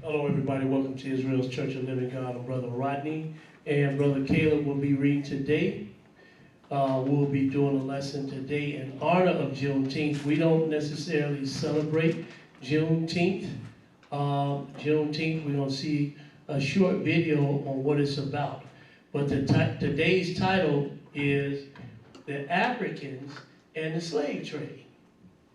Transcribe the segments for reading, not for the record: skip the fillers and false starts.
Hello everybody, welcome to Israel's Church of Living God. I'm Brother Rodney and Brother Caleb will be reading today. We'll be doing a lesson today in honor of Juneteenth. We don't necessarily celebrate Juneteenth. Juneteenth, we're going to see a short video on what it's about. But today's title is The Africans and the Slave Trade.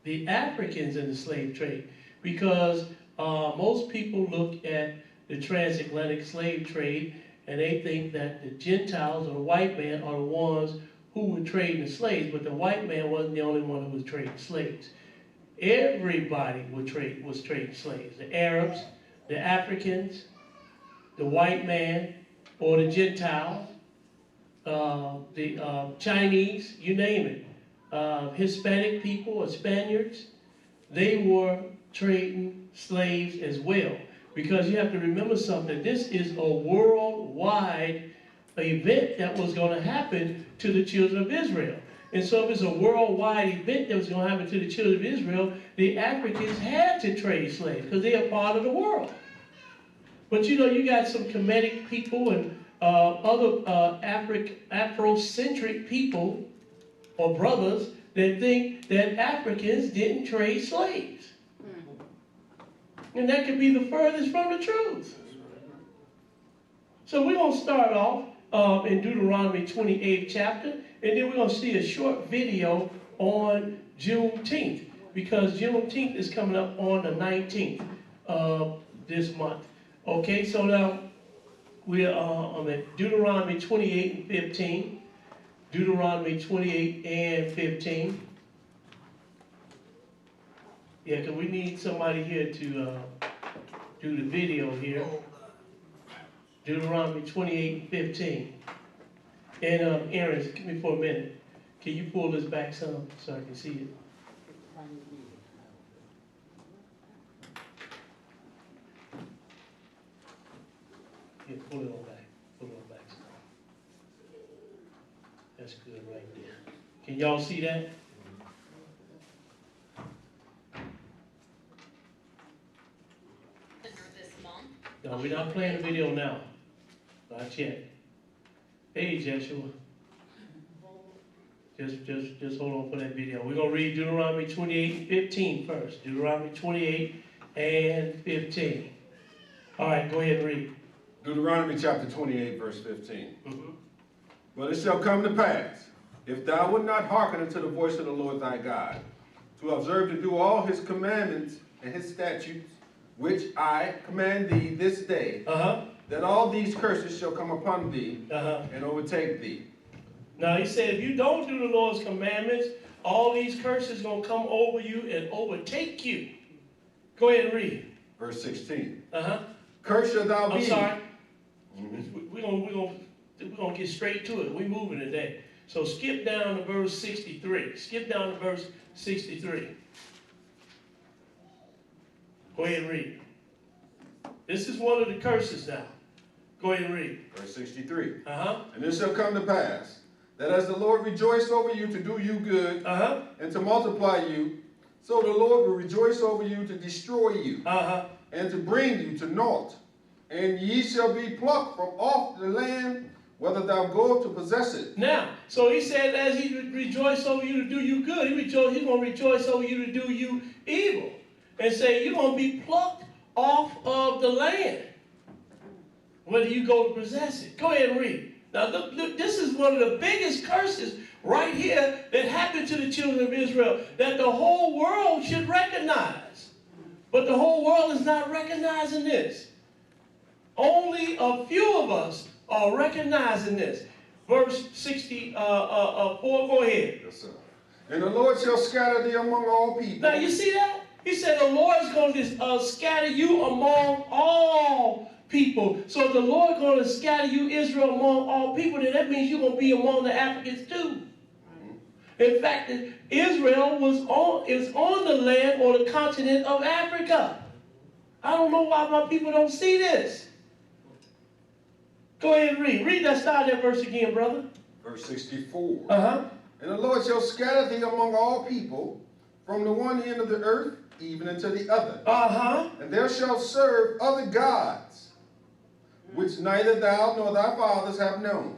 The Africans and the slave trade. Because most people look at the transatlantic slave trade and they think that the Gentiles or the white man are the ones who were trading the slaves, but the white man wasn't the only one who was trading slaves. Everybody was trading slaves. The Arabs, the Africans, the white man or the Gentiles, the Chinese, you name it. Hispanic people or Spaniards, they were trading slaves as well. Because you have to remember something, this is a worldwide event that was going to happen to the children of Israel. And so if it's a worldwide event that was going to happen to the children of Israel, the Africans had to trade slaves because they are part of the world. But you know, you got some Kemetic people and other Afrocentric people or brothers that think that Africans didn't trade slaves. And that could be the furthest from the truth. So we're going to start off in Deuteronomy 28th chapter, and then we're going to see a short video on Juneteenth, because Juneteenth is coming up on the 19th of this month. Okay, so now we're at Deuteronomy 28 and 15. Deuteronomy 28 and 15. Yeah, because we need somebody here to do the video here. Deuteronomy 28 and 15. And Aaron, give me for a minute. Can you pull this back some so I can see it? Yeah, pull it on back. Pull it on back some. That's good right there. Can y'all see that? No, we're not playing the video now. Not yet. Hey, Joshua. Just hold on for that video. We're going to read Deuteronomy 28 and 15 first. Deuteronomy 28 and 15. All right, go ahead and read. Deuteronomy chapter 28, verse 15. But it shall come to pass, if thou wilt not hearken unto the voice of the Lord thy God, to observe to do all his commandments and his statutes, which I command thee this day, that all these curses shall come upon thee and overtake thee. Now he said, if you don't do the Lord's commandments, all these curses are going to come over you and overtake you. Go ahead and read. Verse 16. Cursed shall thou be. I'm sorry. We're gonna get straight to it. We're moving today. So skip down to verse 63. Skip down to verse 63. Go ahead and read. This is one of the curses now. Go ahead and read. Verse 63. And it shall come to pass, that as the Lord rejoiced over you to do you good, and to multiply you, so the Lord will rejoice over you to destroy you, and to bring you to naught. And ye shall be plucked from off the land, whether thou go to possess it. Now, so he said, as he rejoiced over you to do you good, he's going to rejoice over you to do you evil. And say, you're going to be plucked off of the land, whether you go to possess it. Go ahead and read. Now, look, this is one of the biggest curses right here that happened to the children of Israel, that the whole world should recognize. But the whole world is not recognizing this. Only a few of us are recognizing this. Verse 64, go ahead. Yes, sir. And the Lord shall scatter thee among all people. Now, you see that? He said the Lord is going to scatter you among all people. So if the Lord is going to scatter you, Israel, among all people, then that means you're going to be among the Africans too. In fact, Israel is on the land or the continent of Africa. I don't know why my people don't see this. Go ahead and read. Read that, start that verse again, brother. Verse 64. And the Lord shall scatter thee among all people, from the one end of the earth even unto the other. Uh-huh. And there shall serve other gods, which neither thou nor thy fathers have known,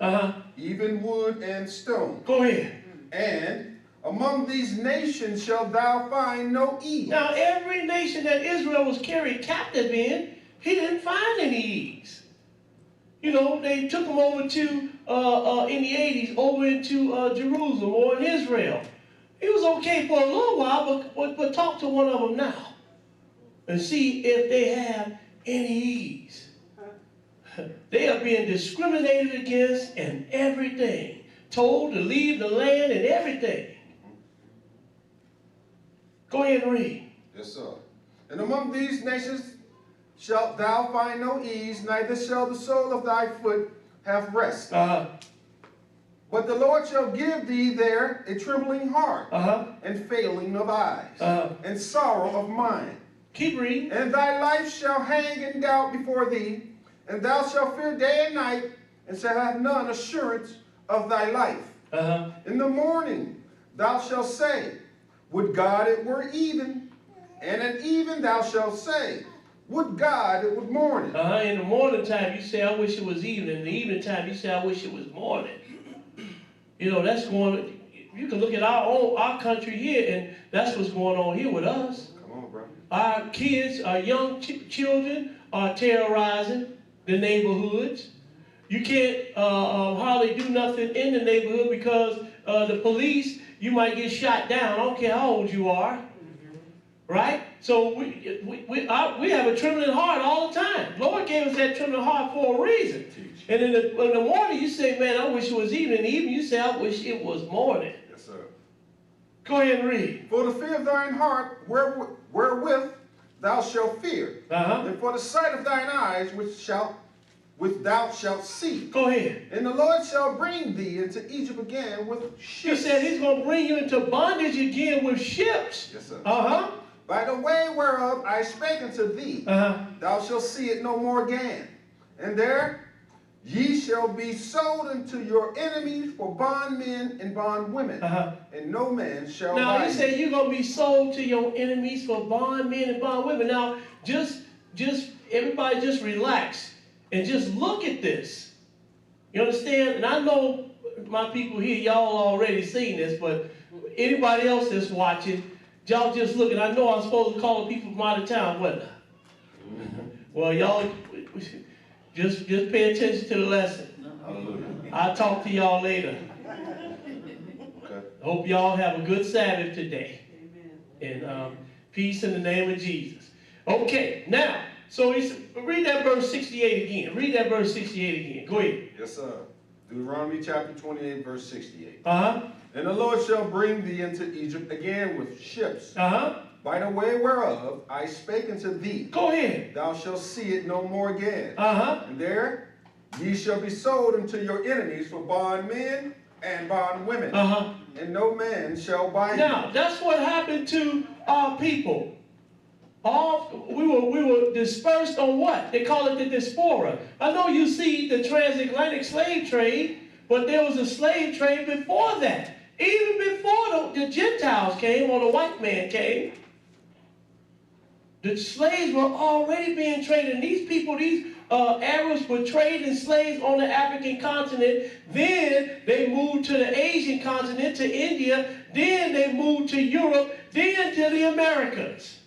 even wood and stone. Go ahead. And among these nations shalt thou find no ease. Now, every nation that Israel was carried captive in, he didn't find any ease. You know, they took him over to, in the 80s, over into Jerusalem or in Israel. He was okay for a little while, but talk to one of them now and see if they have any ease. They are being discriminated against and everything. Told to leave the land and everything. Go ahead and read. Yes, sir. And among these nations shalt thou find no ease, neither shall the sole of thy foot have rest. But the Lord shall give thee there a trembling heart, and failing of eyes, and sorrow of mind. Keep reading. And thy life shall hang in doubt before thee, and thou shalt fear day and night, and shalt have none assurance of thy life. In the morning thou shalt say, would God it were even, and at even thou shalt say, would God it would morning. In the morning time you say, I wish it was evening. In the evening time you say, I wish it was morning. You know, that's going, you can look at our country here, and that's what's going on here with us. Come on, bro. Our kids, our young children are terrorizing the neighborhoods. You can't hardly do nothing in the neighborhood because the police, you might get shot down. I don't care how old you are. Right? So we have a trembling heart all the time. Lord gave us that trembling heart for a reason. And in the morning you say, man, I wish it was evening. In the evening you say, I wish it was morning. Yes, sir. Go ahead and read. For the fear of thine heart wherewith thou shalt fear, and for the sight of thine eyes which thou shalt see. Go ahead. And the Lord shall bring thee into Egypt again with ships. He said he's going to bring you into bondage again with ships. Yes, sir. By the way whereof I spake unto thee, thou shalt see it no more again. And there ye shall be sold unto your enemies for bondmen and bondwomen, and no man shall buy you. Now he said you're going to be sold to your enemies for bondmen and bondwomen. Now just everybody just relax and just look at this. You understand? And I know my people here, y'all already seen this, but anybody else that's watching, y'all just looking. I know I'm supposed to call the people from out of town, wasn't I? Well, y'all just pay attention to the lesson. Hallelujah. I'll talk to y'all later. Okay. Hope y'all have a good Sabbath today. Amen. And peace in the name of Jesus. Okay, now, so read that verse 68 again. Read that verse 68 again. Go ahead. Yes, sir. Deuteronomy chapter 28, verse 68. And the Lord shall bring thee into Egypt again with ships. By the way whereof I spake unto thee. Go ahead. Thou shalt see it no more again. And there ye shall be sold unto your enemies for bondmen and bondwomen. And no man shall buy you. Now, that's what happened to our people. We were dispersed on what? They call it the diaspora. I know you see the transatlantic slave trade, but there was a slave trade before that. Even before the Gentiles came or the white man came, the slaves were already being traded. And these people, these Arabs were trading slaves on the African continent. Then they moved to the Asian continent, to India. Then they moved to Europe. Then to the Americas.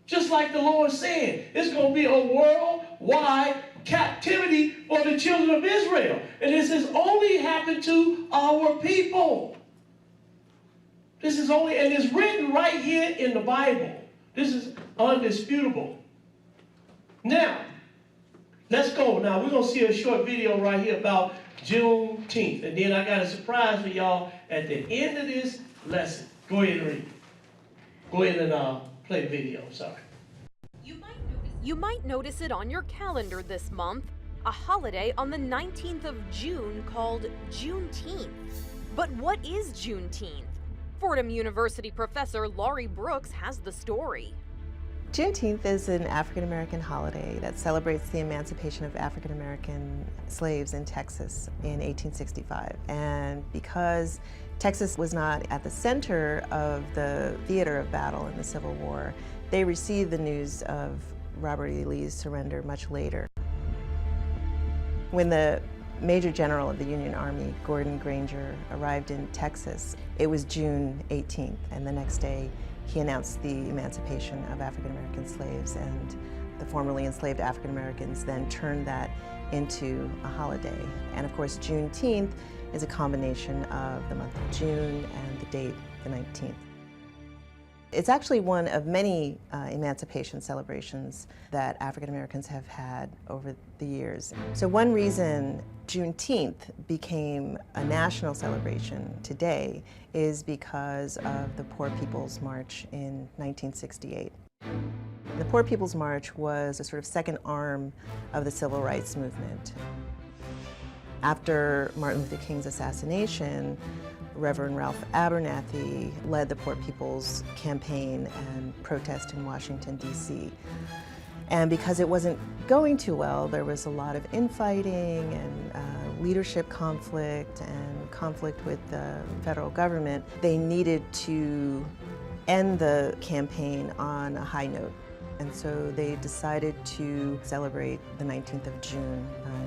Just like the Lord said, it's going to be a worldwide captivity for the children of Israel. And this has only happened to our people. This is only, and it's written right here in the Bible. This is undisputable. Now, let's go. Now, we're going to see a short video right here about Juneteenth. And then I got a surprise for y'all at the end of this lesson. Go ahead and read. Go ahead and play the video. I'm sorry. You might notice it on your calendar this month, a holiday on the 19th of June called Juneteenth. But what is Juneteenth? Fordham University professor Laurie Brooks has the story. Juneteenth is an African-American holiday that celebrates the emancipation of African-American slaves in Texas in 1865. And because Texas was not at the center of the theater of battle in the Civil War. They received the news of Robert E. Lee's surrender much later. When the Major General of the Union Army, Gordon Granger, arrived in Texas, it was June 18th, and the next day he announced the emancipation of African American slaves, and the formerly enslaved African Americans then turned that into a holiday. And of course, Juneteenth is a combination of the month of June and the date, the 19th. It's actually one of many emancipation celebrations that African Americans have had over the years. So one reason Juneteenth became a national celebration today is because of the Poor People's March in 1968. The Poor People's March was a sort of second arm of the civil rights movement. After Martin Luther King's assassination, Reverend Ralph Abernathy led the Poor People's Campaign and protest in Washington, D.C. And because it wasn't going too well, there was a lot of infighting and leadership conflict and conflict with the federal government. They needed to end the campaign on a high note. And so they decided to celebrate the 19th of June,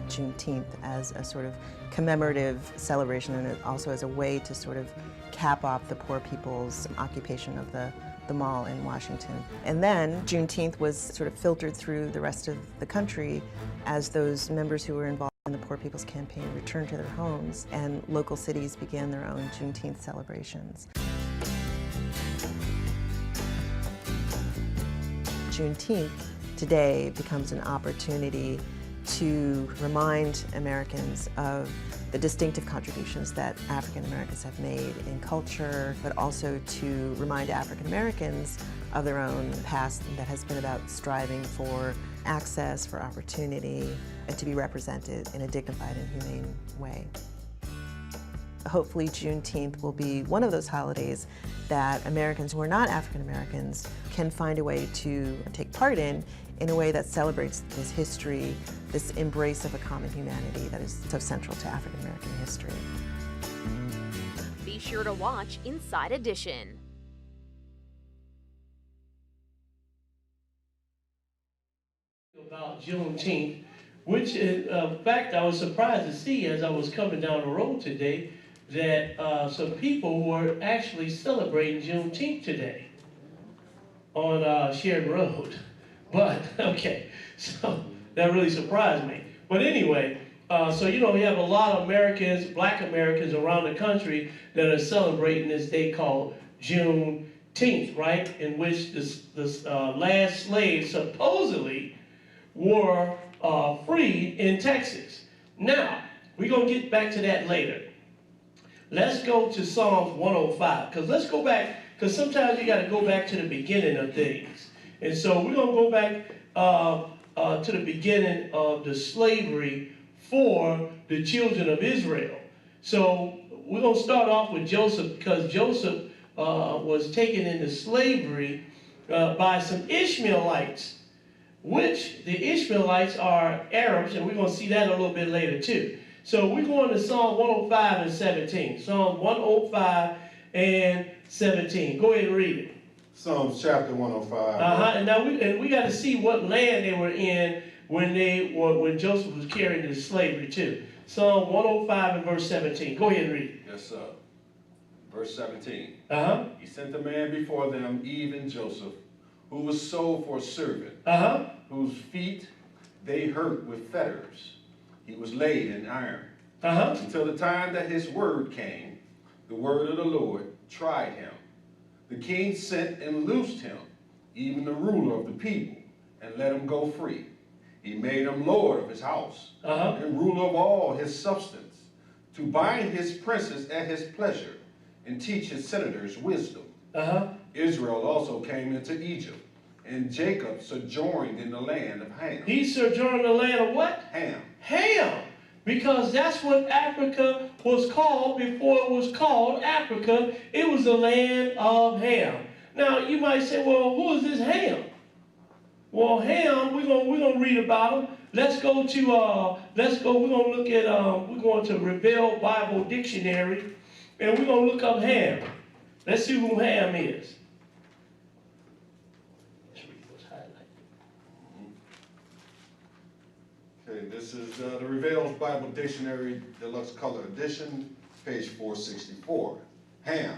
Juneteenth, as a sort of commemorative celebration, and also as a way to sort of cap off the poor people's occupation of the mall in Washington. And then Juneteenth was sort of filtered through the rest of the country as those members who were involved in the Poor People's Campaign returned to their homes, and local cities began their own Juneteenth celebrations. Juneteenth today becomes an opportunity to remind Americans of the distinctive contributions that African Americans have made in culture, but also to remind African Americans of their own past that has been about striving for access, for opportunity, and to be represented in a dignified and humane way. Hopefully Juneteenth will be one of those holidays that Americans who are not African Americans can find a way to take part in a way that celebrates this history, this embrace of a common humanity that is so central to African American history. Be sure to watch Inside Edition. About Juneteenth, which in fact I was surprised to see as I was coming down the road today that some people were actually celebrating Juneteenth today on Sheridan Road. But, okay, so that really surprised me. But anyway, so you know, we have a lot of Americans, black Americans around the country that are celebrating this day called Juneteenth, right? In which the last slaves supposedly were freed in Texas. Now, we're going to get back to that later. Let's go to Psalms 105, because let's go back, because sometimes you got to go back to the beginning of things. And so we're going to go back to the beginning of the slavery for the children of Israel. So we're going to start off with Joseph, because Joseph was taken into slavery by some Ishmaelites, which the Ishmaelites are Arabs, and we're going to see that a little bit later too. So we're going to Psalm 105 and 17. Psalm 105 and 17. Go ahead and read it. Psalms chapter 105. And now we got to see what land they were in when Joseph was carried into slavery too. Psalm 105 and verse 17. Go ahead and read it. Yes, sir. Verse 17. He sent a man before them, even Joseph, who was sold for a servant, whose feet they hurt with fetters. He was laid in iron, until the time that his word came. The word of the Lord tried him. The king sent and loosed him, even the ruler of the people, and let him go free. He made him lord of his house, and ruler of all his substance, to bind his princes at his pleasure, and teach his senators wisdom. Israel also came into Egypt, and Jacob sojourned in the land of Ham. He sojourned in the land of what? Ham. Ham. Because that's what Africa was called before it was called Africa. It was the land of Ham. Now you might say, well, who is this Ham? Well, Ham, we're gonna read about him. We're gonna look at we're going to Revell Bible Dictionary, and we're going to look up Ham. Let's see who Ham is. Let's read what's highlighted. Okay, this is the Revealed Bible Dictionary, Deluxe Color Edition, page 464. Ham.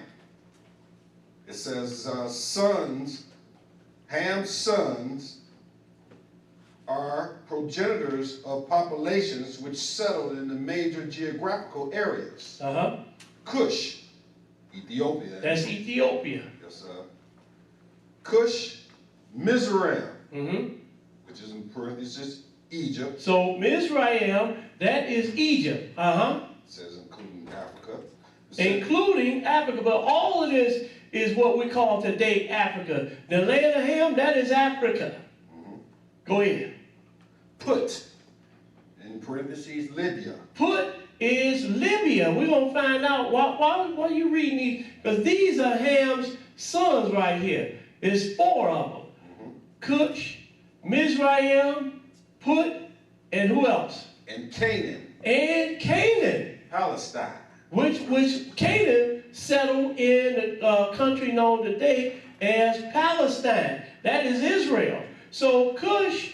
It says, sons, Ham's sons are progenitors of populations which settled in the major geographical areas. Cush, Ethiopia. That's Ethiopia. Yes, sir. Cush, Mizraim, which is in parentheses, Egypt. So Mizraim, that is Egypt. It says including Africa. Including Africa, but all of this is what we call today Africa. The land of Ham, that is Africa. Go ahead. Put, in parentheses, Libya. Put is Libya. We're going to find out why are you reading these? Because these are Ham's sons right here. There's 4 of them. Cush, Mizraim, Put, and who else? And Canaan. And Canaan. Palestine. Which Canaan settled in the country known today as Palestine. That is Israel. So Cush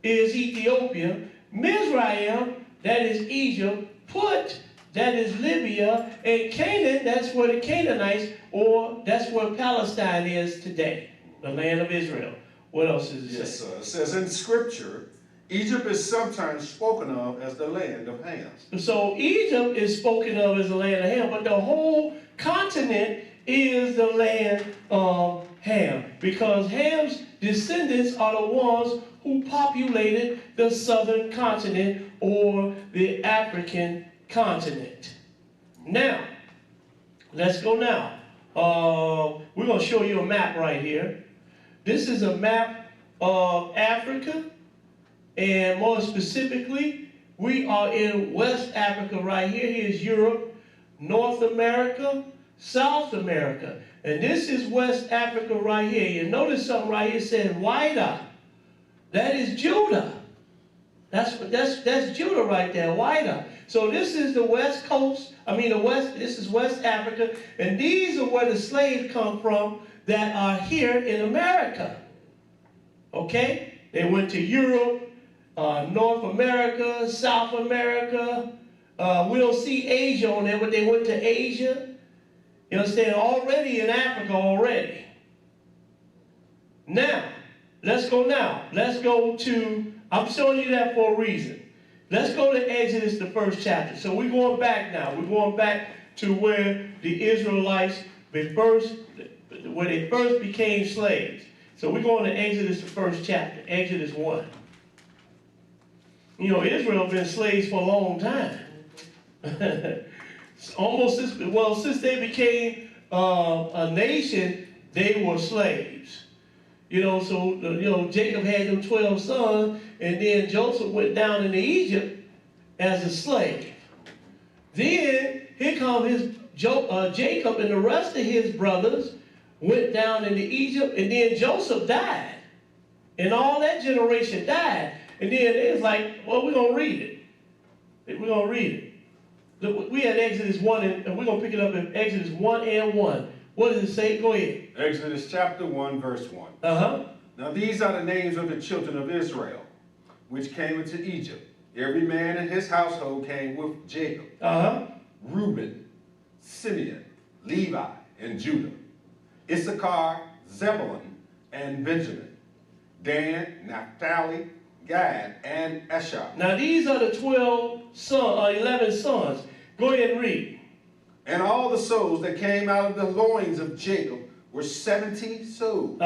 is Ethiopia. Mizraim, that is Egypt. Put, that is Libya. And Canaan, that's where the Canaanites, or that's where Palestine is today, the land of Israel. What else does it say? Yes, sir. It says in Scripture, Egypt is sometimes spoken of as the land of Ham. So Egypt is spoken of as the land of Ham, but the whole continent is the land of Ham, because Ham's descendants are the ones who populated the southern continent or the African continent. Now, let's go now. We're going to show you a map right here. This is a map of Africa, and more specifically, we are in West Africa right here. Here's Europe, North America, South America. And this is West Africa right here. You notice something right here saying Wida. That is Judah. That's Judah right there, Wida. So this is the west coast, this is West Africa, and these are where the slaves come from that are here in America. Okay? They went to Europe, North America, South America. We don't see Asia on there, but they went to Asia. You understand? Already in Africa already. Now, let's go now. Let's go to, I'm showing you that for a reason. Let's go to Exodus, the 1st chapter. So we're going back now. We're going back to where the Israelites, where they first became slaves. So we're going to Exodus, the 1st chapter, Exodus 1. You know, Israel has been slaves for a long time. Since they became a nation, they were slaves. Jacob had them 12 sons, and then Joseph went down into Egypt as a slave. Then, here comes Jacob and the rest of his brothers went down into Egypt, and then Joseph died. And all that generation died. And then it's like, well, we're going to read it. We're going to read it. We had Exodus 1, and we're going to pick it up in Exodus 1 and 1. What does it say? Go ahead. Exodus chapter 1, verse 1. Now these are the names of the children of Israel, which came into Egypt. Every man in his household came with Jacob. Reuben, Simeon, Levi, and Judah. Issachar, Zebulun, and Benjamin. Dan, Naphtali, Gad, and Asher. Now these are the 11 sons. Go ahead and read. And all the souls that came out of the loins of Jacob were 70 souls.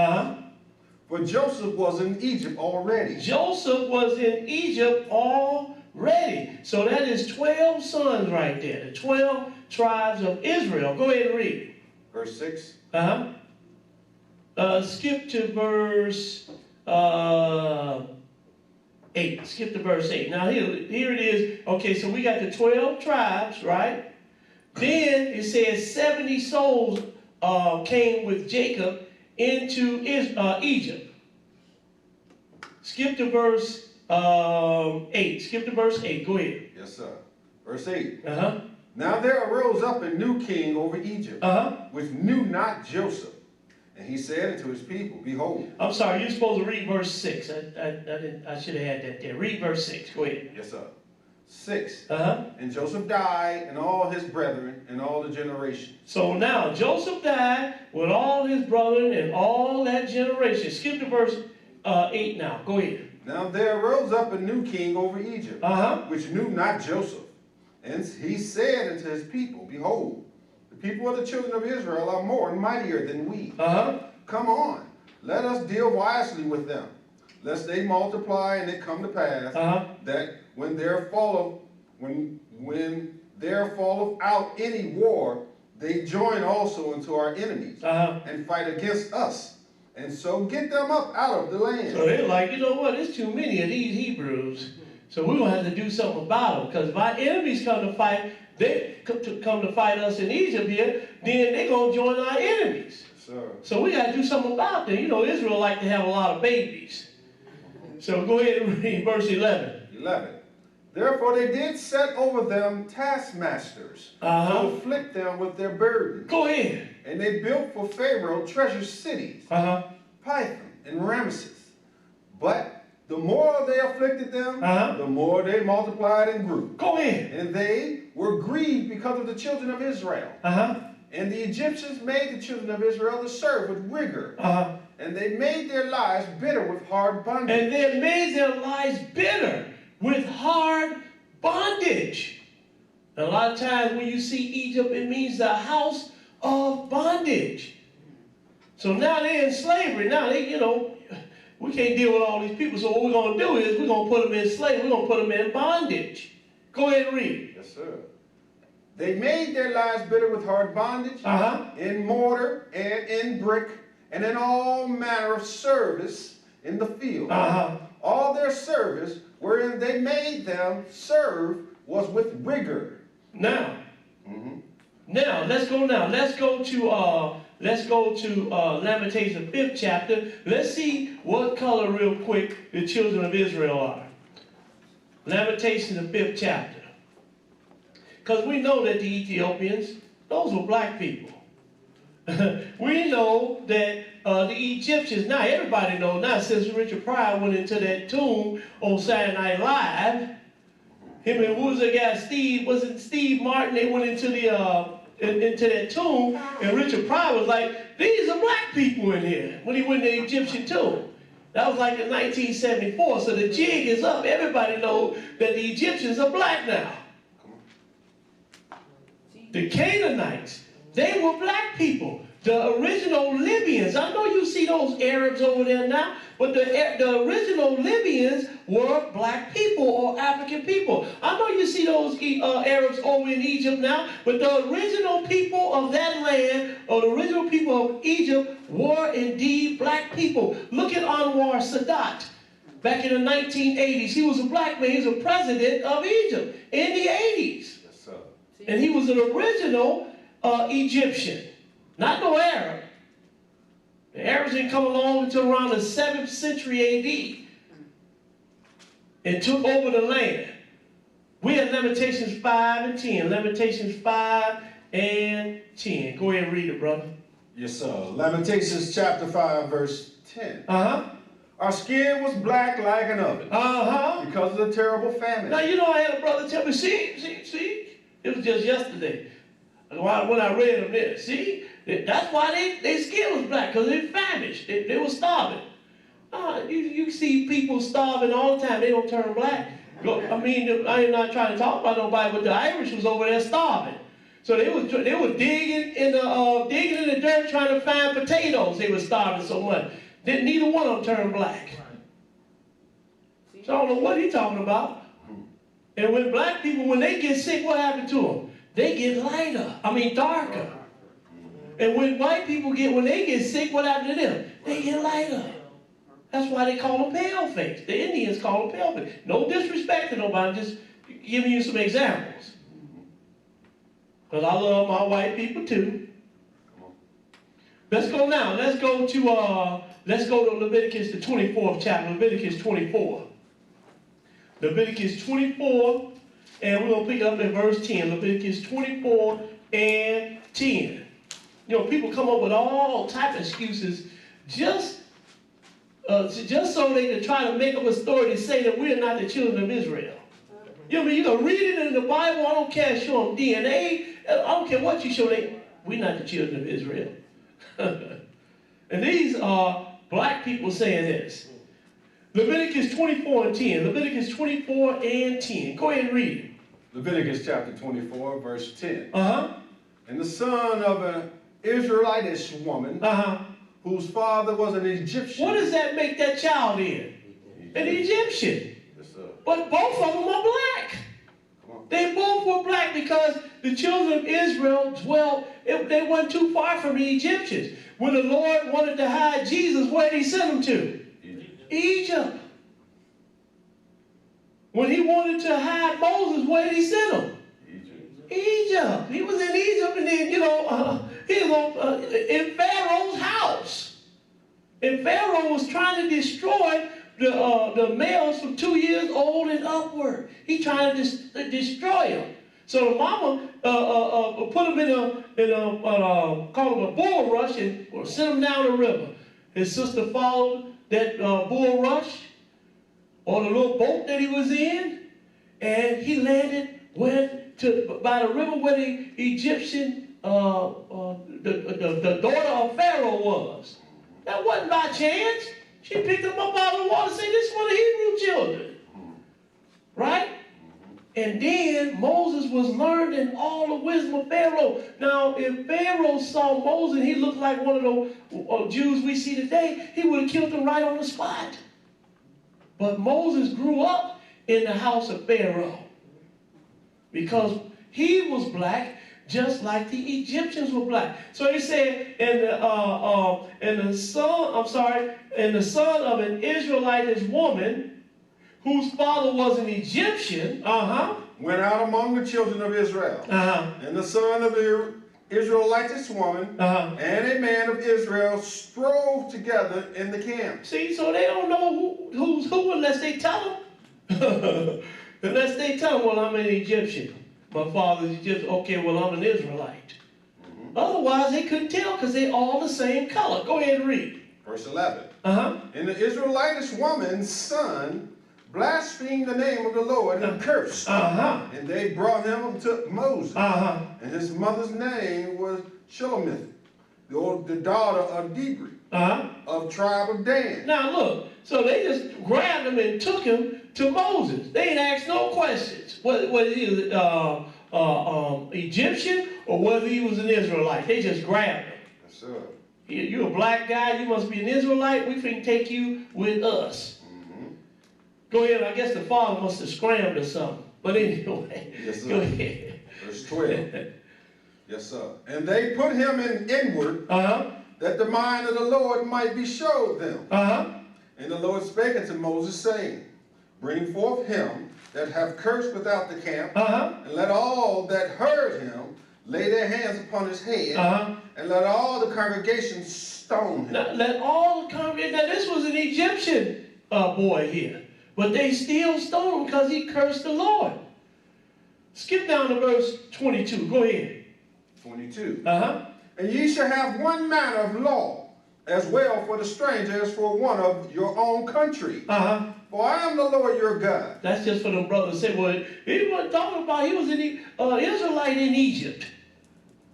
For Joseph was in Egypt already. Joseph was in Egypt already. So that is 12 sons right there. The 12 tribes of Israel. Go ahead and read. Verse 6. Skip to verse 8. Skip to verse 8. Now here it is. Okay, so we got the 12 tribes, right? Then it says 70 souls came with Jacob into Egypt. Skip to verse 8. Skip to verse 8. Go ahead. Yes, sir. Verse 8. Now there arose up a new king over Egypt, which knew not Joseph. And he said unto his people, behold. I'm sorry, you're supposed to read verse 6. I should have had that there. Read verse 6. Go ahead. Yes, sir. 6. And Joseph died, and all his brethren, and all the generations. So now Joseph died with all his brethren and all that generation. Skip to verse 8 now. Go ahead. Now there arose up a new king over Egypt, which knew not Joseph. And he said unto his people, behold, the people of the children of Israel are more and mightier than we. Come on, let us deal wisely with them, lest they multiply and it come to pass that when there falleth out any war, they join also unto our enemies and fight against us, and so get them up out of the land. So they're like, you know what, there's too many of these Hebrews, so we're going to have to do something about them, because if our enemies come to fight, they come to fight us in Egypt here, then they're going to join our enemies. Sir. So we got to do something about them. You know, Israel like to have a lot of babies. So go ahead and read verse 11. 11. Therefore they did set over them taskmasters to afflict them with their burden. Go ahead. And they built for Pharaoh treasure cities, Python and Ramesses. But the more they afflicted them, the more they multiplied and grew. Go ahead. And they were grieved because of the children of Israel. And the Egyptians made the children of Israel to serve with rigor. And they made their lives bitter with hard bondage. And they made their lives bitter with hard bondage. And a lot of times when you see Egypt, it means the house of bondage. So now they're in slavery. Now they, you know, we can't deal with all these people. So what we're going to do is we're going to put them in slavery. We're going to put them in bondage. Go ahead and read. Yes, sir. They made their lives bitter with hard bondage, in mortar and in brick, and in all manner of service in the field. All their service wherein they made them serve was with rigor. Now, now let's go to Lamentations 5th chapter. Let's see what color real quick the children of Israel are. Lamentations the 5th chapter. Because we know that the Ethiopians, those were black people. We know that the Egyptians, now everybody knows now, since Richard Pryor went into that tomb on Saturday Night Live, him and who was the guy, Steve Martin, they went into that tomb, and Richard Pryor was like, these are black people in here, when he went to the Egyptian tomb. That was like in 1974, so the jig is up. Everybody knows that the Egyptians are black now. The Canaanites, they were black people. The original Libyans, I know you see those Arabs over there now, but the original Libyans were black people or African people. I know you see those Arabs over in Egypt now, but the original people of that land, or the original people of Egypt, were indeed black people. Look at Anwar Sadat. Back in the 1980s, he was a black man. He was a president of Egypt in the 80s. And he was an original Egyptian, not no Arab. The Arabs didn't come along until around the 7th century A.D. and took over the land. We have Lamentations 5 and 10. Lamentations 5 and 10. Go ahead and read it, brother. Yes, sir. Lamentations chapter 5, verse 10. Our skin was black like an oven because of the terrible famine. Now, you know, I had a brother tell me, see, it was just yesterday when I read them there. See, that's why their skin was black, because they famished. They were starving. You see people starving all the time. They don't turn black. I mean, I'm not trying to talk about nobody, but the Irish was over there starving. So they were digging in the dirt trying to find potatoes. They were starving so much. Neither one of them turned black. So I don't know what he's talking about. And when black people, when they get sick, what happened to them? They get darker. And when white people when they get sick, what happened to them? They get lighter. That's why they call them pale face. The Indians call them pale face. No disrespect to nobody, I'm just giving you some examples. Because I love my white people too. Let's go now. Let's go to Leviticus, the 24th chapter, Leviticus 24. Leviticus 24, And we're going to pick it up in verse 10, Leviticus 24 and 10. You know, people come up with all type of excuses just so they can try to make up a story to say that we're not the children of Israel. You know, you can read it in the Bible. I don't care, show them DNA. I don't care what you show them. We're not the children of Israel. And these are black people saying this. Leviticus 24 and 10. Leviticus 24 and 10. Go ahead and read it. Leviticus chapter 24, verse 10. Uh-huh. And the son of an Israelitish woman, whose father was an Egyptian. What does that make that child in? An Egyptian. Yes, sir. But both of them are black. They both were black because the children of Israel dwelt, they weren't too far from the Egyptians. When the Lord wanted to hide Jesus, where did he send him to? Egypt. When he wanted to hide Moses, where did he send him? Egypt. He was in Egypt, and then, he was in Pharaoh's house. And Pharaoh was trying to destroy the males from 2 years old and upward. He trying to destroy them. So the mama put him called him a bull rush, and sent him down the river. His sister followed that bull rush on a little boat that he was in, and he landed by the river where the Egyptian, the daughter of Pharaoh was. That wasn't by chance. She picked him up out of the water and said, this is one of the Hebrew children. Right? And then Moses was learned in all the wisdom of Pharaoh. Now, if Pharaoh saw Moses, he looked like one of those Jews we see today, he would have killed him right on the spot. But Moses grew up in the house of Pharaoh because he was black just like the Egyptians were black. So he said, and the son of an Israelitish woman, whose father was an Egyptian, went out among the children of Israel. And the son of the Israelitish woman and a man of Israel strove together in the camp. See, so they don't know who's who unless they tell them. Unless they tell them, well, I'm an Egyptian. My father's Egyptian. Okay, well, I'm an Israelite. Otherwise, they couldn't tell because they're all the same color. Go ahead and read. Verse 11. And the Israelitish woman's son blasphemed the name of the Lord and cursed. And they brought him to Moses. And his mother's name was Shelomith, the daughter of Debri, of tribe of Dan. Now look, so they just grabbed him and took him to Moses. They didn't ask no questions whether he was Egyptian or whether he was an Israelite. They just grabbed him. Yes, sir. You're a black guy, you must be an Israelite, we can take you with us. Go ahead, I guess the father must have scrambled or something. But anyway, yes, sir. Go ahead. Verse 12. Yes, sir. And they put him inward, that the mind of the Lord might be showed them. And the Lord spake unto Moses, saying, bring forth him that have cursed without the camp, and let all that heard him lay their hands upon his head, and let all the congregation stone him. Now, let all the congregation, now this was an Egyptian boy here, but they still stoned him because he cursed the Lord. Skip down to verse 22. Go ahead. 22. And ye shall have one manner of law, as well for the stranger as for one of your own country. For I am the Lord your God. That's just for them brothers to say, well, he wasn't talking about, he was an Israelite in Egypt.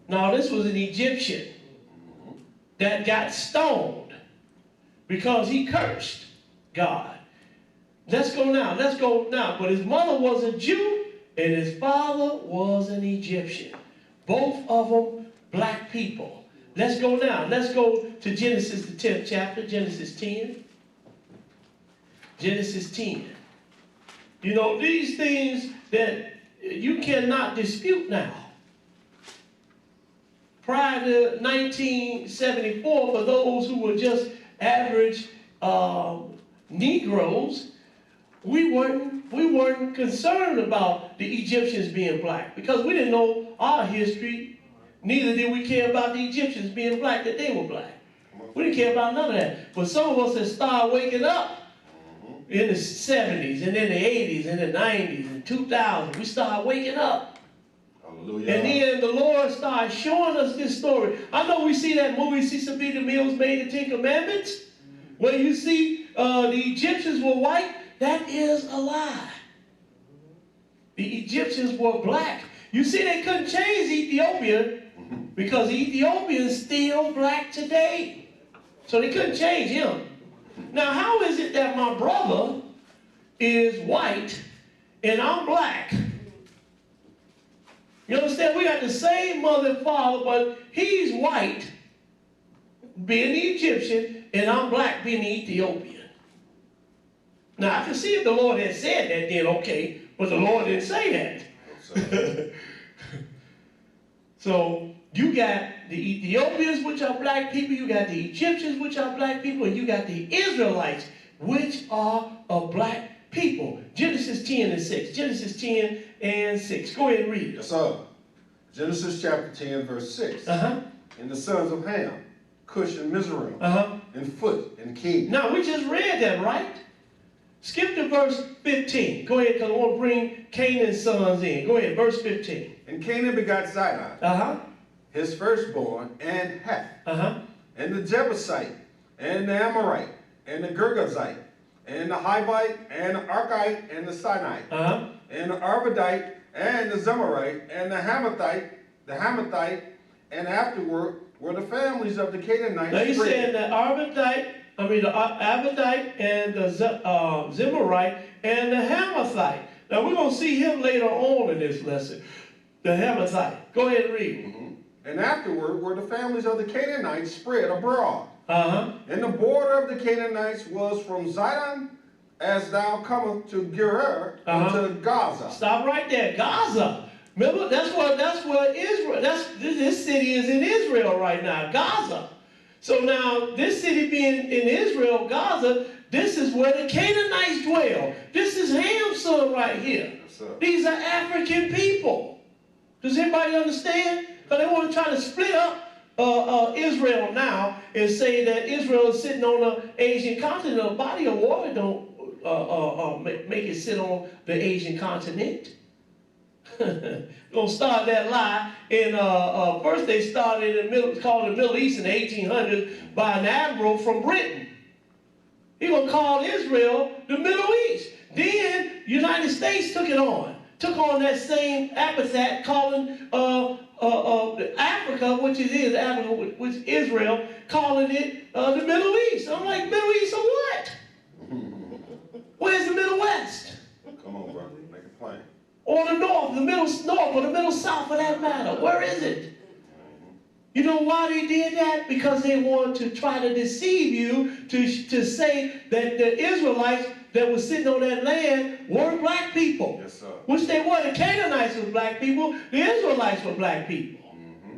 No, this was an Egyptian that got stoned because he cursed God. Let's go now. But his mother was a Jew and his father was an Egyptian. Both of them black people. Let's go now. Let's go to Genesis, the 10th chapter, Genesis 10. Genesis 10. You know, these things that you cannot dispute now. Prior to 1974, for those who were just average Negroes, we weren't concerned about the Egyptians being black because we didn't know our history. Neither did we care about the Egyptians being black, that they were black. We didn't care about none of that. But some of us have started waking up in the 70s, and then the 80s, and the 90s, and 2000, we started waking up. Hallelujah. And then the Lord started showing us this story. I know we see that movie, Cecil B. DeMille's made the Ten Commandments, where you see the Egyptians were white. That is a lie. The Egyptians were black. You see, they couldn't change Ethiopia because Ethiopians still black today. So they couldn't change him. Now, how is it that my brother is white and I'm black? You understand? We got the same mother and father, but he's white, being the Egyptian, and I'm black, being the Ethiopian. Now, I can see if the Lord had said that, then okay, but the Lord didn't say that. So, you got the Ethiopians, which are black people, you got the Egyptians, which are black people, and you got the Israelites, which are a black people. Genesis 10 and 6. Genesis 10 and 6. Go ahead and read it. Yes, sir. Genesis chapter 10, verse 6. Uh-huh. And the sons of Ham, Cush and Mizraim, Uh-huh. and Phut and King. Now, we just read that, right? Skip to verse 15. Go ahead, because I want to bring Canaan's sons in. Go ahead, verse 15. And Canaan begot Zidon, Uh-huh. his firstborn, and Heth, Uh-huh. and the Jebusite, and the Amorite, and the Girgazite, and the Hivite, and the Archite, and the Sinite, Uh-huh. and the Arvadite, and the Zemarite, and the Hamathite, and afterward were the families of the Canaanites. Now he's spread. saying the Abadite and the Zemarite and the Hamathite. Now we're going to see him later on in this lesson. The Hamathite. Go ahead and read. Mm-hmm. And afterward were the families of the Canaanites spread abroad. Uh-huh. And the border of the Canaanites was from Zidon as thou comest to Gerar unto Gaza. Stop right there. Gaza. Remember, that's where Israel, this city is in Israel right now, Gaza. So now, this city being in Israel, Gaza, this is where the Canaanites dwell. This is Ham's son right here. Yes, sir. These are African people. Does anybody understand? Because they want to try to split up Israel now and say that Israel is sitting on the Asian continent. A body of water don't make it sit on the Asian continent. Gonna start that lie. And first they started in the middle, called the Middle East in the 1800s by an admiral from Britain. He gonna call Israel the Middle East. Then United States took on that same epithet, calling Africa, which is Israel, calling it the Middle East. I'm like, Middle East of what? Where's the Middle West? Come on, brother, make it plain. Or the North, the Middle North, or the Middle South for that matter. Where is it? You know why they did that? Because they wanted to try to deceive you to say that the Israelites that were sitting on that land were black people. Yes, sir. Which they were. The Canaanites were black people. The Israelites were black people. Mm-hmm.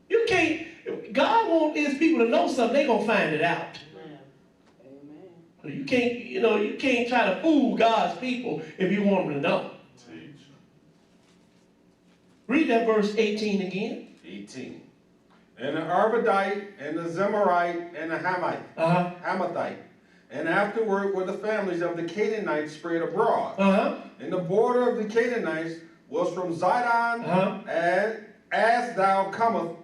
You can't, God wants his people to know something, they're going to find it out. Amen. You can't try to fool God's people if you want them to know. Teach. Read that verse 18 again. 18. And the Arvadite, and the Zemarite, and the Hamathite. And afterward were the families of the Canaanites spread abroad. And the border of the Canaanites was from Zidon as thou comest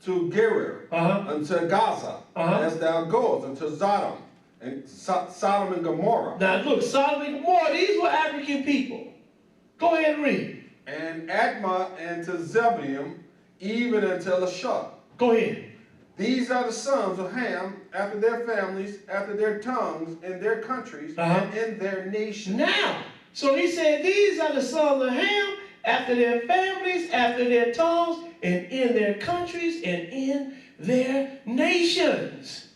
to Gerar unto Gaza, as thou goest unto Sodom and Sodom and Gomorrah. Now look, Sodom and Gomorrah, these were African people. Go ahead and read. And Admah and to Zebulun, even until Ashur. Go ahead. These are the sons of Ham, after their families, after their tongues, in their countries, and in their nations. Now, so he said, these are the sons of Ham, after their families, after their tongues, and in their countries, and in their nations.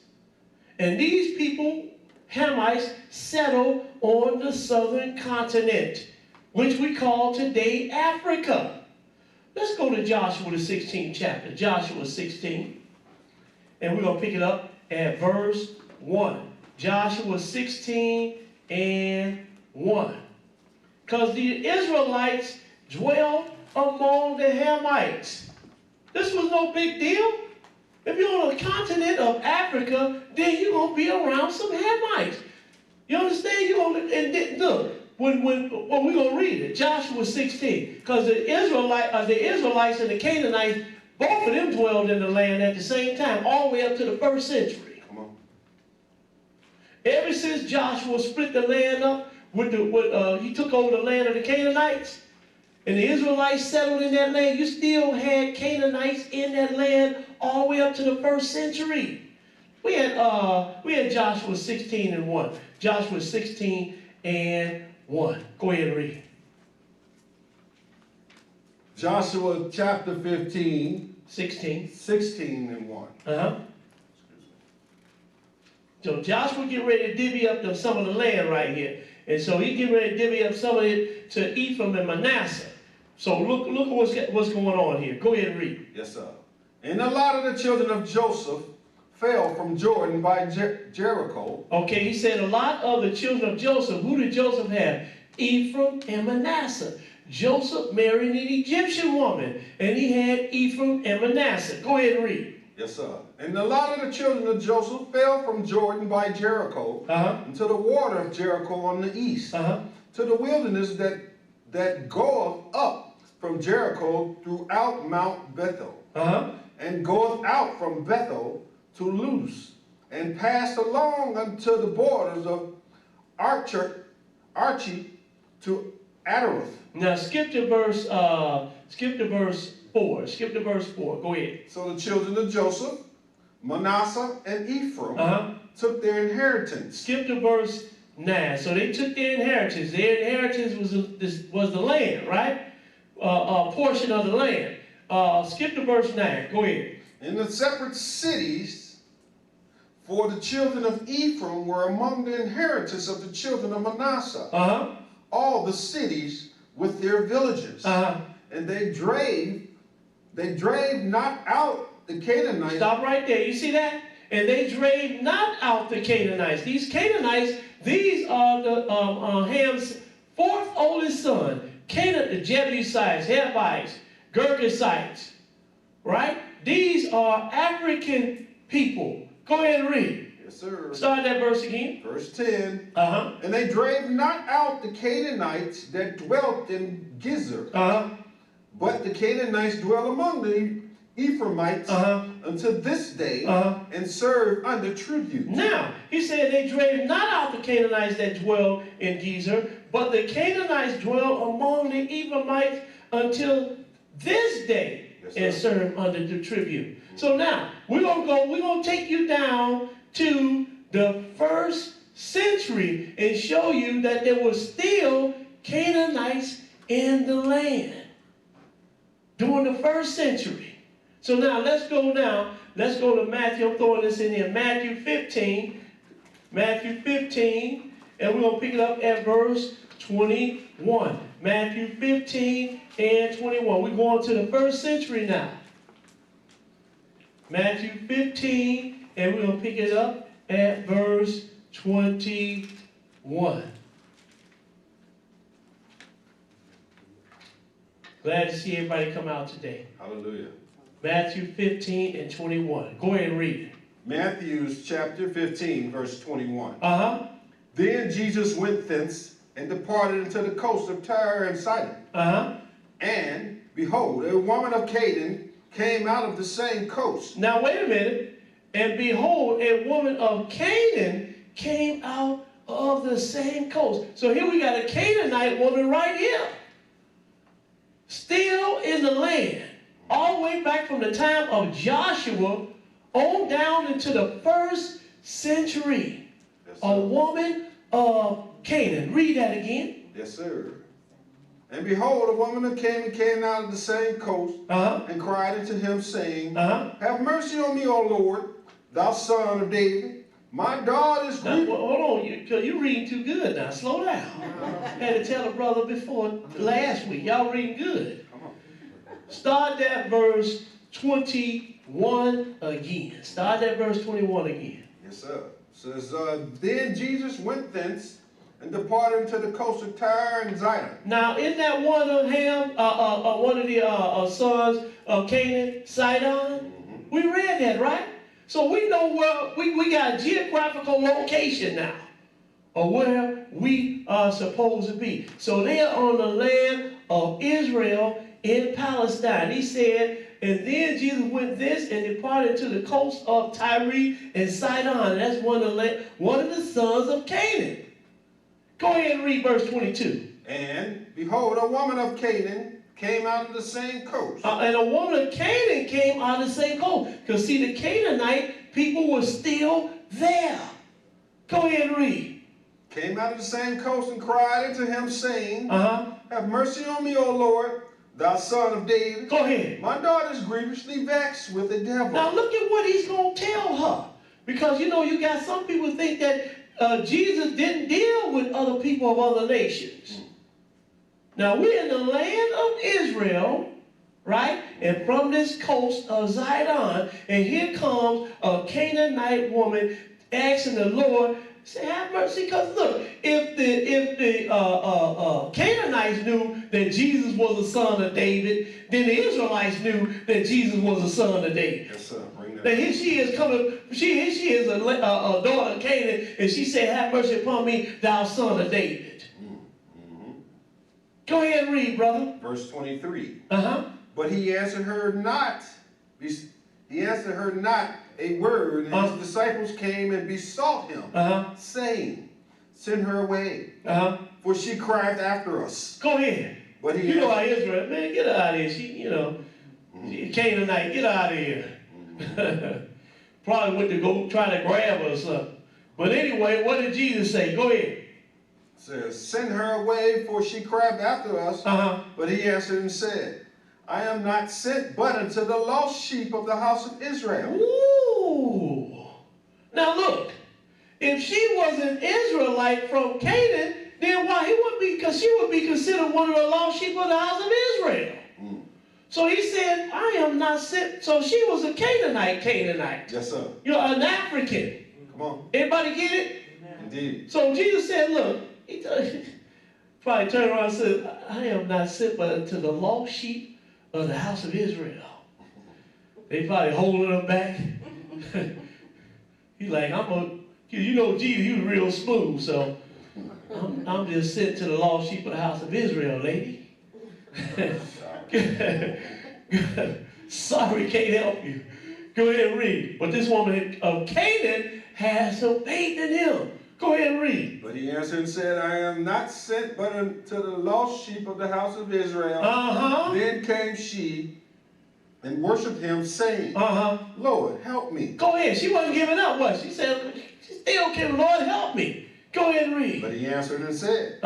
And these people, Hamites, settled on the southern continent, which we call today Africa. Let's go to Joshua, the 16th chapter. Joshua 16. And we're going to pick it up at verse 1. Joshua 16 and 1. Because the Israelites dwelt among the Hamites. This was no big deal. If you're on the continent of Africa, then you're going to be around some Hamites. You understand? And then, look, when we're going to read it, Joshua 16, because the Israelites and the Canaanites, both of them dwelled in the land at the same time, all the way up to the 1st century. Come on. Ever since Joshua split the land up, he took over the land of the Canaanites, and the Israelites settled in that land, you still had Canaanites in that land all the way up to the 1st century. We had Joshua 16 and 1. Joshua 16 and 1. Go ahead and read. Joshua chapter 15. 16. 16 and 1. So Joshua get ready to divvy up some of the land right here. And so he get ready to divvy up some of it to Ephraim and Manasseh. So look what's going on here. Go ahead and read. Yes, sir. And a lot of the children of Joseph fell from Jordan by Jericho. Okay, he said a lot of the children of Joseph. Who did Joseph have? Ephraim and Manasseh. Joseph married an Egyptian woman, and he had Ephraim and Manasseh. Go ahead and read. Yes, sir. And a lot of the children of Joseph fell from Jordan by Jericho into the water of Jericho on the east, to the wilderness that goeth up from Jericho throughout Mount Bethel, and goeth out from Bethel to Luz, and passed along unto the borders of Archie to Adaroth. Now skip to verse 4. Skip to verse 4. Go ahead. So the children of Joseph, Manasseh, and Ephraim took their inheritance. Skip to verse 9. So they took their inheritance. Their inheritance was the land, right? A portion of the land. Skip to verse 9. Go ahead. And the separate cities for the children of Ephraim were among the inheritance of the children of Manasseh. All the cities with their villages. And they drave not out the Canaanites. Stop right there. You see that? And they drave not out the Canaanites. These Canaanites, these are the Ham's fourth oldest son. Canaan, the Jebusites, Hivites, Girgashites, right? These are African people. Go ahead and read. Yes, sir. Start that verse again. Verse 10. And they drave not out the Canaanites that dwelt in Gezer. But the Canaanites dwell among the Ephraimites unto this day, and serve under tribute. Now, he said they drave not out the Canaanites that dwell in Gezer, but the Canaanites dwell among the Ephraimites until this day, and serve under the tribute. So now, we're going to take you down to the 1st century and show you that there were still Canaanites in the land during the 1st century. So now let's go to Matthew. I'm throwing this in here. Matthew 15, and we're going to pick it up at verse 21. Matthew 15 and 21. We're going to the 1st century now. Matthew 15, and we're going to pick it up at verse 21. Glad to see everybody come out today. Hallelujah. Matthew 15 and 21. Go ahead and read it. Matthew's chapter 15, verse 21. Then Jesus went thence and departed into the coast of Tyre and Sidon. And behold, a woman of Canaan came out of the same coast. Now wait a minute. And behold, a woman of Canaan came out of the same coast. So here we got a Canaanite woman right here. Still in the land. All the way back from the time of Joshua on down into the 1st century. Yes, a woman of Canaan. Read that again. Yes, sir. And behold, a woman of Canaan came out of the same coast and cried unto him, saying, Have mercy on me, O Lord, thou son of David. My daughter is grieved. Hold on, you're reading too good now. Slow down. Had to tell a brother before last week. Y'all reading good. Start that verse 21 again. Start that verse 21 again. Yes, sir. It says, Then Jesus went thence and departed into the coast of Tyre and Sidon. Now, isn't that one of Ham, one of the sons of Canaan, Sidon? We read that, right? So we know where we got a geographical location now. or where we are supposed to be. So they are on the land of Israel in Palestine. He said, and then Jesus went this and departed to the coast of Tyre and Sidon. That's one of the sons of Canaan. Go ahead and read verse 22. And behold, a woman of Canaan came out of the same coast. And a woman of Canaan came out of the same coast. Because see, the Canaanite people were still there. Go ahead and read. Came out of the same coast and cried unto him, saying, Have mercy on me, O Lord, thou son of David. Go ahead. My daughter is grievously vexed with the devil. Now look at what he's going to tell her. Because, you know, you got some people think that Jesus didn't deal with other people of other nations. Now we're in the land of Israel, right? And from this coast of Zidon, and here comes a Canaanite woman asking the Lord, say, have mercy, because look, if the Canaanites knew that Jesus was the son of David, then the Israelites knew that Jesus was the son of David. Yes, sir. Bring that. Now here she is coming, she is a daughter of Canaan, and she said, have mercy upon me, thou son of David. Go ahead and read, brother. Verse 23. But he answered her not. He answered her not a word, and his disciples came and besought him, saying, Send her away, for she cried after us. Go ahead. But he you know how Israel, man, get her out of here. She, you know, she Canaanite, get her out of here. Probably went to go try to grab her or something. But anyway, what did Jesus say? Go ahead. Says, Send her away, for she cried after us. But he answered and said, I am not sent but unto the lost sheep of the house of Israel. Ooh. Now look, if she was an Israelite from Canaan, then why he would be, because she would be considered one of the lost sheep of the house of Israel. So he said, I am not sent. So she was a Canaanite. Yes, sir. You know, an African. Come on. Everybody get it? Indeed. So Jesus said, look, he probably turned around and said, I am not sent but unto the lost sheep of the house of Israel. They probably holding him back. He's like, you know, Jesus, he was real smooth, so I'm just sent to the lost sheep of the house of Israel, lady. Sorry, can't help you. Go ahead and read. But this woman of Canaan has some faith in him. Go ahead and read. But he answered and said, I am not sent but unto the lost sheep of the house of Israel. Then came she and worshipped him, saying, Lord, help me. Go ahead. She wasn't giving up, was she? She said, still came, Lord, help me. Go ahead and read. But he answered and said,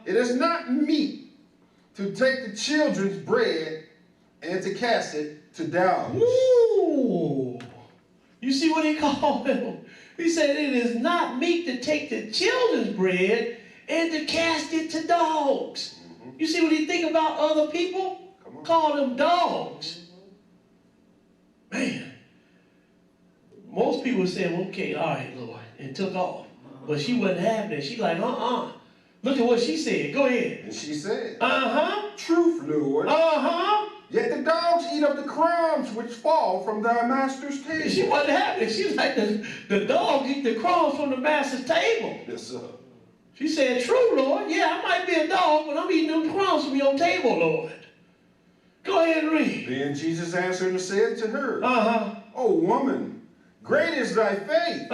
It is not meet to take the children's bread and to cast it to dogs. Ooh. You see what he called him? He said, it is not meet to take the children's bread and to cast it to dogs. You see what he think about other people? Call them dogs. Man. Most people said, okay, all right, Lord, and took off. But she wasn't having it. She's like, Look at what she said. Go ahead. And she said, Truth, Lord. Yet the dogs eat up the crumbs which fall from thy master's table. She wasn't having it. She was like, the dogs eat the crumbs from the master's table. Yes, sir. She said, true, Lord. Yeah, I might be a dog, but I'm eating them crumbs from your table, Lord. Go ahead and read. Then Jesus answered and said to her, O woman, great is thy faith.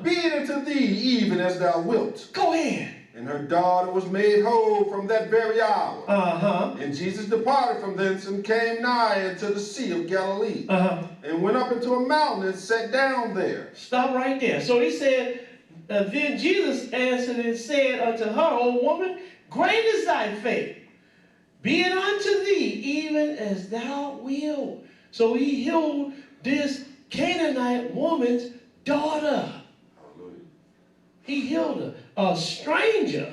Be it unto thee even as thou wilt. Go ahead. And her daughter was made whole from that very hour. And Jesus departed from thence and came nigh unto the Sea of Galilee. And went up into a mountain and sat down there. Stop right there. So he said, then Jesus answered and said unto her, O woman, great is thy faith. Be it unto thee even as thou wilt. So he healed this Canaanite woman's daughter. He healed her. A stranger.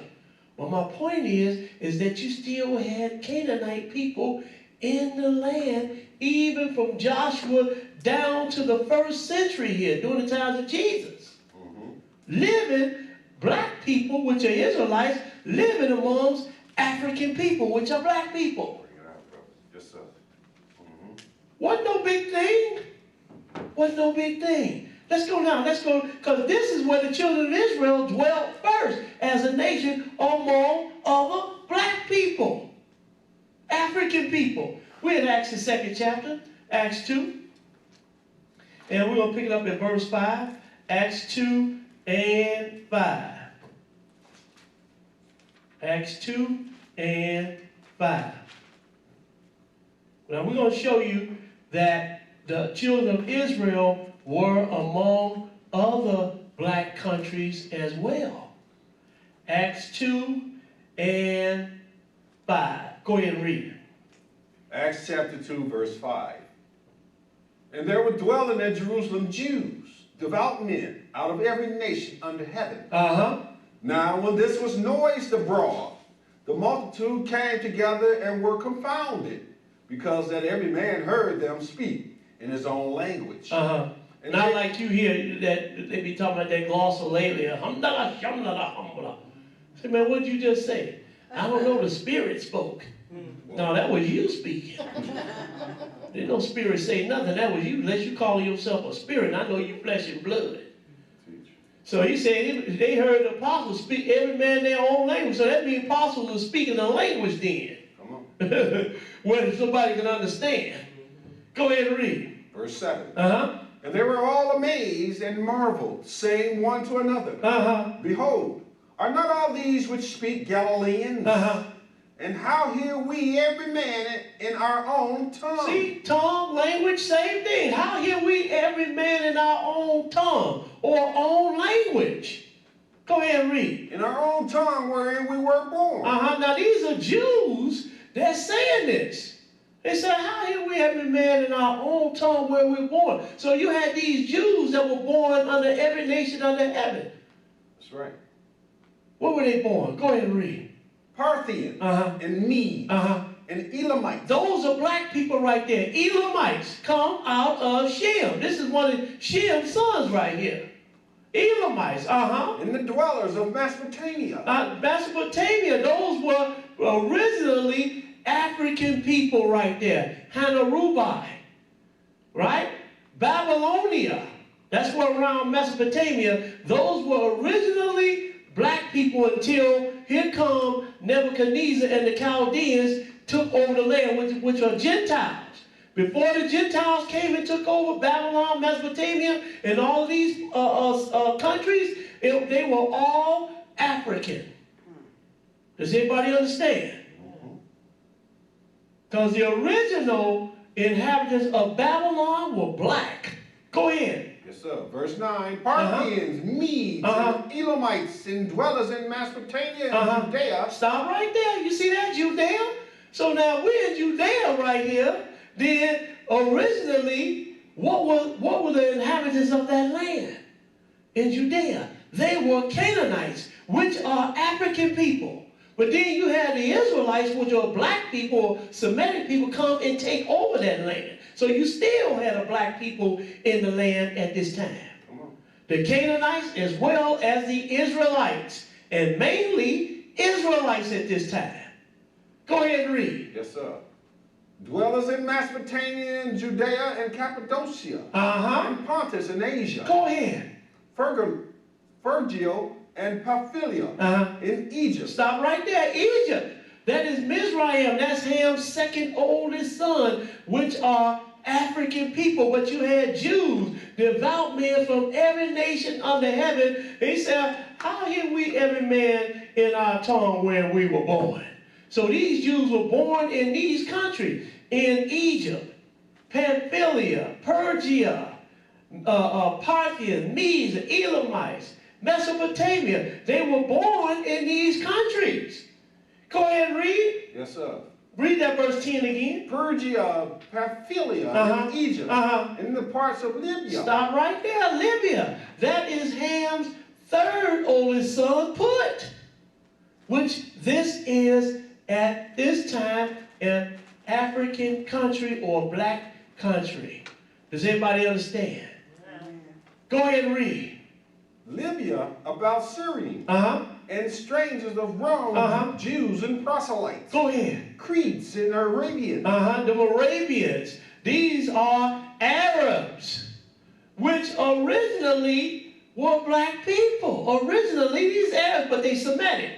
Well, my point is that you still had Canaanite people in the land, even from Joshua down to the 1st century here, during the times of Jesus. Living, black people, which are Israelites, living amongst African people, which are black people. Bring it out, brother. Yes, sir. Wasn't no big thing. Wasn't no big thing. Let's go now. Let's go, because this is where the children of Israel dwelt first as a nation among other black people, African people. We're in Acts the 2nd chapter, Acts 2. And we're going to pick it up at verse 5. Acts 2 and 5. Acts 2 and 5. Now we're going to show you that the children of Israel were among other black countries as well. Acts 2 and 5. Go ahead and read it. Acts chapter 2, verse 5. And there were dwelling at Jerusalem Jews, devout men, out of every nation under heaven. Now when this was noised abroad, the multitude came together and were confounded, because that every man heard them speak in his own language. And not like you hear that they be talking about that glossolalia. Say, man, what did you just say? I don't know, the Spirit spoke. No, that was you speaking. There's no spirit say nothing. That was you, unless you call yourself a spirit. I know you flesh and blood. So he said they heard the apostles speak, every man their own language. So that means apostles were speaking a language then. Come on. Where somebody can understand. Go ahead and read. Verse 7. And they were all amazed and marveled, saying one to another, Behold, are not all these which speak Galileans? And how hear we every man in our own tongue? See, tongue, language, same thing. How hear we every man in our own tongue or own language? Go ahead and read. In our own tongue wherein we were born. Now these are Jews that saying this. They said, how hear we every man in our own tongue where we were born? So you had these Jews that were born under every nation under heaven. That's right. Where were they born? Go ahead and read. Parthian and Mede and Elamites. Those are black people right there. Elamites come out of Shem. This is one of Shem's sons right here. Elamites, And the dwellers of Mesopotamia. Mesopotamia, those were originally African people right there. Hanarubai, right? Babylonia, that's where around Mesopotamia, those were originally black people until here come Nebuchadnezzar and the Chaldeans took over the land, which are Gentiles. Before the Gentiles came and took over Babylon, Mesopotamia, and all of these countries, they were all African. Does anybody understand? Because the original inhabitants of Babylon were black. Go ahead. Yes, sir. Verse 9. Parthians, Medes, and Elamites, and dwellers in Mesopotamia and Judea. Stop right there. You see that, Judea? So now we're in Judea right here. Then originally, what were the inhabitants of that land in Judea? They were Canaanites, which are African people. But then you had the Israelites, which are black people, Semitic people, come and take over that land. So you still had a black people in the land at this time. The Canaanites as well as the Israelites, and mainly Israelites at this time. Go ahead and read. Yes, sir. Dwellers in Mesopotamia and Judea and Cappadocia, and Pontus and Asia. Go ahead. Phrygia and Pamphylia in Egypt. Stop right there. Egypt. That is Mizraim. That's Ham's second oldest son, which are African people. But you had Jews, devout men from every nation under heaven. He said, how hear we every man in our tongue where we were born? So these Jews were born in these countries, in Egypt, Pamphylia, Phrygia, Parthians, Medes, Elamites, Mesopotamia. They were born in these countries. Go ahead and read. Yes, sir. Read that verse 10 again. Phrygia, Pamphylia, in Egypt, and the parts of Libya. Stop right there, Libya. That is Ham's third oldest son, Put, which this is at this time an African country or black country. Does anybody understand? Go ahead and read. Libya about Syrians and strangers of Rome, Jews and proselytes. Go ahead. Cretes and Arabians. The Moravians. These are Arabs. which originally were black people. Originally, these Arabs, but they Semitic.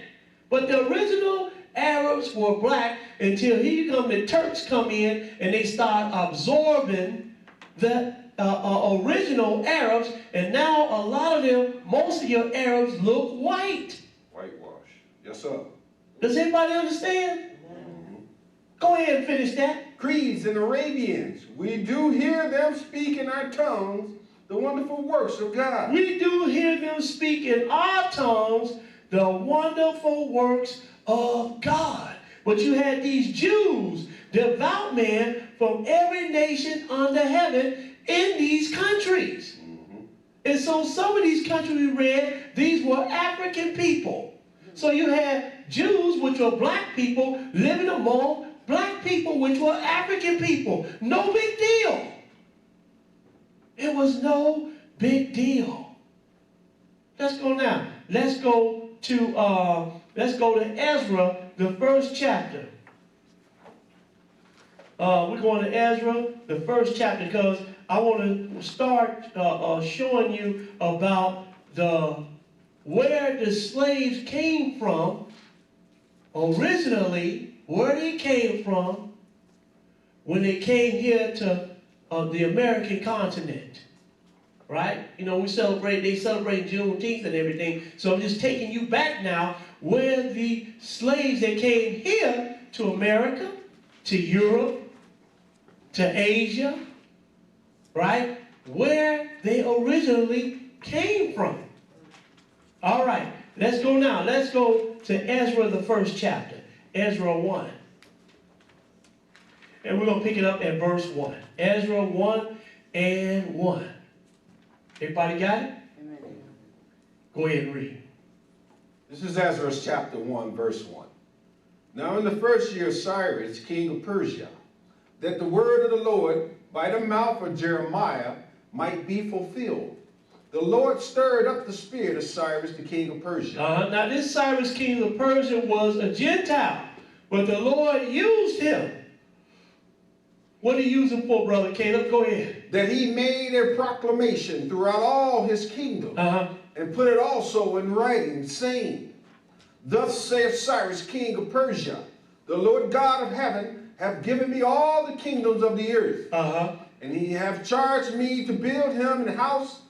But the original Arabs were black until the Turks come in and they start absorbing the original Arabs. And now a lot of them, most of your Arabs look white. Whitewash. Yes, sir. Does anybody understand? Go ahead and finish that. Creeds and Arabians, we do hear them speak in our tongues the wonderful works of God. We do hear them speak in our tongues the wonderful works of God. But you had these Jews, devout men from every nation under heaven in these countries. And so some of these countries we read, these were African people. So you had Jews, which were black people, living among black people, which were African people. No big deal. It was no big deal. Let's go now. Let's go to Ezra, the first chapter. We're going to Ezra, the first chapter, because I want to start showing you about where the slaves came from originally, where they came from when they came here to the American continent. Right? You know, they celebrate Juneteenth and everything. So I'm just taking you back now where the slaves that came here to America, to Europe, to Asia, right? Where they originally came from. All right, let's go now. Let's go to Ezra, the first chapter. Ezra 1. And we're going to pick it up at verse 1. Ezra 1 and 1. Everybody got it? Amen. Go ahead and read. This is Ezra chapter 1, verse 1. Now in the first year of Cyrus, king of Persia, that the word of the Lord by the mouth of Jeremiah might be fulfilled, the Lord stirred up the spirit of Cyrus, the king of Persia. Now this Cyrus, king of Persia, was a Gentile, but the Lord used him. What did he use him for, Brother Caleb? Go ahead. That he made a proclamation throughout all his kingdom, and put it also in writing, saying, Thus saith Cyrus, king of Persia, the Lord God of heaven hath given me all the kingdoms of the earth, and he hath charged me to build him an house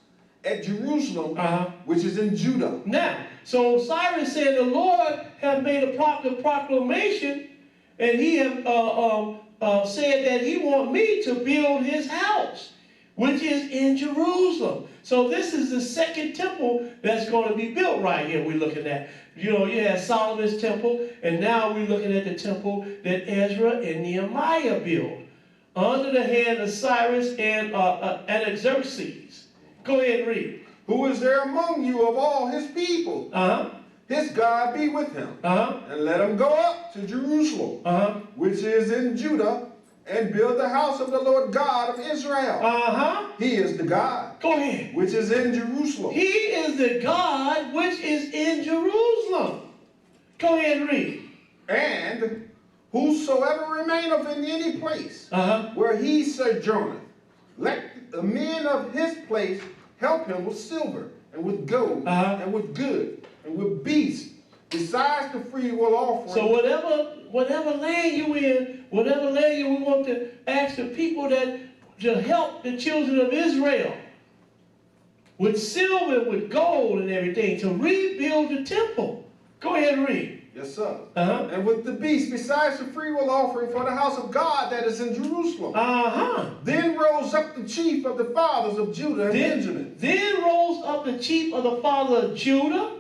at Jerusalem, which is in Judah. Now, so Cyrus said, the Lord hath made a proclamation, and he have said that he want me to build his house, which is in Jerusalem. So this is the second temple that's going to be built right here we're looking at. You know, you had Solomon's temple, and now we're looking at the temple that Ezra and Nehemiah built under the hand of Cyrus and Xerxes. Go ahead and read. Who is there among you of all his people? His God be with him, and let him go up to Jerusalem, which is in Judah, and build the house of the Lord God of Israel. He is the God. Go ahead. Which is in Jerusalem. He is the God which is in Jerusalem. Go ahead and read. And whosoever remaineth in any place where he sojourneth, let the men of his place help him with silver, and with gold, and with good, and with beasts, besides the free will offering. So whatever land you in, we want to ask the people that to help the children of Israel with silver, with gold and everything to rebuild the temple. Go ahead and read. Yes, sir. And with the beast, besides the free will offering for the house of God that is in Jerusalem. Then rose up the chief of the fathers of Judah and Benjamin. Then rose up the chief of the father of Judah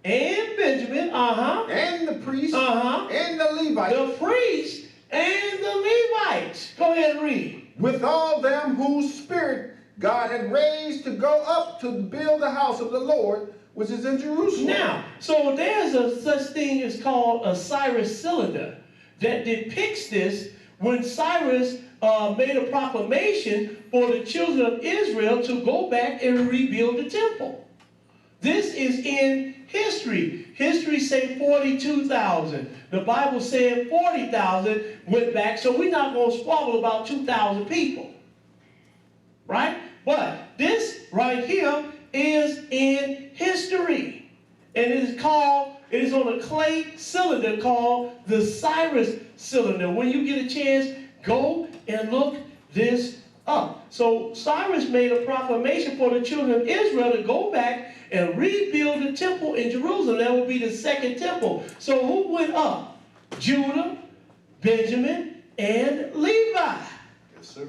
and Benjamin. And the priests. And the Levites. The priests and the Levites. Go ahead and read. With all them whose spirit God had raised to go up to build the house of the Lord, which is in Jerusalem. Now, so there's a such thing as called a Cyrus Cylinder that depicts this when Cyrus made a proclamation for the children of Israel to go back and rebuild the temple. This is in history. History say 42,000. The Bible said 40,000 went back, so we're not going to squabble about 2,000 people. Right? But this right here is in history. And it is on a clay cylinder called the Cyrus Cylinder. When you get a chance, go and look this up. So Cyrus made a proclamation for the children of Israel to go back and rebuild the temple in Jerusalem. That would be the second temple. So who went up? Judah, Benjamin, and Levi. Yes, sir.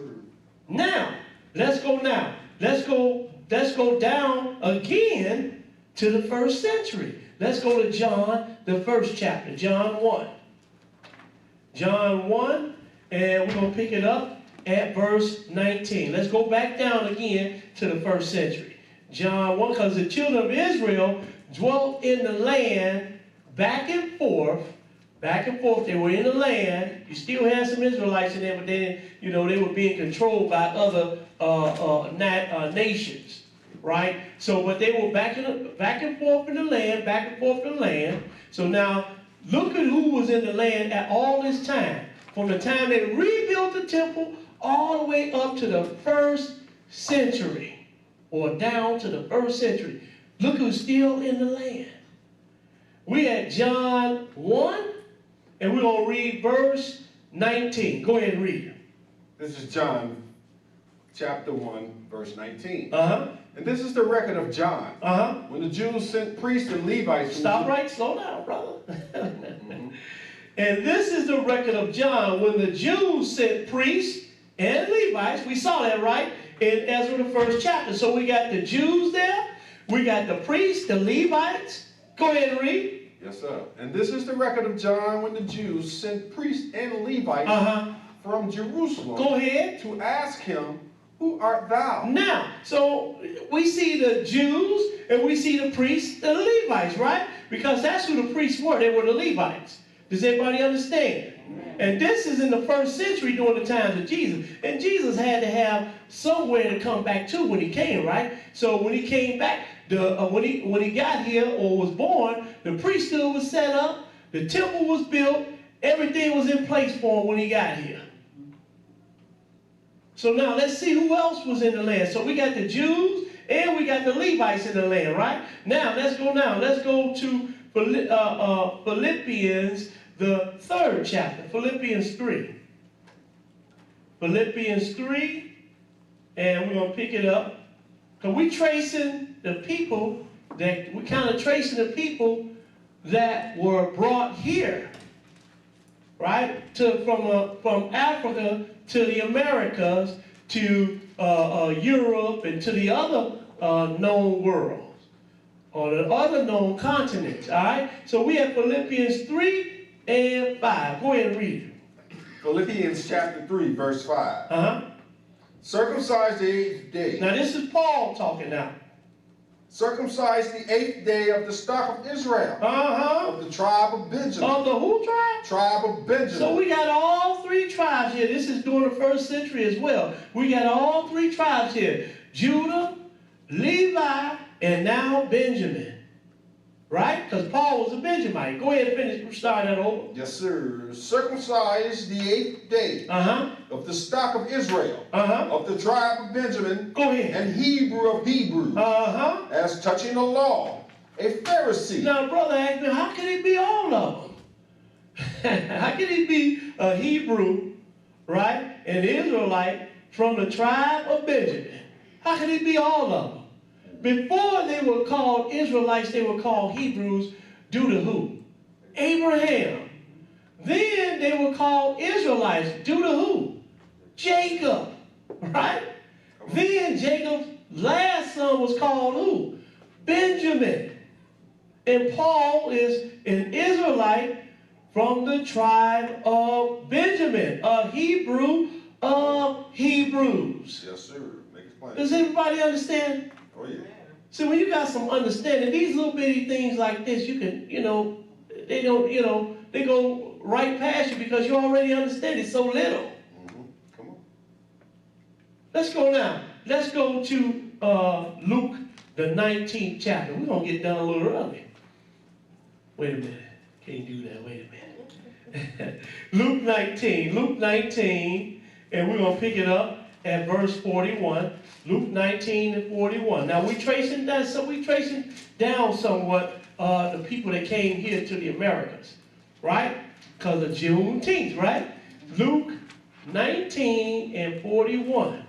Now, let's go down again to the first century. Let's go to John, the first chapter, John 1. John 1, and we're going to pick it up at verse 19. Let's go back down again to the first century. John 1, because the children of Israel dwelt in the land back and forth. They were in the land. You still had some Israelites in there, but then, they were being controlled by other nations, right? So, but they were back and forth in the land, So now, look at who was in the land at all this time. From the time they rebuilt the temple all the way up to the first century, or down to the first century. Look who's still in the land. We at John 1, and we're going to read verse 19. Go ahead and read it. This is John chapter 1, verse 19. Uh-huh. And this is the record of John. Uh-huh. When the Jews sent priests and Levites. Slow down, brother. And this is the record of John when the Jews sent priests and Levites. We saw that, right? In Ezra, the first chapter. So we got the Jews there. We got the priests, the Levites. Go ahead and read. Yes, sir. And this is the record of John when the Jews sent priests and Levites from Jerusalem. Go ahead. To ask him, who art thou? Now, so we see the Jews and we see the priests and the Levites, right? Because that's who the priests were. They were the Levites. Does everybody understand? And this is in the first century during the times of Jesus. And Jesus had to have somewhere to come back to when he came, right? So when he came back, when he got here or was born, the priesthood was set up, the temple was built, everything was in place for him when he got here. So now let's see who else was in the land. So we got the Jews and we got the Levites in the land, right? Let's go to Philippians, the third chapter, Philippians 3. Philippians 3, and we're going to pick it up. Because we're tracing the people that were brought here, right? From Africa to the Americas to Europe and to the other known worlds or the other known continents, all right? So we have Philippians 3 and 5. Go ahead and read it. Philippians chapter 3, verse 5. Uh-huh. Circumcised the 8th day. Now this is Paul talking now. Circumcised the 8th day of the stock of Israel. Uh-huh. Of the tribe of Benjamin. Of the who tribe? Tribe of Benjamin. So we got all three tribes here. This is during the first century as well. We got all three tribes here. Judah, Levi, and now Benjamin. Right? Because Paul was a Benjamite. Go ahead and finish. Start that over. Yes, sir. Circumcised the 8th day of the stock of Israel, of the tribe of Benjamin, go ahead, and Hebrew of Hebrews, as touching the law, a Pharisee. Now, brother asked me, how can he be all of them? How can he be a Hebrew, right, an Israelite from the tribe of Benjamin? How can he be all of them? Before they were called Israelites, they were called Hebrews due to who? Abraham. Then they were called Israelites due to who? Jacob, right? Then Jacob's last son was called who? Benjamin. And Paul is an Israelite from the tribe of Benjamin, a Hebrew of Hebrews. Yes, sir. Make it plain. Does everybody understand? Oh, yeah. See, when you got some understanding, these little bitty things like this, you can, they don't, they go right past you because you already understand it so little. Come on. Let's go now. Let's go to Luke, the 19th chapter. We're going to get done a little early. Wait a minute. Can't do that. Wait a minute. Luke 19, and we're going to pick it up at verse 41. Luke 19 and 41. Now we tracing down somewhat the people that came here to the Americas, right? Because of Juneteenth, right? Luke 19 and 41.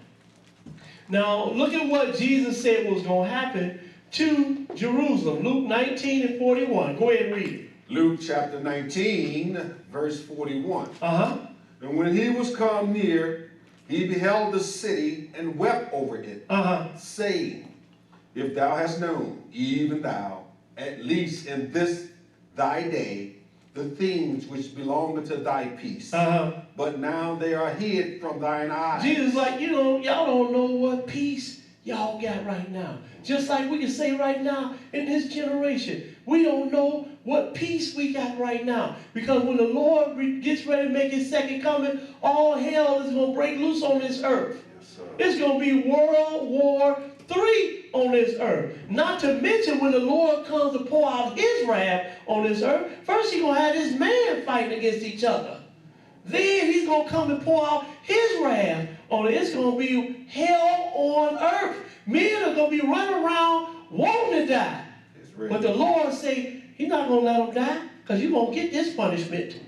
Now look at what Jesus said was going to happen to Jerusalem. Luke 19 and 41. Go ahead and read it. Luke chapter 19, verse 41. Uh-huh. And when he was come near, he beheld the city and wept over it, saying, if thou hast known, even thou, at least in this thy day, the things which belong to thy peace. But now they are hid from thine eyes. Jesus like, y'all don't know what peace y'all got right now. Just like we can say right now in this generation, we don't know what peace we got right now. Because when the Lord gets ready to make his second coming, all hell is going to break loose on this earth. Yes, it's going to be World War III on this earth. Not to mention when the Lord comes to pour out his wrath on this earth, first he's going to have this man fighting against each other. Then he's going to come and pour out his wrath on it. It's going to be hell on earth. Men are going to be running around wanting to die. But the Lord say, he's not going to let them die because you're going to get this punishment.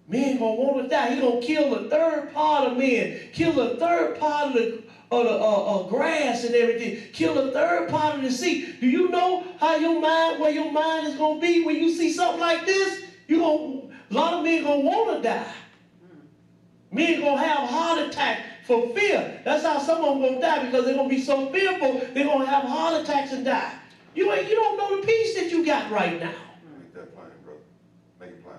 Men going to want to die. He's going to kill the third part of men. Kill the third part of the grass and everything. Kill the third part of the sea. Do you know how where your mind is going to be when you see something like this? A lot of men going to want to die. Men going to have a heart attack for fear. That's how some of them going to die, because they're going to be so fearful, they're going to have heart attacks and die. You don't know the peace that you got right now. Make that plain, brother. Make it plain.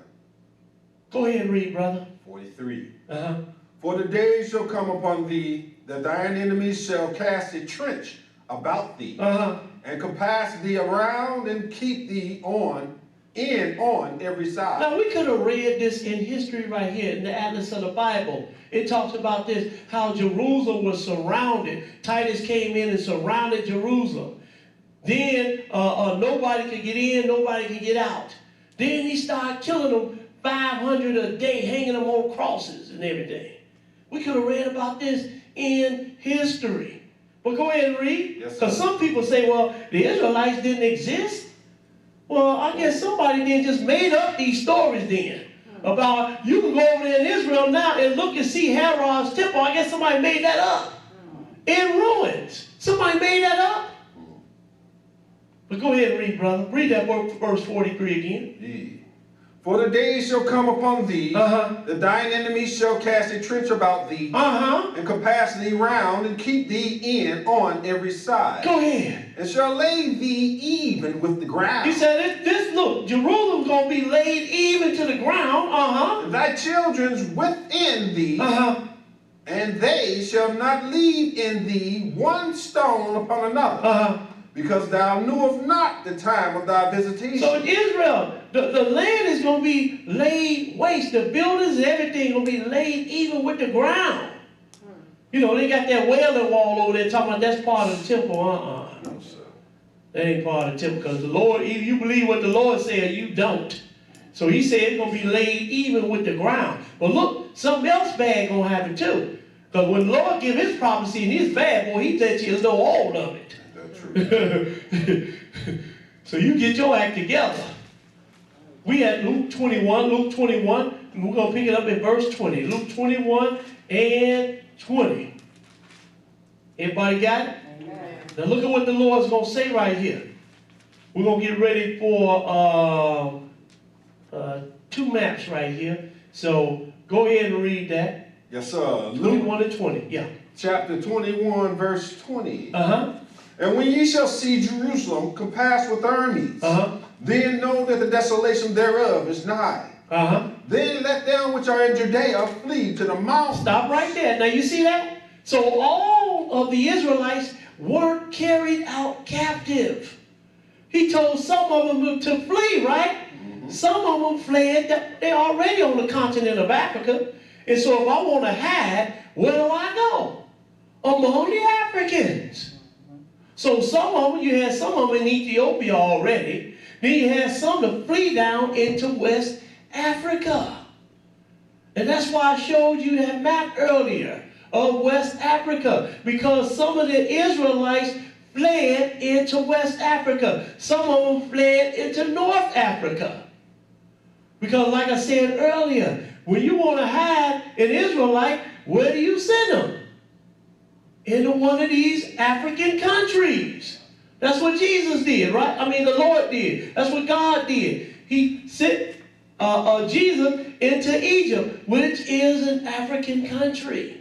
Go ahead and read, brother. 43. Uh-huh. For the days shall come upon thee, that thine enemies shall cast a trench about thee, and compass thee around, and keep thee on every side. Now we could have read this in history right here in the Atlas of the Bible. It talks about this, how Jerusalem was surrounded. Titus came in and surrounded Jerusalem. Then nobody could get in, nobody could get out. Then he started killing them, 500 a day, hanging them on crosses and everything. We could have read about this in history. But go ahead and read. Because some people say, well, the Israelites didn't exist. Well, I guess somebody then just made up these stories then. About, you can go over there in Israel now and look and see Herod's temple. I guess somebody made that up. In ruins. Somebody made that up. But go ahead and read, brother. Read that verse 43 again. Yeah. For the days shall come upon thee, that thine enemies shall cast a trench about thee, and compass thee round, and keep thee on every side. Go ahead. And shall lay thee even with the ground. He said, look, Jerusalem's going to be laid even to the ground. And thy children's within thee, and they shall not leave in thee one stone upon another. Because thou knewest not the time of thy visitation. So in Israel, the land is going to be laid waste. The buildings and everything going to be laid even with the ground. They got that wailing wall over there talking about that's part of the temple. No, sir. That ain't part of the temple, because the Lord, either you believe what the Lord said or you don't. So he said it's going to be laid even with the ground. But look, something else bad going to happen too. Because when the Lord give his prophecy and it's bad, boy, he let you know all of it. So you get your act together. We at Luke 21, and we're going to pick it up in verse 20. Luke 21 and 20. Everybody got it? Amen. Now look at what the Lord's going to say right here. We're going to get ready for two maps right here. So go ahead and read that. Yes, sir. 21 and 20, yeah. Chapter 21, verse 20. And when ye shall see Jerusalem compassed with armies, then know that the desolation thereof is nigh. Then let them which are in Judea flee to the mountains. Stop right there. Now you see that? So all of the Israelites were carried out captive. He told some of them to flee, right? Some of them fled. They're already on the continent of Africa. And so if I want to hide, where do I go? Among the Africans. So you had some of them in Ethiopia already. Then you had some to flee down into West Africa. And that's why I showed you that map earlier of West Africa, because some of the Israelites fled into West Africa. Some of them fled into North Africa. Because like I said earlier, when you want to hide an Israelite, where do you send them? Into one of these African countries. That's what Jesus did, right? I mean, the Lord did. That's what God did. He sent Jesus into Egypt, which is an African country.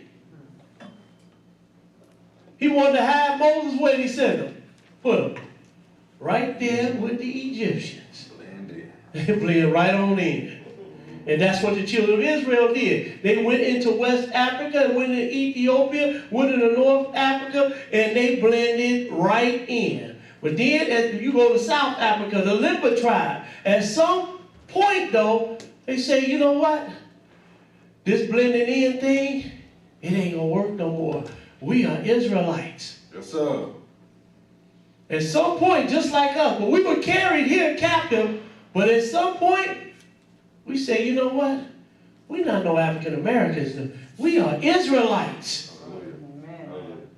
He wanted to hide Moses. Where did he send him? Put him right there with the Egyptians. Blend right on in. And that's what the children of Israel did. They went into West Africa, went into Ethiopia, went into North Africa, and they blended right in. But then as you go to South Africa, the Limba tribe, at some point though, they say, you know what? This blending in thing, it ain't gonna work no more. We are Israelites. Yes, sir. At some point, just like us, but we were carried here captive, but at some point, we say, you know what? We're not no African Americans. We are Israelites. Amen.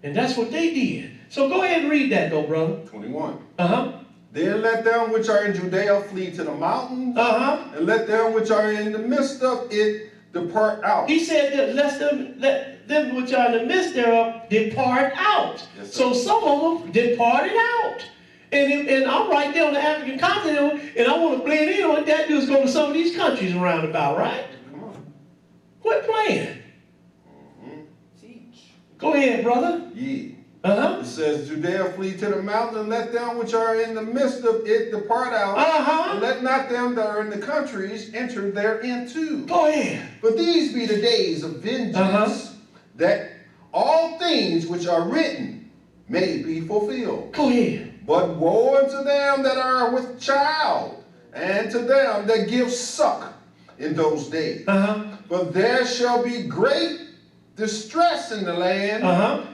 And that's what they did. So go ahead and read that though, brother. 21. Uh-huh. Then let them which are in Judea flee to the mountains, Uh-huh. and let them which are in the midst of it depart out. He said that let them which are in the midst thereof depart out. Yes, so some of them departed out. And I'm right there on the African continent, and I want to blend in on that dude's go to some of these countries around about, right? Come on. Quit playing. Go ahead, brother. Ye. Uh-huh. It says, Judea flee to the mountains, and let them which are in the midst of it depart out. Uh-huh. And let not them that are in the countries enter therein too. Go ahead. But these be the days of vengeance, that all things which are written may be fulfilled. Go ahead. But woe unto them that are with child, and to them that give suck in those days. Uh-huh. But there shall be great distress in the land,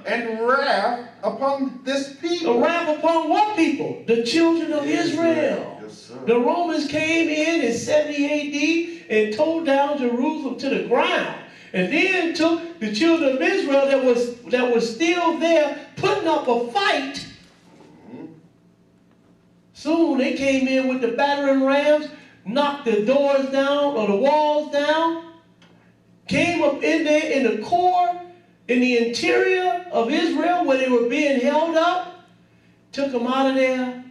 and wrath upon this people. A wrath upon what people? The children of Israel. Yes, sir. The Romans came in 70 AD and tore down Jerusalem to the ground. And then took the children of Israel that was still there putting up a fight. Soon they came in with the battering rams, knocked the doors down or the walls down, came up in there in the core, in the interior of Israel where they were being held up, took them out of there.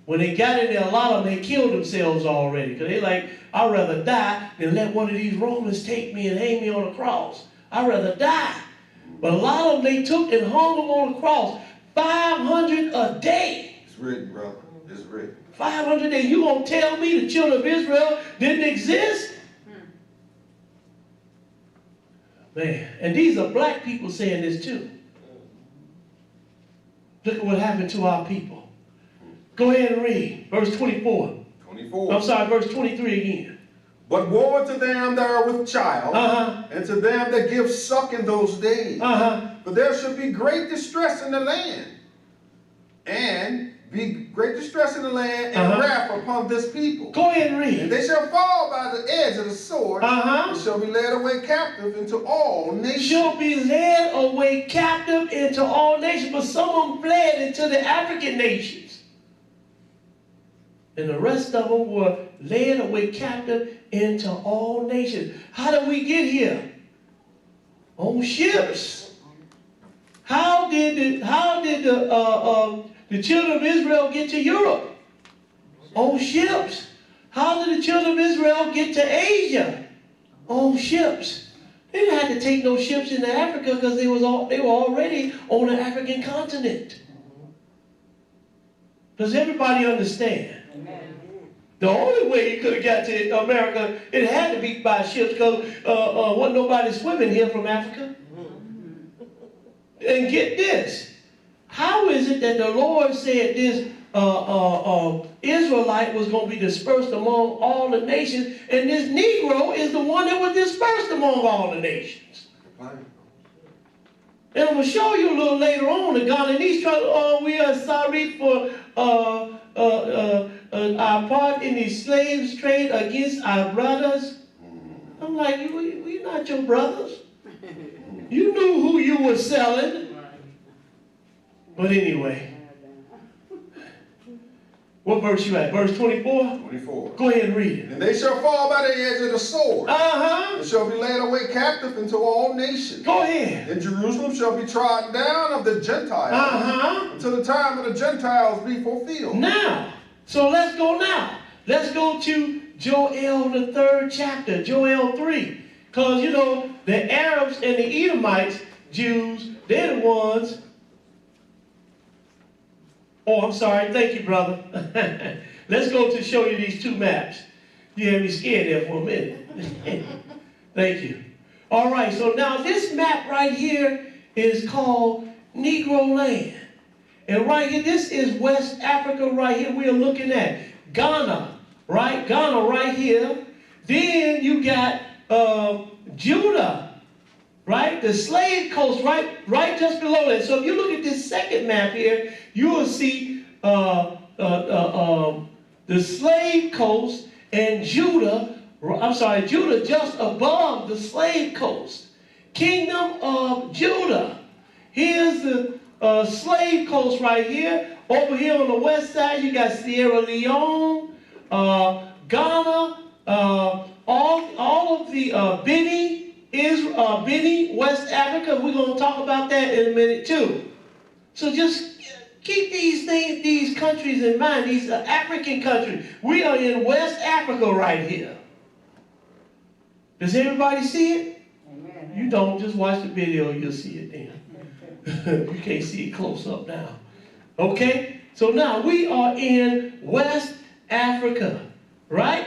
When they got in there, a lot of them, they killed themselves already. Because they like, I'd rather die than let one of these Romans take me and hang me on a cross. I'd rather die. But a lot of them, they took and hung them on the cross. 500 a day. It's written, brother. It's written. 500 a day. You gonna tell me the children of Israel didn't exist? Man, and these are black people saying this too. Look at what happened to our people. Go ahead and read verse 24. 24. I'm sorry, verse 23 again. But woe unto them that are with child, and to them that give suck in those days. For there shall be great distress in the land, and wrath upon this people. Go ahead and read. And they shall fall by the edge of the sword, and shall be led away captive into all nations. Shall be led away captive into all nations. But some of them fled into the African nations. And the rest of them were led away captive into all nations. How did we get here? On ships. How did the children of Israel get to Europe? On ships. How did the children of Israel get to Asia? On ships. They didn't have to take no ships into Africa because they were already on the African continent. Does everybody understand? Amen. The only way you could have got to America, it had to be by ships because wasn't nobody swimming here from Africa. And get this. How is it that the Lord said this Israelite was going to be dispersed among all the nations, and this Negro is the one that was dispersed among all the nations? And I'm going to show you a little later on the Canaanites try we are sorry for our part in the slaves trade against our brothers. I'm I'm like, we not your brothers. You knew who you were selling. But anyway, what verse you at? Verse 24? 24. Go ahead and read it. And they shall fall by the edge of the sword, Uh-huh. and shall be led away captive into all nations. Go ahead. And Jerusalem shall be trodden down of the Gentiles, Uh-huh. until the time of the Gentiles be fulfilled. Now, so let's go now. Let's go to Joel, the 3rd chapter, Joel 3. Because, you know, the Arabs and the Edomites, Jews, they're the ones. Oh, I'm sorry. Thank you, brother. Let's go to show you these two maps. You had me scared there for a minute. Thank you. All right, so now this map right here is called Negro Land. And right here, this is West Africa right here we are looking at. Ghana, right? Ghana right here. Then you got Judah, right? The slave coast right just below that. So if you look at this second map here, you will see the slave coast and Judah, Judah just above the slave coast. Kingdom of Judah. Here's the slave coast right here. Over here on the west side, you got Sierra Leone, Ghana, all of the Benin, West Africa. We're going to talk about that in a minute too. So just keep these countries in mind. These are African countries. We are in West Africa right here. Does everybody see it? Amen. You don't. Just watch the video. You'll see it then. You can't see it close up now. Okay? So now we are in West Africa. Right?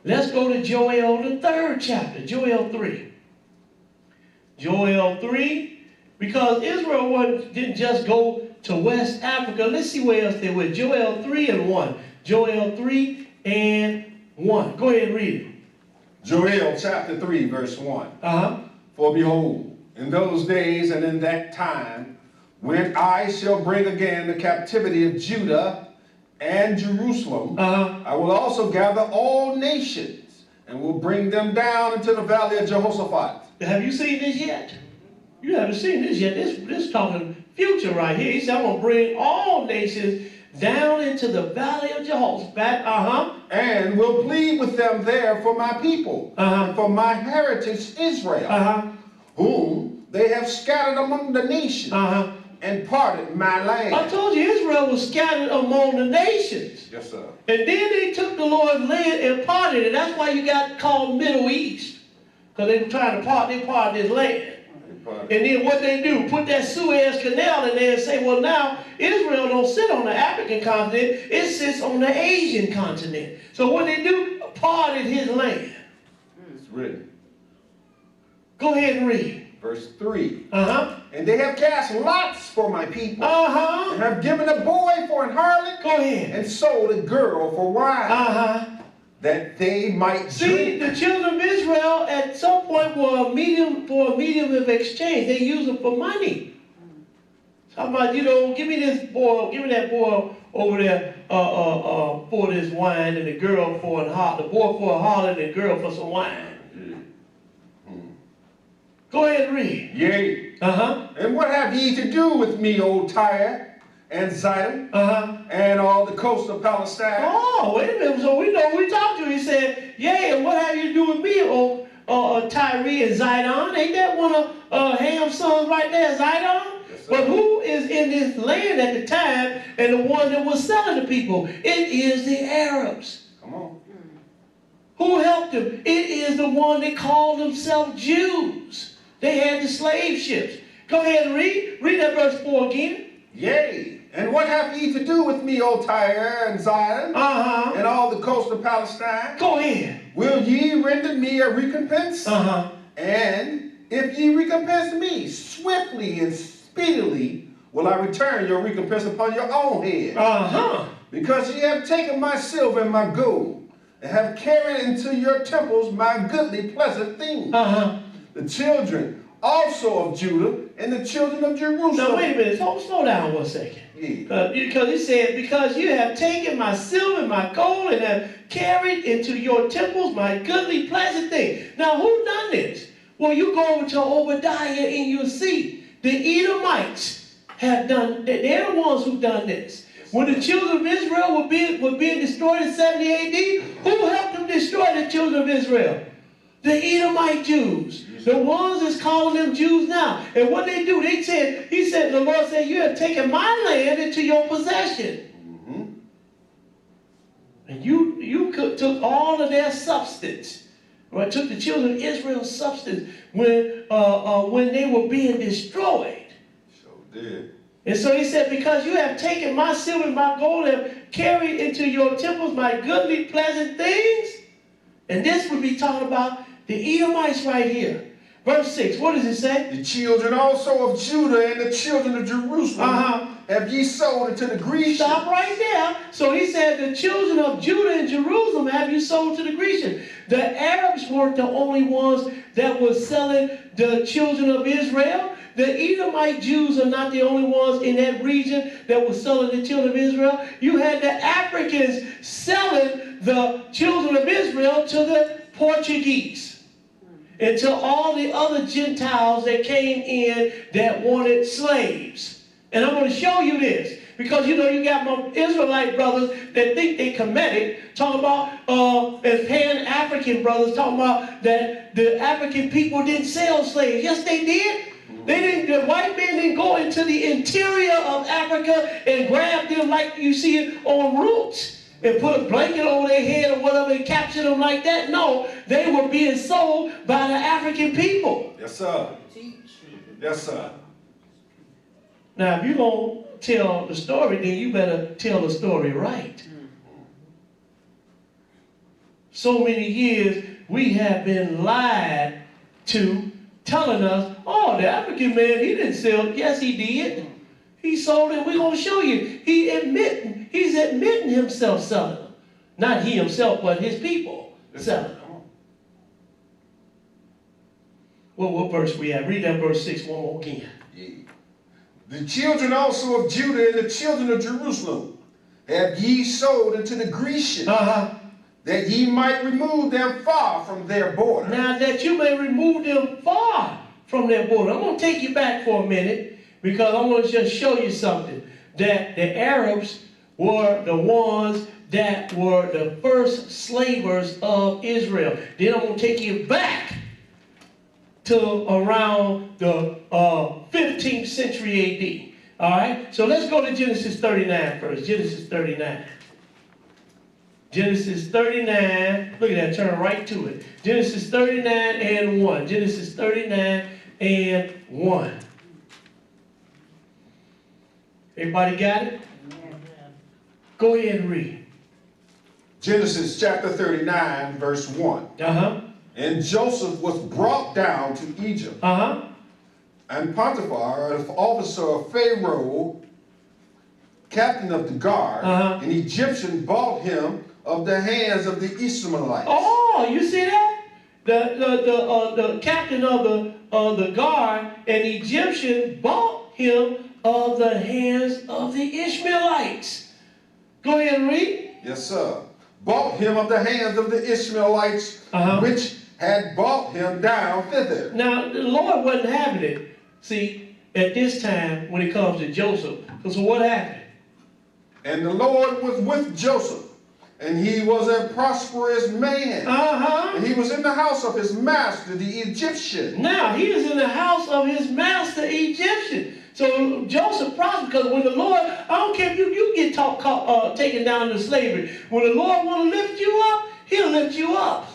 Let's go to Joel, the 3rd chapter. Joel 3. Joel 3. Because Israel didn't just go to West Africa. Let's see where else they went. Joel 3 and 1. Joel 3 and 1. Go ahead and read it. Joel chapter 3, verse 1. Uh-huh. For behold, in those days and in that time, when I shall bring again the captivity of Judah and Jerusalem, I will also gather all nations and will bring them down into the valley of Jehoshaphat. Have you seen this yet? You haven't seen this yet. This talking future right here. He said, I'm going to bring all nations down into the valley of Jehoshaphat. And will plead with them there for my people, and for my heritage Israel, whom they have scattered among the nations, and parted my land. I told you Israel was scattered among the nations. Yes, sir. And then they took the Lord's land and parted it. That's why you got called Middle East. Because they were trying to part his land. And then what they do, put that Suez Canal in there and say, well, now Israel don't sit on the African continent, it sits on the Asian continent. So what they do, parted his land. It's written. Go ahead and read. Verse 3. And they have cast lots for my people, and have given a boy for an harlot, go ahead, and sold a girl for wine, that they might see, the children of Israel at some point were a medium of exchange. They used them for money. Talking about, give me that boy over there for this wine, and the girl for a harlot, the boy for a harlot, and the girl for some wine. Go ahead and read. Yea. And what have ye to do with me, O Tyre and Zidon, and all the coast of Palestine? Oh, wait a minute. So we know we talked to him. He said, yea, and what have you to do with me, O Tyre and Zidon? Ain't that one of Ham's sons right there, Zidon? Yes, but who is in this land at the time and the one that was selling to people? It is the Arabs. Come on. Who helped them? It is the one that called themselves Jews. They had the slave ships. Go ahead and read. Read that verse 4 again. Yea, and what have ye to do with me, O Tyre and Zidon, and all the coast of Palestine? Go ahead. Will ye render me a recompense? And if ye recompense me, swiftly and speedily will I return your recompense upon your own head. Because ye have taken my silver and my gold, and have carried into your temples my goodly pleasant things. The children also of Judah and the children of Jerusalem. Now wait a minute, slow down 1 second. Yeah. Because he said, because you have taken my silver and my gold and have carried into your temples my goodly pleasant thing. Now who done this? Well, you go over to Obadiah and you'll see the Edomites have done, they're the ones who done this. When the children of Israel were being destroyed in 70 AD, who helped them destroy the children of Israel? The Edomite Jews. The ones that's calling them Jews now. And what they do, he said, the Lord said, you have taken my land into your possession. Mm-hmm. And you took all of their substance. Right? Took the children of Israel's substance when they were being destroyed. So did. And so he said, because you have taken my silver and my gold and have carried into your temples my goodly pleasant things. And this would be talking about the Edomites right here. Verse 6, what does it say? The children also of Judah and the children of Jerusalem have ye sold into the Grecians. Stop right there. So he said, the children of Judah and Jerusalem have you sold to the Grecians. The Arabs weren't the only ones that were selling the children of Israel. The Edomite Jews are not the only ones in that region that were selling the children of Israel. You had the Africans selling the children of Israel to the Portuguese. And to all the other Gentiles that came in that wanted slaves. And I'm going to show you this. Because, you know, you got my Israelite brothers that think they Kemetic, talking about, and Pan-African brothers talking about that the African people didn't sell slaves. Yes, they did. They didn't. The white men didn't go into the interior of Africa and grab them like you see it on routes and put a blanket over their head or whatever and capture them like that. No, they were being sold by the African people. Yes, sir. Yes, sir. Now, if you're going to tell the story, then you better tell the story right. So many years we have been lied to, telling us, oh, the African man, he didn't sell. Yes, he did. He sold it. We're going to show you. He's admitting himself selling them. Not he himself, but his people selling them. Well, what verse we at? Read that verse 6 one more again. Yeah. The children also of Judah and the children of Jerusalem have ye sold into the Grecians, that ye might remove them far from their border. Now that you may remove them far from their border. I'm going to take you back for a minute because I'm going to just show you something. That the Arabs were the ones that were the first slavers of Israel. Then I'm going to take you back to around the 15th century AD. All right? So let's go to Genesis 39 first. Genesis 39. Genesis 39. Look at that. Turn right to it. Genesis 39 and 1. Genesis 39 and 1. Everybody got it? Go ahead and read. Genesis chapter 39, verse 1. And Joseph was brought down to Egypt. And Potiphar, an officer of Pharaoh, captain of the guard, an Egyptian, bought him of the hands of the Ishmaelites. Oh, you see that? The captain of the guard, an Egyptian, bought him of the hands of the Ishmaelites. Go ahead and read. Yes, sir. Bought him of the hands of the Ishmaelites, which had brought him down thither. Now, the Lord wasn't having it, see, at this time when it comes to Joseph. So what happened? And the Lord was with Joseph, and he was a prosperous man. And he was in the house of his master, the Egyptian. Now, he is in the house of his master, Egyptian. So Joseph prospered because when the Lord, I don't care if you get taken down to slavery. When the Lord want to lift you up, he'll lift you up.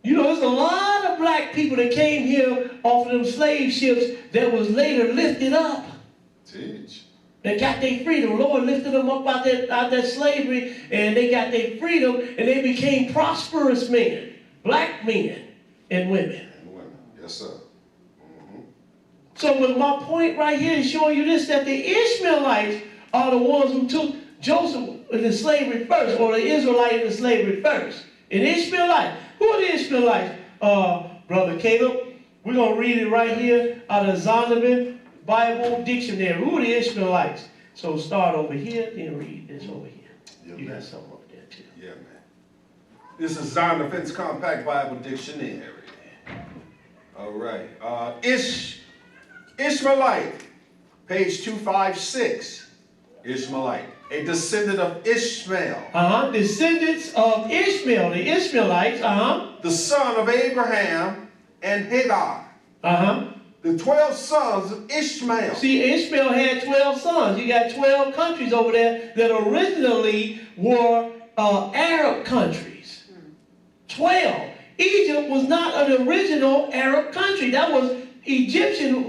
You know, there's a lot of black people that came here off of them slave ships that was later lifted up. Teach. They got their freedom. The Lord lifted them up out that slavery, and they got their freedom, and they became prosperous men, black men and women. Yes, sir. So with my point right here is showing you this, that the Ishmaelites are the ones who took Joseph into slavery first, or the Israelite into slavery first. An Ishmaelite. Who are the Ishmaelites? Brother Caleb, We're going to read it right here out of Zondervan Bible Dictionary. Who are the Ishmaelites? So start over here, then read this over here. Yeah, you man. got something over there too. Yeah, man. This is Zondervan's Compact Bible Dictionary. All right. Ishmaelite, page 256. Ishmaelite, a descendant of Ishmael. Descendants of Ishmael, the Ishmaelites, the son of Abraham and Hagar. The 12 sons of Ishmael. See, Ishmael had 12 sons. You got 12 countries over there that originally were Arab countries. 12. Egypt was not an original Arab country. That was Egypt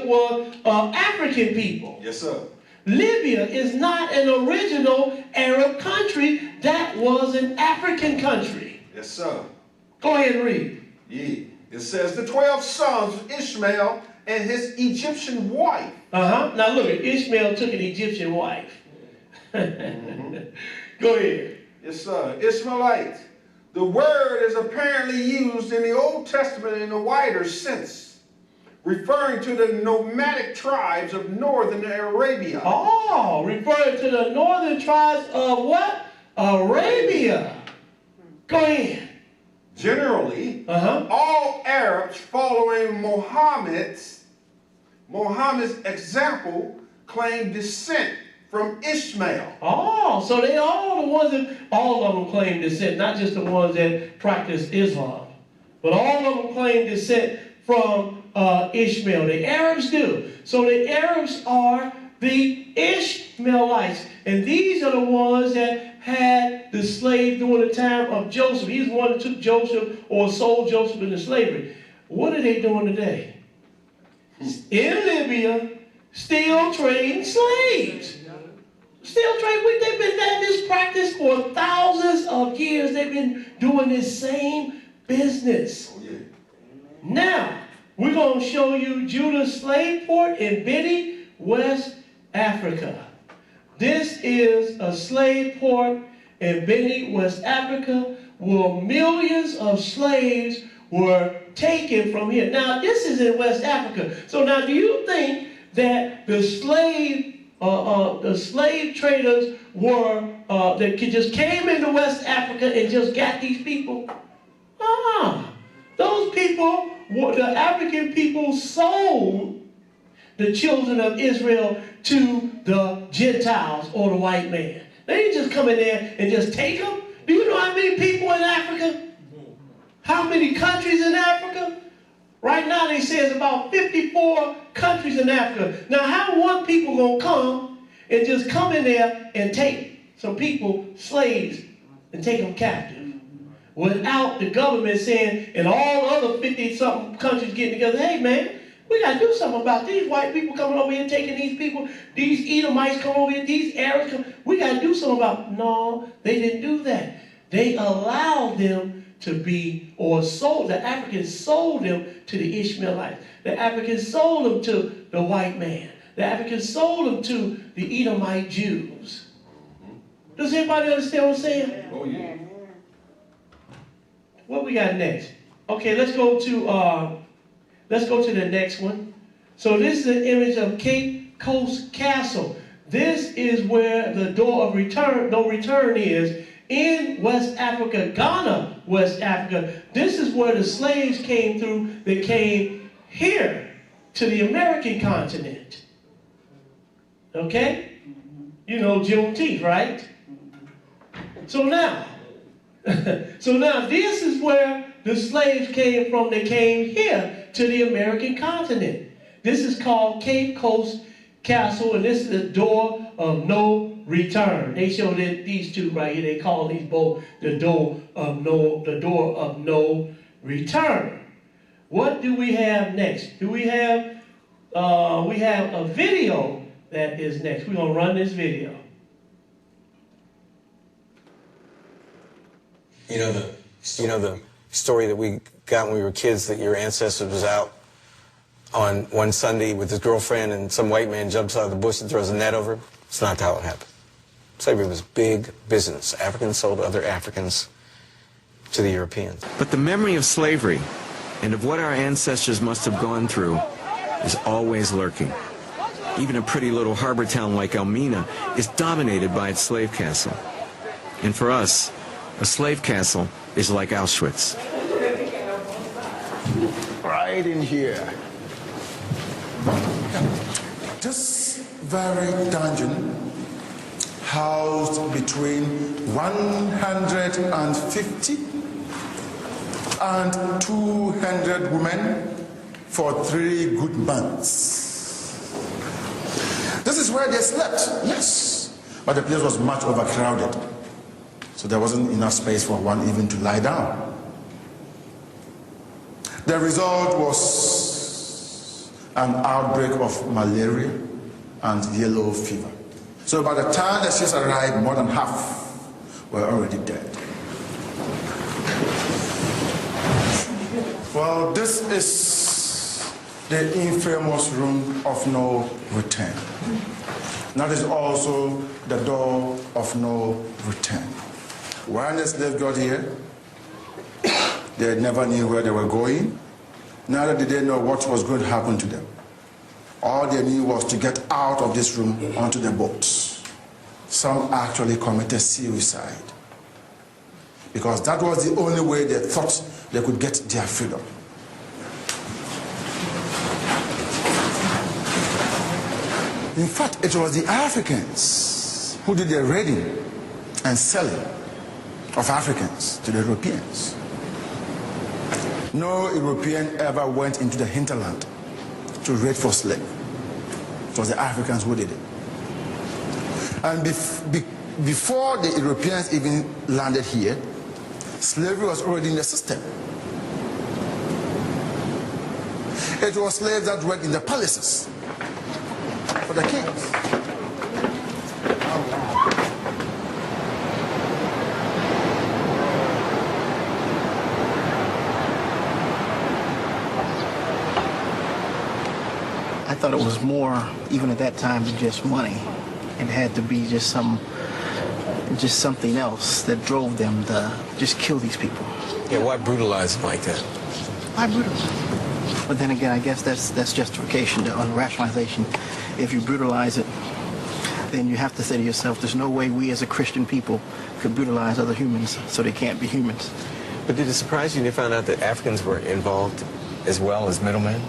was African people. Yes, sir. Libya is not an original Arab country. That was an African country. Yes, sir. Go ahead and read. Yeah. It says the 12 sons of Ishmael and his Egyptian wife. Now look, Ishmael took an Egyptian wife. Go ahead. Yes, sir. Ishmaelite. The word is apparently used in the Old Testament in a wider sense, referring to the nomadic tribes of northern Arabia. Oh, referring to the northern tribes of what? Arabia. Go ahead. Generally, all Arabs following Muhammad's example claim descent from Ishmael. Oh, so they all the ones that, all of them claim descent, not just the ones that practice Islam, but all of them claim descent from Ishmael. The Arabs do. So the Arabs are the Ishmaelites, and these are the ones that had the slave during the time of Joseph. He's the one that took Joseph or sold Joseph into slavery. What are they doing today? In Libya, still trading slaves. Still trading. They've been at this practice for thousands of years. They've been doing this same business. Oh, yeah. Now, we're going to show you Judah's slave port in Beni, West Africa. This is a slave port in Beni, West Africa, where millions of slaves were taken from here. Now, this is in West Africa. So now, do you think that the slave traders were that just came into West Africa and just got these people? Those people, the African people, sold the children of Israel to the Gentiles or the white man. They didn't just come in there and just take them. Do you know how many people in Africa? How many countries in Africa? Right now they say it's about 54 countries in Africa. Now how one people gonna come and just come in there and take some people, slaves, and take them captive? Without the government saying, and all other 50-something countries getting together, hey man, we got to do something about these white people coming over here, taking these people, these Edomites come over here, these Arabs come. We got to do something about it. No, they didn't do that. They allowed them to be, or sold, the Africans sold them to the Ishmaelites. The Africans sold them to the white man. The Africans sold them to the Edomite Jews. Does everybody understand what I'm saying? Oh, yeah. What we got next? Okay, let's go to the next one. So this is an image of Cape Coast Castle. This is where the door of return, no return is, in West Africa, Ghana, West Africa. This is where the slaves came through that came here to the American continent. Okay? You know Juneteenth, right? So now this is where the slaves came from. They came here to the American continent. This is called Cape Coast Castle, and this is the door of no return. They show that these two right here, they call these both the door of no return. What do we have next? Do we have a video that is next. We're gonna run this video. You know the story that we got when we were kids, that your ancestor was out on one Sunday with his girlfriend and some white man jumps out of the bush and throws a net over him? It's not how it happened. Slavery was big business. Africans sold other Africans to the Europeans. But the memory of slavery and of what our ancestors must have gone through is always lurking. Even a pretty little harbor town like Elmina is dominated by its slave castle. And for us, a slave castle is like Auschwitz. Right in here. This very dungeon housed between 150 and 200 women for 3 good months. This is where they slept, yes, but the place was much overcrowded, so there wasn't enough space for one even to lie down. The result was an outbreak of malaria and yellow fever. So by the time the ships arrived, more than half were already dead. Well, this is the infamous room of no return. That is also the door of no return. When the slaves got here, they never knew where they were going. Neither did they know what was going to happen to them. All they knew was to get out of this room onto the boats. Some actually committed suicide because that was the only way they thought they could get their freedom. In fact, it was the Africans who did the raiding and selling of Africans to the Europeans. No European ever went into the hinterland to raid for slaves. It was the Africans who did it. And before the Europeans even landed here, slavery was already in the system. It was slaves that worked in the palaces for the kings. I thought it was more, even at that time, than just money. It had to be just something else that drove them to just kill these people. Yeah, why brutalize them like that? Why brutalize? But then again, I guess that's justification to rationalization. If you brutalize it, then you have to say to yourself, there's no way we as a Christian people could brutalize other humans, so they can't be humans. But did it surprise you when you found out that Africans were involved as well as middlemen?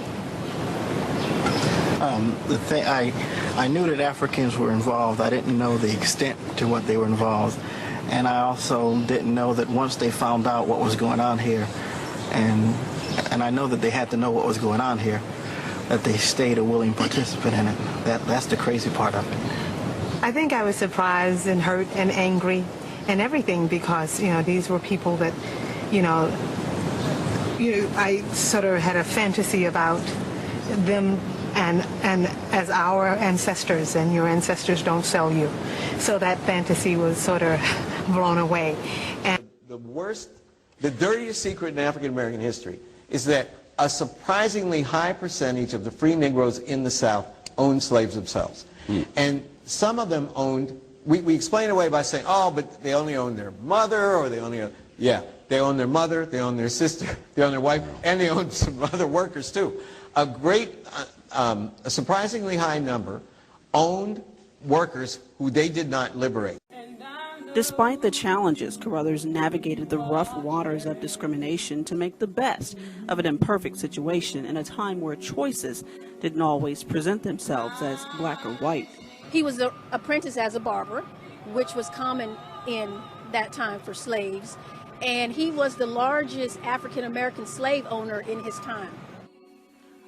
I knew that Africans were involved. I didn't know the extent to what they were involved. And I also didn't know that once they found out what was going on here, and I know that they had to know what was going on here, that they stayed a willing participant in it. That's the crazy part of it. I think I was surprised and hurt and angry and everything because, these were people that, I sort of had a fantasy about them and as our ancestors, and your ancestors don't sell you. So that fantasy was sort of blown away. And the dirtiest secret in African American history is that a surprisingly high percentage of the free Negroes in the South owned slaves themselves. And some of them owned, we explain it away by saying, oh, but they only own their mother, or they only own, yeah, they own their mother, they own their sister, they own their wife, and they own some other workers too. A surprisingly high number owned workers who they did not liberate. Despite the challenges, Carruthers navigated the rough waters of discrimination to make the best of an imperfect situation in a time where choices didn't always present themselves as black or white. He was apprenticed as a barber, which was common in that time for slaves, and he was the largest African-American slave owner in his time.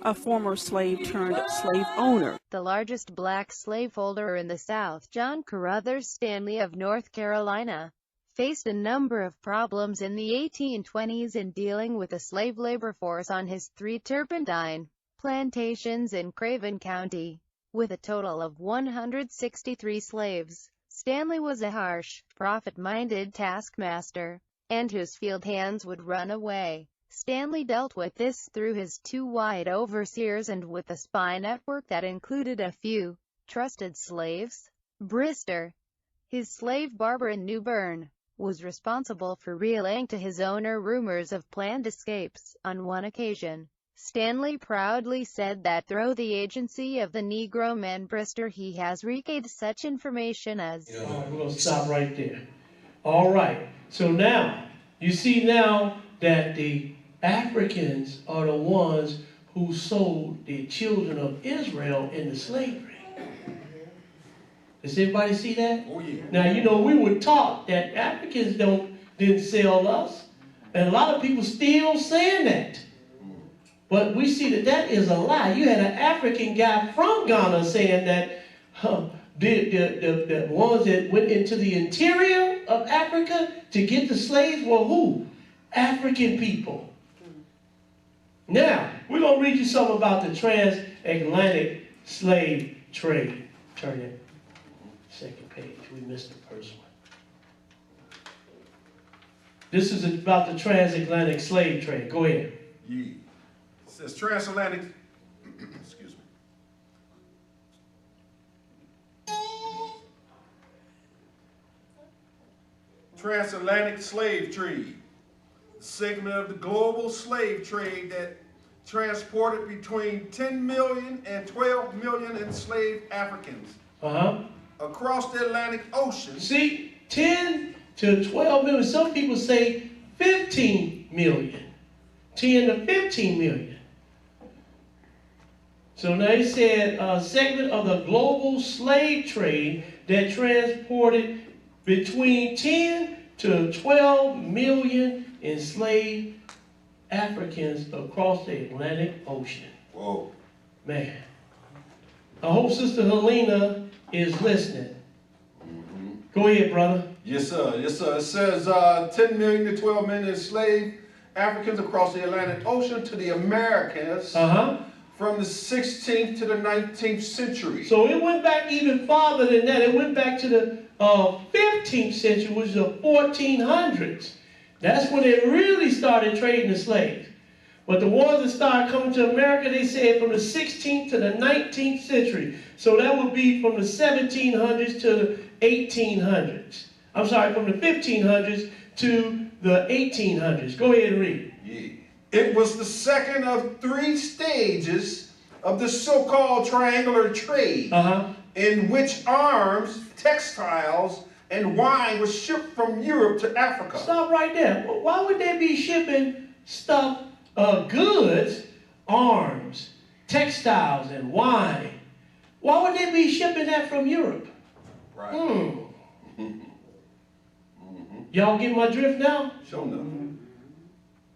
A former slave turned slave owner. The largest black slaveholder in the South, John Carruthers Stanley of North Carolina, faced a number of problems in the 1820s in dealing with the slave labor force on his 3 turpentine plantations in Craven County. With a total of 163 slaves, Stanley was a harsh, profit-minded taskmaster, and whose field hands would run away. Stanley dealt with this through his 2 white overseers and with a spy network that included a few trusted slaves. Brister, his slave barber in New Bern, was responsible for relaying to his owner rumors of planned escapes. On one occasion, Stanley proudly said that through the agency of the Negro Manbrister he has received such information as... All right, we're going to stop right there. All right, so now, you see now that the Africans are the ones who sold the children of Israel into slavery. Does everybody see that? Oh, yeah. Now, you know, we were taught that Africans didn't sell us. And a lot of people still saying that. But we see that that is a lie. You had an African guy from Ghana saying that the ones that went into the interior of Africa to get the slaves were who? African people. Now, we're going to read you something about the transatlantic slave trade. Turn it. Second page. We missed the first one. This is about the transatlantic slave trade. Go ahead. Yeah. It says transatlantic, excuse me. Transatlantic slave trade. The segment of the global slave trade that transported between 10 million and 12 million enslaved Africans across the Atlantic Ocean. See, 10 to 12 million. Some people say 15 million. 10 to 15 million. So now he said a segment of the global slave trade that transported between 10 to 12 million enslaved Africans across the Atlantic Ocean. Whoa. Man. I hope Sister Helena is listening. Go ahead, brother. Yes, sir. Yes, sir. It says 10 million to 12 million enslaved Africans across the Atlantic Ocean to the Americas from the 16th to the 19th century. So it went back even farther than that. It went back to the 15th century, which is the 1400s. That's when they really started trading the slaves. But the ones that started coming to America, they said from the 16th to the 19th century. So that would be from the 1700s to the 1800s. I'm sorry, from the 1500s to the 1800s. Go ahead and read. Yeah. It was the second of 3 stages of the so-called triangular trade in which arms, textiles, and wine was shipped from Europe to Africa. Stop right there. Why would they be shipping stuff, goods, arms, textiles, and wine? Why would they be shipping that from Europe? Right. Y'all get my drift now? Sure enough.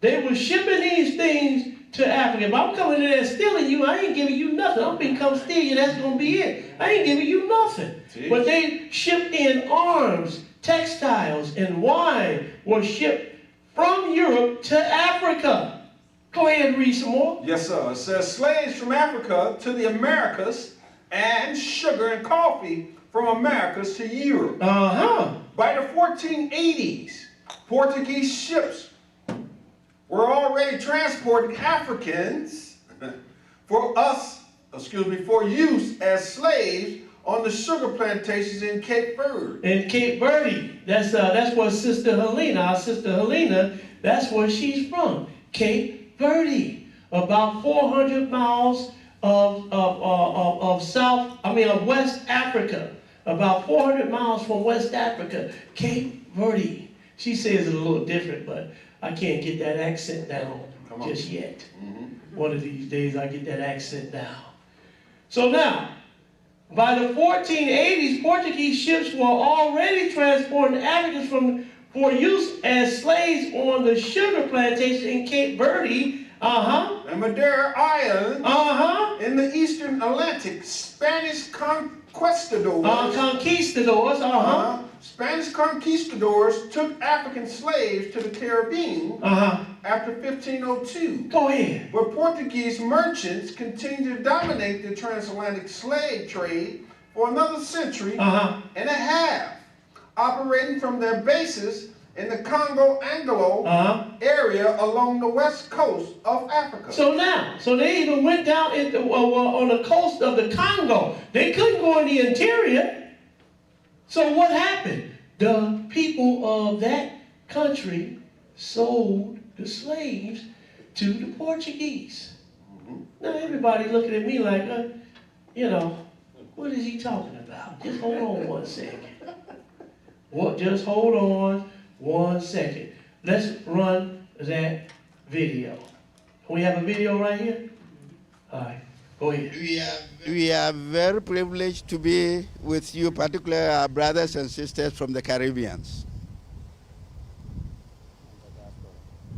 They were shipping these things to Africa. If I'm coming in there stealing you, I ain't giving you nothing. I'm going to come steal you. That's going to be it. I ain't giving you nothing. Jeez. But they shipped in arms, textiles, and wine were shipped from Europe to Africa. Go ahead and read some more. Yes, sir. It says slaves from Africa to the Americas and sugar and coffee from Americas to Europe. By the 1480s, Portuguese ships were already transporting Africans for use as slaves on the sugar plantations in Cape Verde. In Cape Verde. That's where Sister Helena, our Sister Helena, that's where she's from. Cape Verde. About 400 miles of West Africa. About 400 miles from West Africa. Cape Verde. She says it a little different, but I can't get that accent down just yet. One of these days I get that accent down. So now, by the 1480s, Portuguese ships were already transporting Africans for use as slaves on the sugar plantation in Cape Verde. And Madeira Island. In the Eastern Atlantic, Spanish conquistadors. Spanish conquistadors took African slaves to the Caribbean after 1502. Go ahead. But Portuguese merchants continued to dominate the transatlantic slave trade for another century and a half, operating from their bases in the Congo-Anglo area along the west coast of Africa. So they even went down on the coast of the Congo. They couldn't go in the interior. So what happened? the people of that country sold the slaves to the Portuguese. Now everybody looking at me like, you know, what is he talking about? Just hold on one second. Well, just hold on 1 second. Let's run that video. We have a video right here? All right, go ahead. We are very privileged to be with you, particularly our brothers and sisters from the Caribbean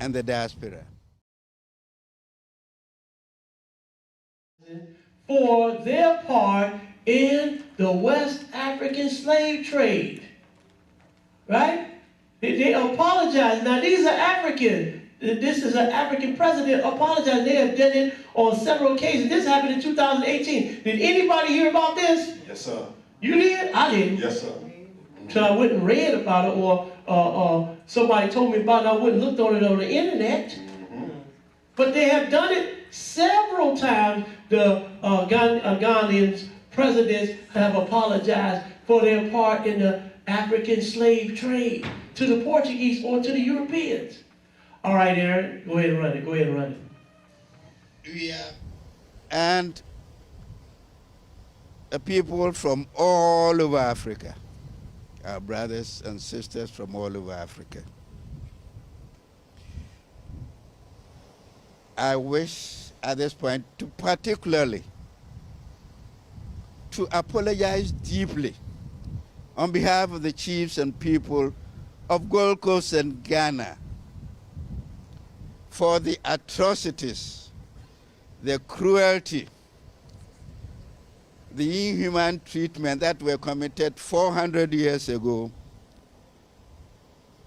and the diaspora. For their part in the West African slave trade. Right? They apologize. Now these are African. This is an African president apologizing. They have done it on several occasions. This happened in 2018. Did anybody hear about this? Yes, sir. You did? I didn't. Yes, sir. So I went and read about it, or somebody told me about it. I went and looked on it on the internet. But they have done it several times. The Ghanaian presidents have apologized for their part in the African slave trade to the Portuguese or to the Europeans. All right, Aaron, go ahead and run it. Go ahead and run it. And people from all over Africa, our brothers and sisters from all over Africa. I wish at this point to particularly to apologize deeply on behalf of the chiefs and people of Gold Coast and Ghana for the atrocities, the cruelty, the inhuman treatment that were committed 400 years ago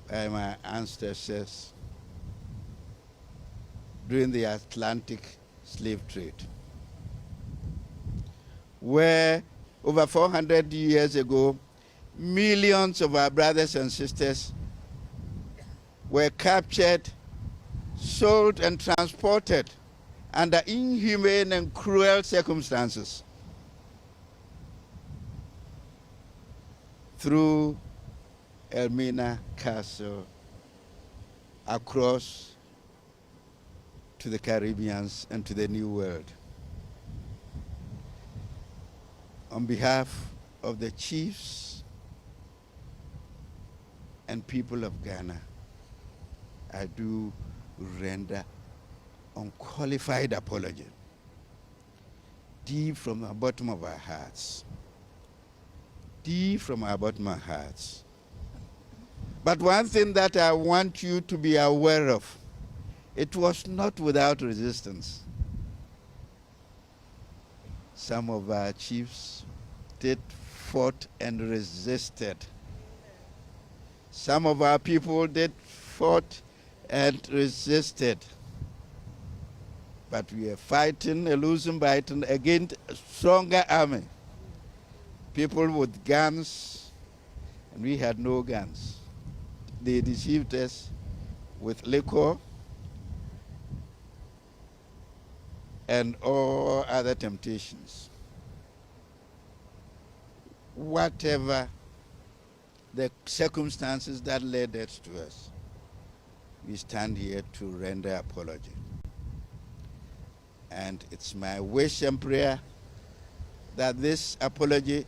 by my ancestors during the Atlantic slave trade, where over 400 years ago, millions of our brothers and sisters were captured, sold, and transported under inhumane and cruel circumstances through Elmina Castle across to the Caribbean and to the New World. On behalf of the chiefs and people of Ghana, I do render unqualified apology, deep from the bottom of our hearts. Deep from our bottom of our hearts. But one thing that I want you to be aware of, it was not without resistance. Some of our chiefs did fought and resisted. Some of our people did fought and resisted. But we are fighting a losing battle against a stronger army. People with guns, and we had no guns. They deceived us with liquor and all other temptations. Whatever the circumstances that led us to us, we stand here to render apology. And it's my wish and prayer that this apology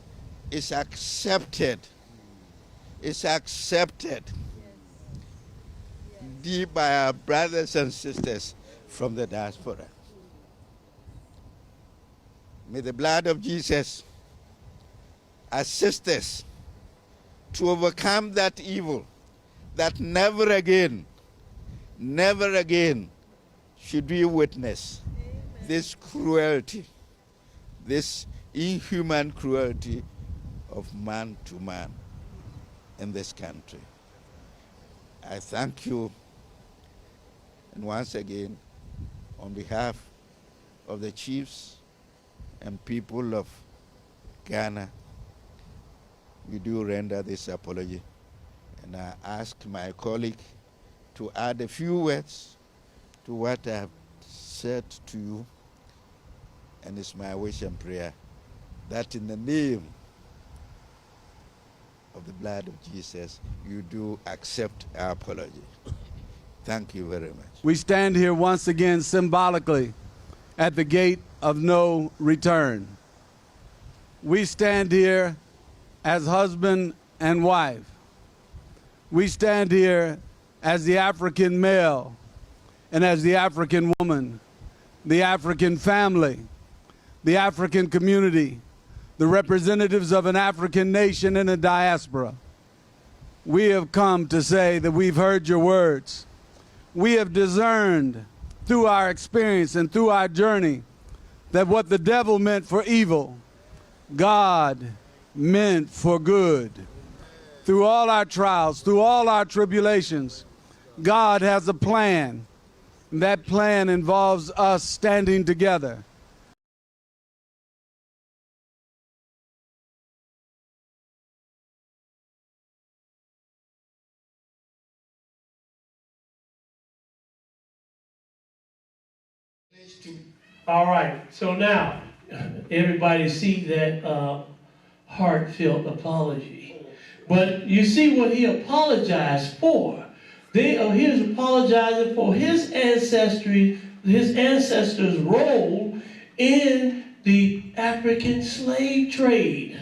is accepted. It's accepted deep by our brothers and sisters from the diaspora. May the blood of Jesus assist us to overcome that evil, that never again should we witness this cruelty, this inhuman cruelty of man to man in this country. I thank you, and once again, on behalf of the chiefs and people of Ghana, we do render this apology. And I ask my colleague to add a few words to what I have said to you. And it's my wish and prayer that in the name of the blood of Jesus, you do accept our apology. Thank you very much. We stand here once again symbolically at the gate of no return. We stand here as husband and wife. We stand here as the African male and as the African woman, the African family, the African community, the representatives of an African nation in a diaspora. We have come to say that we've heard your words. We have discerned through our experience and through our journey that what the devil meant for evil, God meant for good. Through all our trials, through all our tribulations, God has a plan. That plan involves us standing together. All right, so now everybody see that heartfelt apology. But you see what he apologized for. He was apologizing for his ancestors' role in the African slave trade.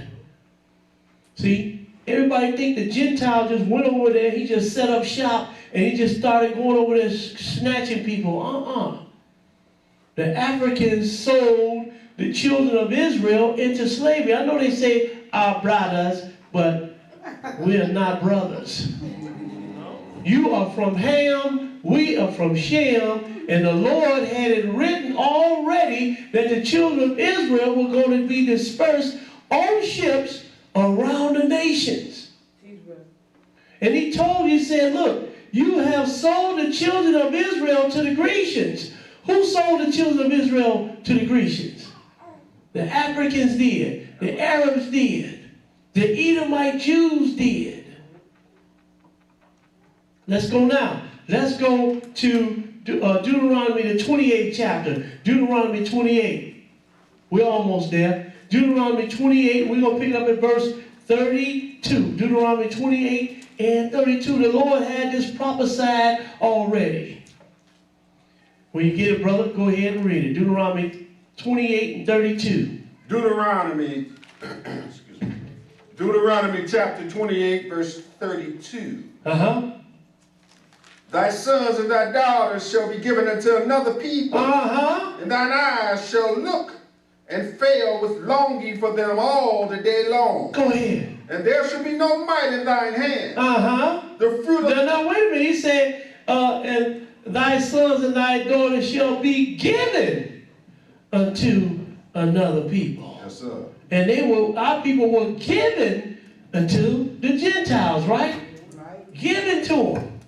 See, everybody think the Gentile just went over there, he just set up shop, and he just started going over there snatching people. The Africans sold the children of Israel into slavery. I know they say our brothers, but we are not brothers. You are from Ham, we are from Shem, and the Lord had it written already that the children of Israel were going to be dispersed on ships around the nations. And he told you, he said, look, you have sold the children of Israel to the Grecians. Who sold the children of Israel to the Grecians? The Africans did. The Arabs did. The Edomite Jews did. Let's go now. Let's go to Deuteronomy, the 28th chapter. Deuteronomy 28. We're almost there. Deuteronomy 28, we're going to pick it up at verse 32. Deuteronomy 28 and 32. The Lord had this prophesied already. When you get it, brother, go ahead and read it. Deuteronomy 28 and 32. Deuteronomy chapter 28, verse 32. Thy sons and thy daughters shall be given unto another people, and thine eyes shall look and fail with longing for them all the day long. Go ahead. And there shall be no might in thine hand. The fruit of... Now, wait a minute. He said, and thy sons and thy daughters shall be given unto another people. Yes, sir. And our people were given unto the Gentiles, right? Given to them.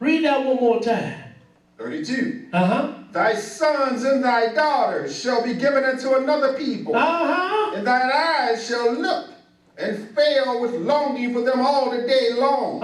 Read that one more time. 32. Thy sons and thy daughters shall be given unto another people. And thine eyes shall look and fail with longing for them all the day long.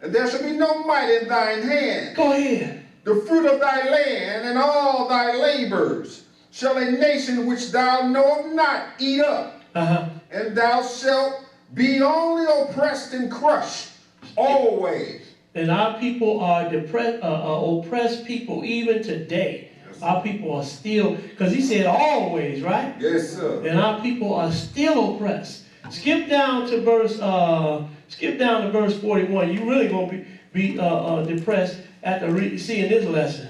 And there shall be no might in thine hand. Go ahead. The fruit of thy land and all thy labors shall a nation which thou knowest not eat up. And thou shalt be only oppressed and crushed always. And our people are oppressed people even today. Yes, our people are still, because he said always, right? Yes, sir. And our people are still oppressed. Skip down to verse 41. You really gonna be depressed after seeing this lesson,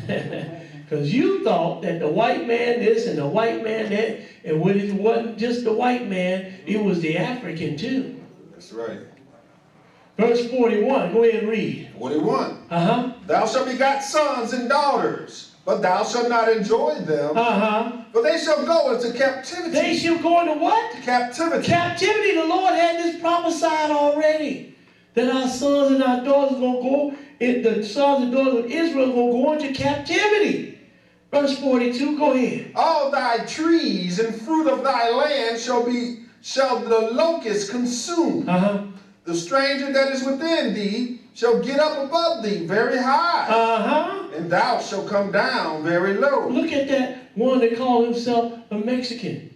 because you thought that the white man this and the white man that, and when it wasn't just the white man, it was the African too. That's right. Verse 41, go ahead and read. 41. Thou shalt begot sons and daughters, but thou shalt not enjoy them. For they shall go into captivity. They shall go into what? Captivity. Captivity. The Lord had this prophesied already. That our sons and our daughters going to go, the sons and daughters of Israel going to go into captivity. Verse 42, go ahead. All thy trees and fruit of thy land shall the locust consume. The stranger that is within thee shall get up above thee very high. And thou shalt come down very low. Look at that one that called himself a Mexican.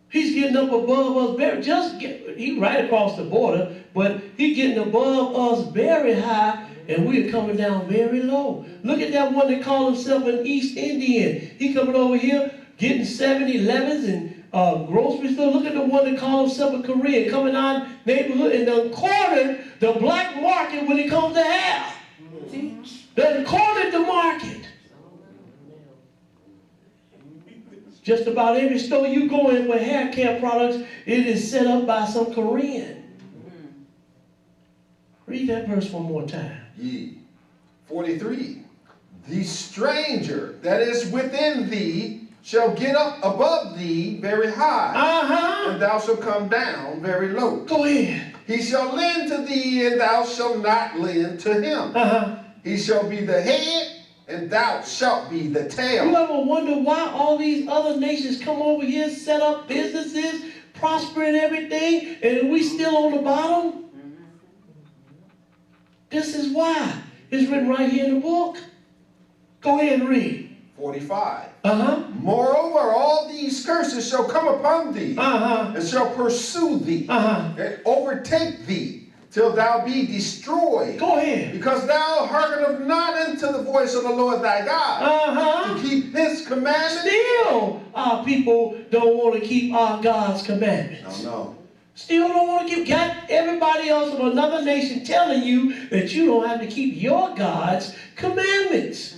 He's getting up above us he right across the border, but he's getting above us very high, and we're coming down very low. Look at that one that called himself an East Indian. He coming over here getting 7-Elevens and grocery store. Look at the one that called himself a Korean coming out neighborhood and done cornered the black market when it comes to hair. Done cornered the market. Just about every store you go in for hair care products, it is set up by some Korean. Read that verse one more time. Ye. 43. The stranger that is within thee shall get up above thee very high, and thou shalt come down very low. Go ahead. He shall lend to thee, and thou shalt not lend to him. He shall be the head, and thou shalt be the tail. You ever wonder why all these other nations come over here, set up businesses, prosper and everything, and we still on the bottom? This is why. It's written right here in the book. Go ahead and read. 45. Moreover, all these curses shall come upon thee, and shall pursue thee, and overtake thee, till thou be destroyed. Go ahead. Because thou hearkenest not unto the voice of the Lord thy God, to keep his commandments. Still, our people don't want to keep our God's commandments. No. Still don't want to keep. Got everybody else from another nation telling you that you don't have to keep your God's commandments.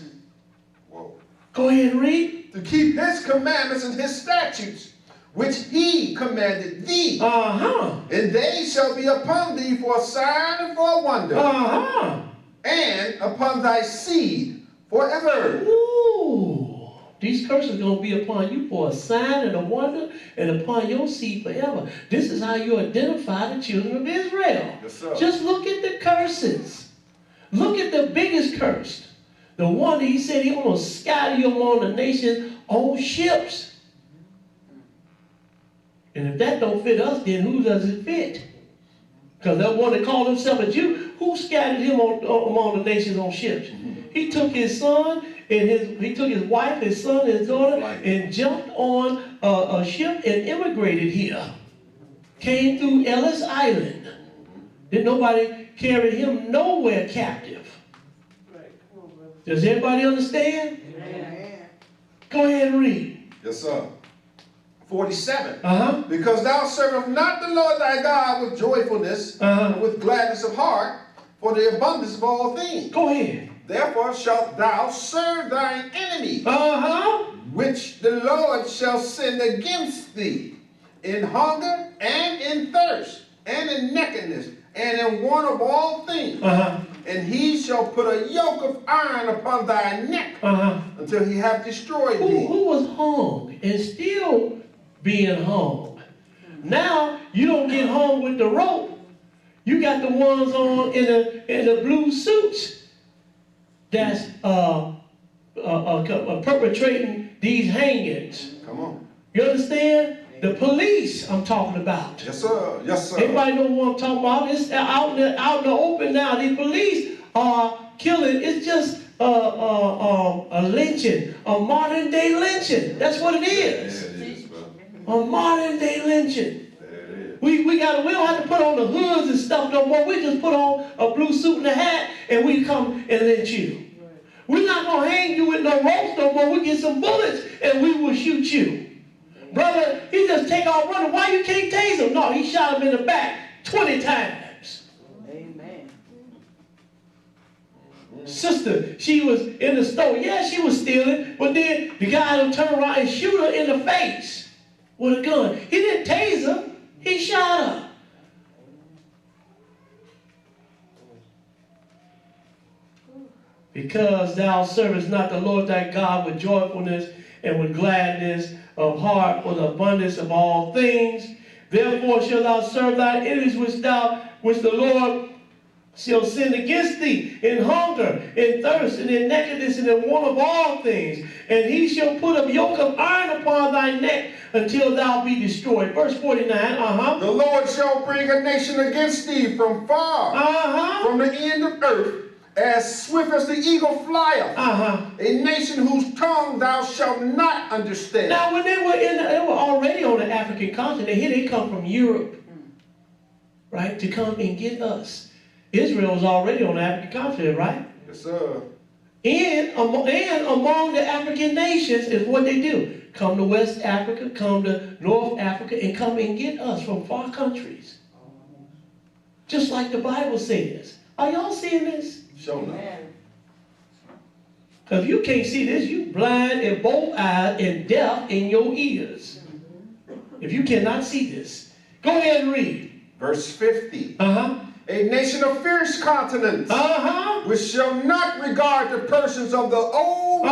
Whoa. Go ahead and read. To keep his commandments and his statutes, which he commanded thee. And they shall be upon thee for a sign and for a wonder. And upon thy seed forever. Ooh. These curses are going to be upon you for a sign and a wonder, and upon your seed forever. This is how you identify the children of Israel. Yes, sir. Just look at the curses. Look at the biggest curse. The one that he said he going to scatter you among the nations on ships. And if that don't fit us, then who does it fit? Because that one that called himself a Jew, who scattered him among the nations on ships? He took his son, and he took his wife, his son, and his daughter, and jumped on a ship and immigrated here. Came through Ellis Island. Didn't nobody carry him nowhere captive. Does everybody understand? Go ahead and read. Yes, sir. 47. Because thou servest not the Lord thy God with joyfulness and with gladness of heart, for the abundance of all things. Go ahead. Therefore shalt thou serve thine enemy, which the Lord shall send against thee, in hunger and in thirst, and in nakedness, and in want of all things. And he shall put a yoke of iron upon thy neck until he have destroyed thee. Who was hung and still being hung? Now you don't get hung with the rope. You got the ones on in the blue suits that's perpetrating these hangings. Come on. You understand? The police I'm talking about. Yes, sir. Yes, sir. Everybody know what I'm talking about. It's out in the open now. The police are killing. It's just a lynching, a modern day lynching. That's what it is. Yeah, it is, bro. A modern day lynching. We don't have to put on the hoods and stuff no more. We just put on a blue suit and a hat and we come and lynch you. We're not going to hang you with no ropes no more. We get some bullets and we will shoot you. Brother, he just take off running. Why you can't tase him? No, he shot him in the back 20 times. Amen. Sister, she was in the store. Yeah, she was stealing, but then the guy would turn around and shoot her in the face with a gun. He didn't tase her. He shot her. Because thou servest not the Lord thy God with joyfulness and with gladness of heart for the abundance of all things. Therefore shalt thou serve thy enemies which the Lord shall send against thee in hunger, in thirst, and in nakedness, and in want of all things. And he shall put a yoke of iron upon thy neck until thou be destroyed. Verse 49. The Lord shall bring a nation against thee from far, from the end of earth, as swift as the eagle flieth, a nation whose tongue thou shalt not understand. Now, when they were already on the African continent, here they come from Europe, right, to come and get us. Israel was already on the African continent, right? Yes, sir. And among the African nations is what they do. Come to West Africa, come to North Africa, and come and get us from far countries. Just like the Bible says. Are y'all seeing this? Show enough. Because if you can't see this, you blind in both eyes and deaf in your ears. If you cannot see this. Go ahead and read. Verse 50. A nation of fierce continents, which shall not regard the persons of the old,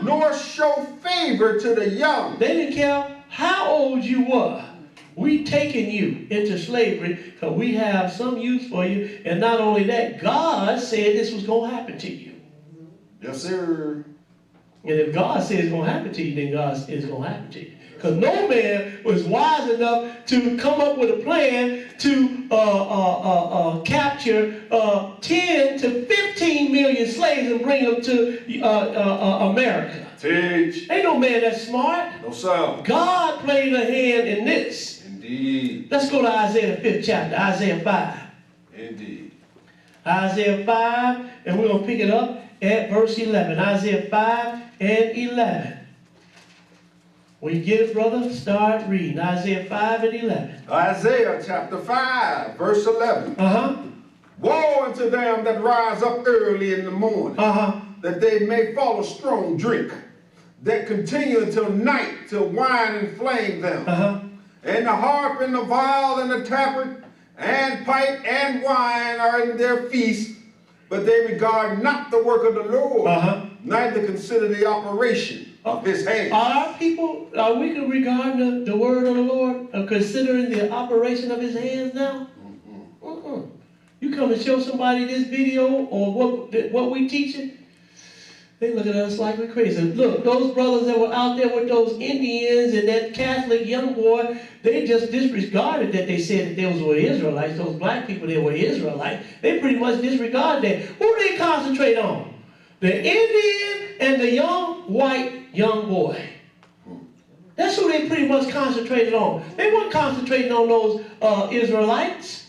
nor show favor to the young. They didn't care how old you were. We taking you into slavery because we have some use for you. And not only that, God said this was going to happen to you. Yes, sir. And if God said it's going to happen to you, then God said it's going to happen to you. Because no man was wise enough to come up with a plan to capture 10 to 15 million slaves and bring them to America. Teach. Ain't no man that's smart. No, sir. God played a hand in this. Indeed. Let's go to Isaiah, the 5th chapter, Isaiah 5. Indeed. Isaiah 5, and we're going to pick it up at verse 11. Isaiah 5 and 11. When you get it, brother, start reading. Isaiah 5 and 11. Isaiah chapter 5, verse 11. Woe unto them that rise up early in the morning, that they may follow strong drink, that continue until night, till wine inflame them. And the harp and the viol and the tabret and pipe and wine are in their feast, but they regard not the work of the Lord, neither consider the operation of his hand. Are our people, are we regarding the word of the Lord, considering the operation of his hands now? You come and show somebody this video or what we teaching, they look at us like we're crazy. Look, those brothers that were out there with those Indians and that Catholic young boy, they just disregarded that they said that those were Israelites. Those black people, they were Israelites. They pretty much disregarded that. Who do they concentrate on? The Indian and the young boy. That's who they pretty much concentrated on. They weren't concentrating on those Israelites.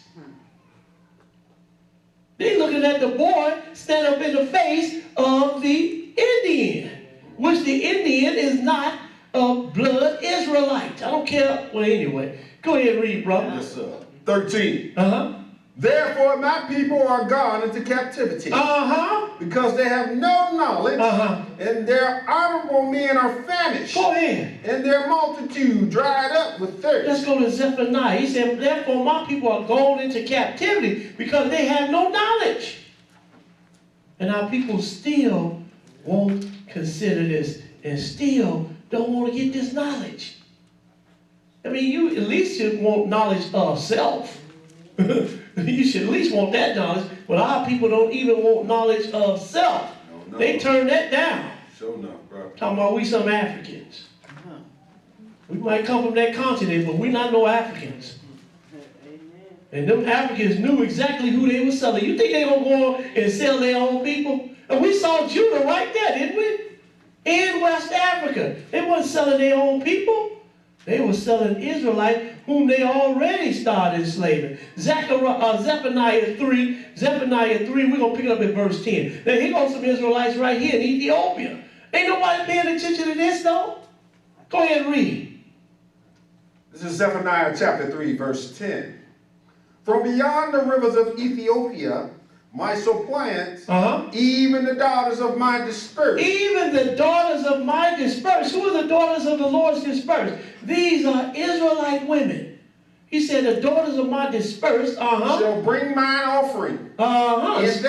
They looking at the boy stand up in the face of the Indian, which the Indian is not a blood Israelite. I don't care. Well, anyway, go ahead and read, brother. Yes, sir. 13. Therefore my people are gone into captivity, because they have no knowledge, and their honorable men are famished. Go ahead. And their multitude dried up with thirst. Let's go to Zephaniah. He said, therefore my people are gone into captivity because they have no knowledge. And our people still won't consider this and still don't want to get this knowledge. I mean, you at least should want knowledge of self. You should at least want that knowledge, but our people don't even want knowledge of self. No. They turn that down. Sure enough, bro. Talking about we some Africans. We might come from that continent, but we're not no Africans. And them Africans knew exactly who they were selling. You think they gonna go and sell their own people? And we saw Judah right there, didn't we? In West Africa. They weren't selling their own people. They were selling Israelites whom they already started enslaving. Zephaniah 3, we're going to pick it up at verse 10. Now, here goes some Israelites right here in Ethiopia. Ain't nobody paying attention to this, though. Go ahead and read. This is Zephaniah chapter 3, verse 10. From beyond the rivers of Ethiopia, my suppliants, even the daughters of my dispersed. Even the daughters of my dispersed. Who are the daughters of the Lord's dispersed? These are Israelite women. He said, the daughters of my dispersed, shall bring mine offering. Yes,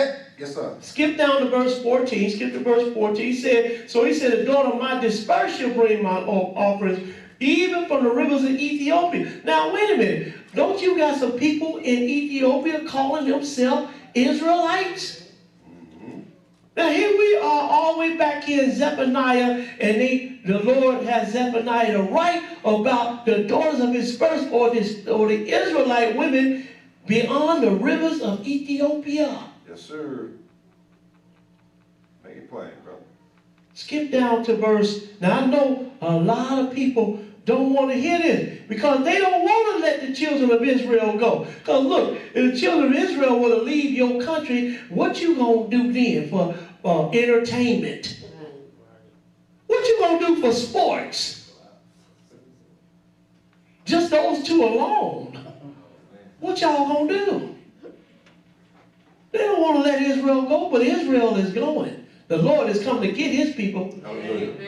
sir. Skip down to verse 14. Skip to verse 14. He said, the daughter of my dispersed shall bring my offerings, even from the rivers of Ethiopia. Now, wait a minute. Don't you got some people in Ethiopia calling themselves Israelites? Now here we are all the way back here in Zephaniah, and the Lord has Zephaniah to write about the daughters of his first, or the Israelite women beyond the rivers of Ethiopia. Yes, sir. it plain, brother. Skip down to verse. Now I know a lot of people don't want to hear this because they don't want to let the children of Israel go. Because look, if the children of Israel were to leave your country, what you gonna do then for entertainment? What you gonna do for sports? Just those two alone. What y'all gonna do? They don't want to let Israel go, but Israel is going. The Lord has come to get his people.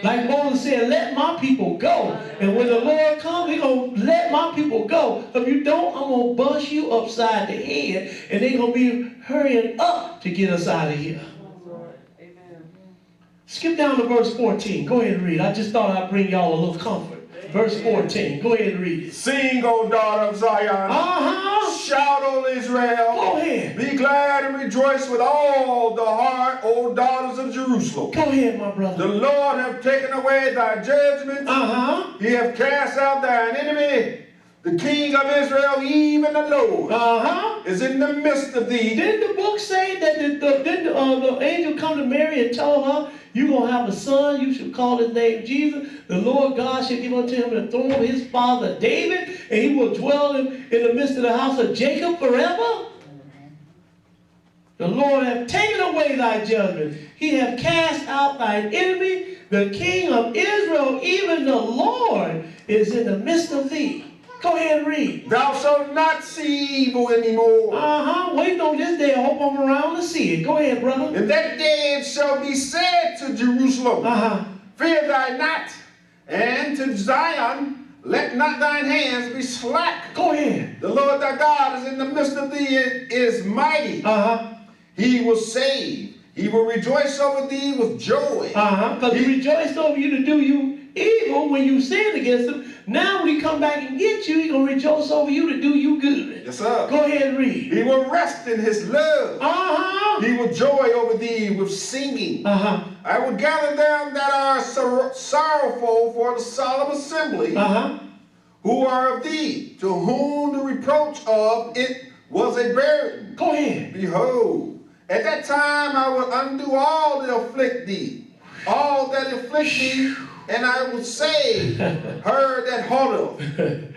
Like Moses said, let my people go. And when the Lord comes, he's going to let my people go. If you don't, I'm going to bust you upside the head. And they're going to be hurrying up to get us out of here. Skip down to verse 14. Go ahead and read. I just thought I'd bring y'all a little comfort. Verse 14. Go ahead and read it. Sing, O daughter of Zion. Shout, O Israel. Go ahead. Be glad and rejoice with all the heart, O daughters of Jerusalem. Go ahead, my brother. The Lord hath taken away thy judgments. He hath cast out thine enemy. The King of Israel, even the Lord, is in the midst of thee. Didn't the book say that the angel come to Mary and told her, you're going to have a son, you should call his name Jesus. The Lord God shall give unto him the throne of his father David, and he will dwell in the midst of the house of Jacob forever? The Lord hath taken away thy judgment. He hath cast out thine enemy. The King of Israel, even the Lord, is in the midst of thee. Go ahead and read. Thou shalt not see evil anymore. Waiting on this day. I hope I'm around to see it. Go ahead, brother. In that day it shall be said to Jerusalem, fear thy not, and to Zion, let not thine hands be slack. Go ahead. The Lord thy God is in the midst of thee, is mighty. He will save. He will rejoice over thee with joy. Because he rejoiced over you to do you evil when you sinned against him. Now when he come back and get you, he's going to rejoice over you to do you good. Yes, sir. Go ahead and read. He will rest in his love. He will joy over thee with singing. I will gather them that are sorrowful for the solemn assembly, who are of thee, to whom the reproach of it was a burden. Go ahead. Behold, at that time I will undo all that afflict thee, all that afflict thee, and I will save her that huddleth.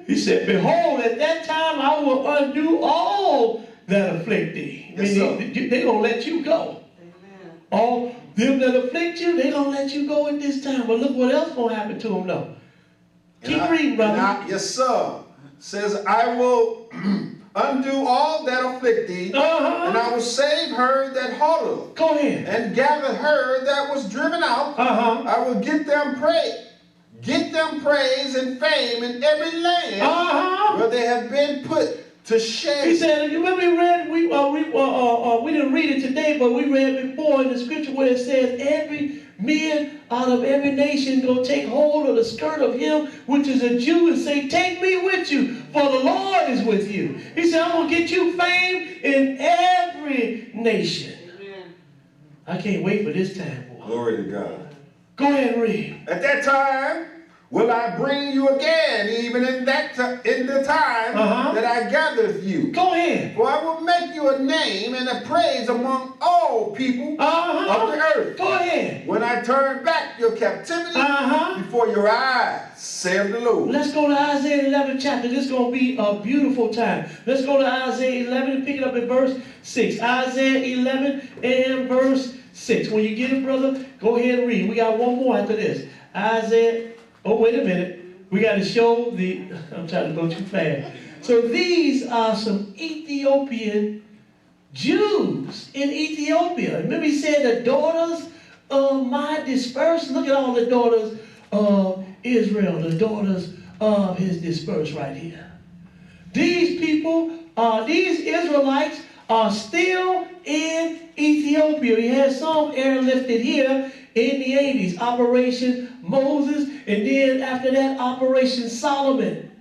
He said, behold, at that time I will undo all that afflict thee. Yes, they're going to let you go. All them that afflict you, they're going to let you go at this time. But look what else going to happen to them, though. Keep reading, brother. Yes, sir. Says, I will undo all that afflict thee, and I will save her that huddleth. Go ahead. And gather her that was driven out. I will get them praise. Get them praise and fame in every land where they have been put to shame. He said, when we read, we didn't read it today, but we read before in the scripture where it says, every man out of every nation gonna take hold of the skirt of him which is a Jew and say, take me with you, for the Lord is with you. He said, I'm gonna get you fame in every nation. Amen. I can't wait for this time, boy. Glory to God. Go ahead and read. At that time will I bring you again, even in the time that I gathered you. Go ahead. For I will make you a name and a praise among all people of the earth. Go ahead. When I turn back your captivity before your eyes, saith the Lord. Let's go to Isaiah 11 chapter. This is going to be a beautiful time. Let's go to Isaiah 11 and pick it up at verse 6. Isaiah 11 and verse 6. When you get it, brother, go ahead and read. We got one more after this. Isaiah. Oh, wait a minute. We got to show I'm trying to go too fast. So these are some Ethiopian Jews in Ethiopia. Remember he said the daughters of my dispersed. Look at all the daughters of Israel, the daughters of his dispersed right here. These people, these Israelites are still in Ethiopia. He has some airlifted here in the 80s, Operation Moses, and then after that, Operation Solomon.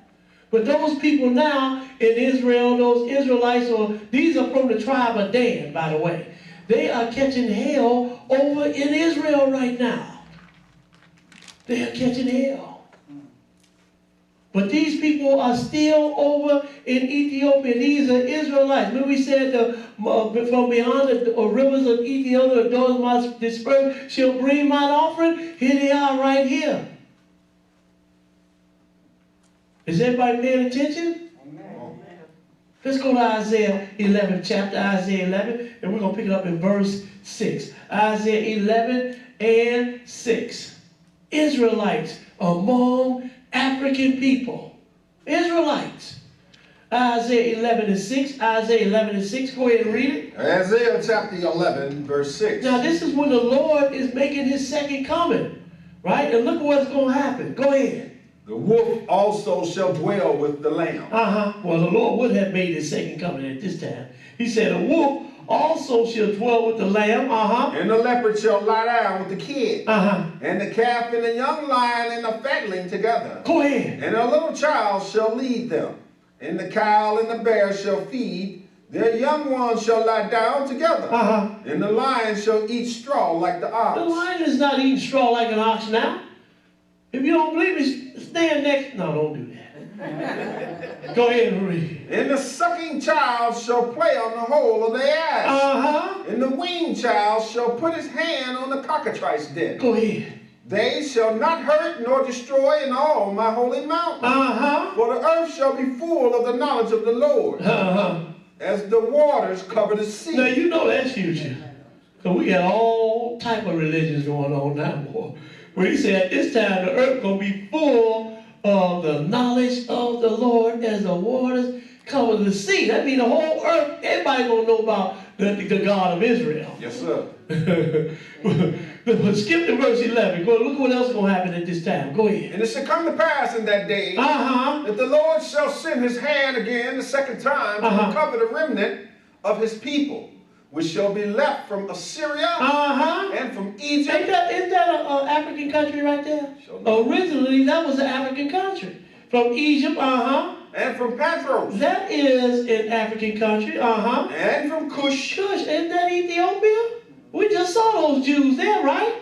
But those people now in Israel, those Israelites, these are from the tribe of Dan, by the way. They are catching hell over in Israel right now. They are catching hell. But these people are still over in Ethiopia. These are Israelites. Remember we said from beyond the rivers of Ethiopia, those must disperse, shall bring mine offering. Here they are right here. Is everybody paying attention? Amen. Let's go to Isaiah 11, chapter Isaiah 11, and we're going to pick it up in verse 6. Isaiah 11 and 6. Israelites among African people. Israelites. Isaiah 11 and 6. Isaiah 11 and 6. Go ahead and read it. Isaiah chapter 11, verse 6. Now this is when the Lord is making his second coming. Right? And look what's going to happen. Go ahead. The wolf also shall dwell with the lamb. Well, the Lord would have made his second coming at this time. He said, a wolf also shall dwell with the lamb. And the leopard shall lie down with the kid. And the calf and the young lion and the fatling together. Go ahead. And a little child shall lead them. And the cow and the bear shall feed. Their young ones shall lie down together. And the lion shall eat straw like the ox. The lion is not eating straw like an ox now. If you don't believe me, stand next. No, don't do that. Go ahead and read. And the sucking child shall play on the hole of the ass. And the weaned child shall put his hand on the cockatrice den. Go ahead. They shall not hurt nor destroy in all my holy mountain. For the earth shall be full of the knowledge of the Lord. As the waters cover the sea. Now you know that's future. Because we got all type of religions going on now, boy. Where he said at this time the earth going to be full of the knowledge of the Lord as the waters cover the sea. That means the whole earth, everybody going to know about the God of Israel. Yes, sir. Skip to verse 11. Go look what else is going to happen at this time. Go ahead. And it shall come to pass in that day that the Lord shall send his hand again the second time to recover the remnant of his people, which shall be left from Assyria and from Egypt. Isn't that an African country right there? Originally, that was an African country. From Egypt, and from Pathros. That is an African country, And from Cush. Cush, isn't that Ethiopia? We just saw those Jews there, right?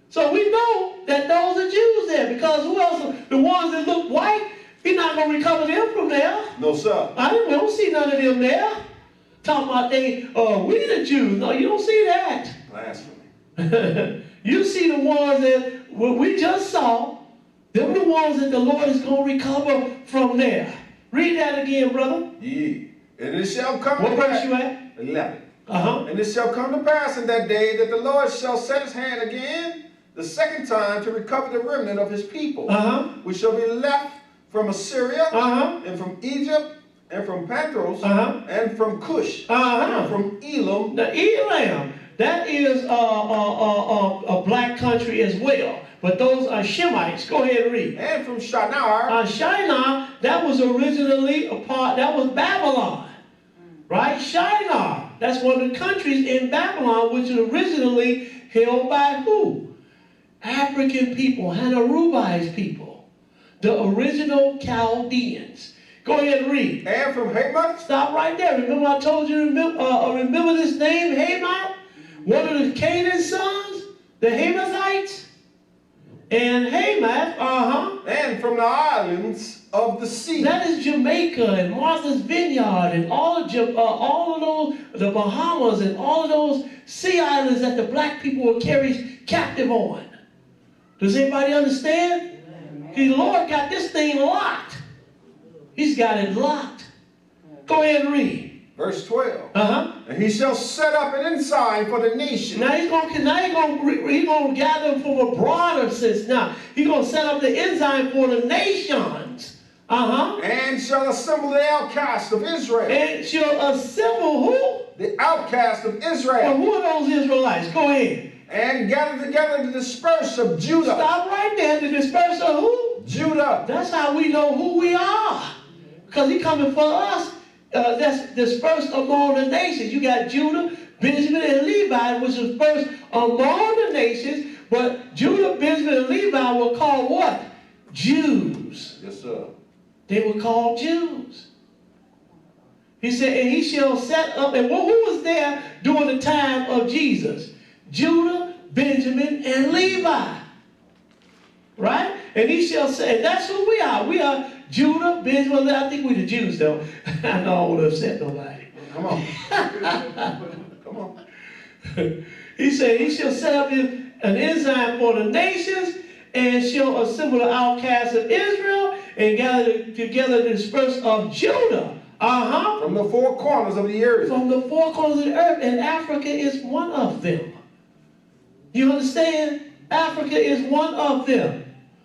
So we know that those are Jews there, because who else? The ones that look white, he's not going to recover them from there. No, sir. We don't see none of them there. Talking about we the Jews. No, you don't see that. Blasphemy. You see the ones that we just saw. Them the ones that the Lord is going to recover from there. Read that again, brother. Yeah. And it shall come What to verse pass. you at? 11. And it shall come to pass in that day that the Lord shall set his hand again the second time to recover the remnant of his people, which shall be left from Assyria and from Egypt and from Pathros and from Cush and from Elam. Now Elam, that is a black country as well. But those are Shemites. Go ahead and read. And from Shinar. Shinar, that was originally that was Babylon. Right? Shinar. That's one of the countries in Babylon, which was originally held by who? African people, Hanarubi's people. The original Chaldeans. Go ahead and read. And from Hamath. Stop right there. Remember I told you, remember this name, Hamath? One of the Canaan sons? The Hamathites? And Hamath, And from the islands of the sea. That is Jamaica and Martha's Vineyard and all of those, the Bahamas and all of those sea islands that the black people were carried captive on. Does anybody understand? The Lord got this thing locked. He's got it locked. Go ahead and read. Verse 12. And he shall set up an ensign for the nation. Now he's going to gather them from a broader sense. Now he's going to set up the ensign for the nations. And shall assemble the outcasts of Israel. And shall assemble who? The outcasts of Israel. Well, who are those Israelites? Go ahead. And gather together the disperse of Judah. Stop right there. The disperse of who? Judah. That's how we know who we are. Because he's coming for us. That's dispersed among the nations. You got Judah, Benjamin, and Levi, which was first among the nations. But Judah, Benjamin, and Levi were called what? Jews. Yes, sir. They were called Jews. He said, and he shall set up, and who was there during the time of Jesus? Judah, Benjamin, and Levi. Right? And he shall say, and that's who we are. We are Judah, Benjamin. I think we're the Jews, though. I know I won't upset nobody. Come on. Come on. He said, he shall set up an ensign for the nations, and shall assemble the outcasts of Israel, and gather together the dispersed of Judah. From the four corners of the earth. From the four corners of the earth, and Africa is one of them. You understand? Africa is one of them,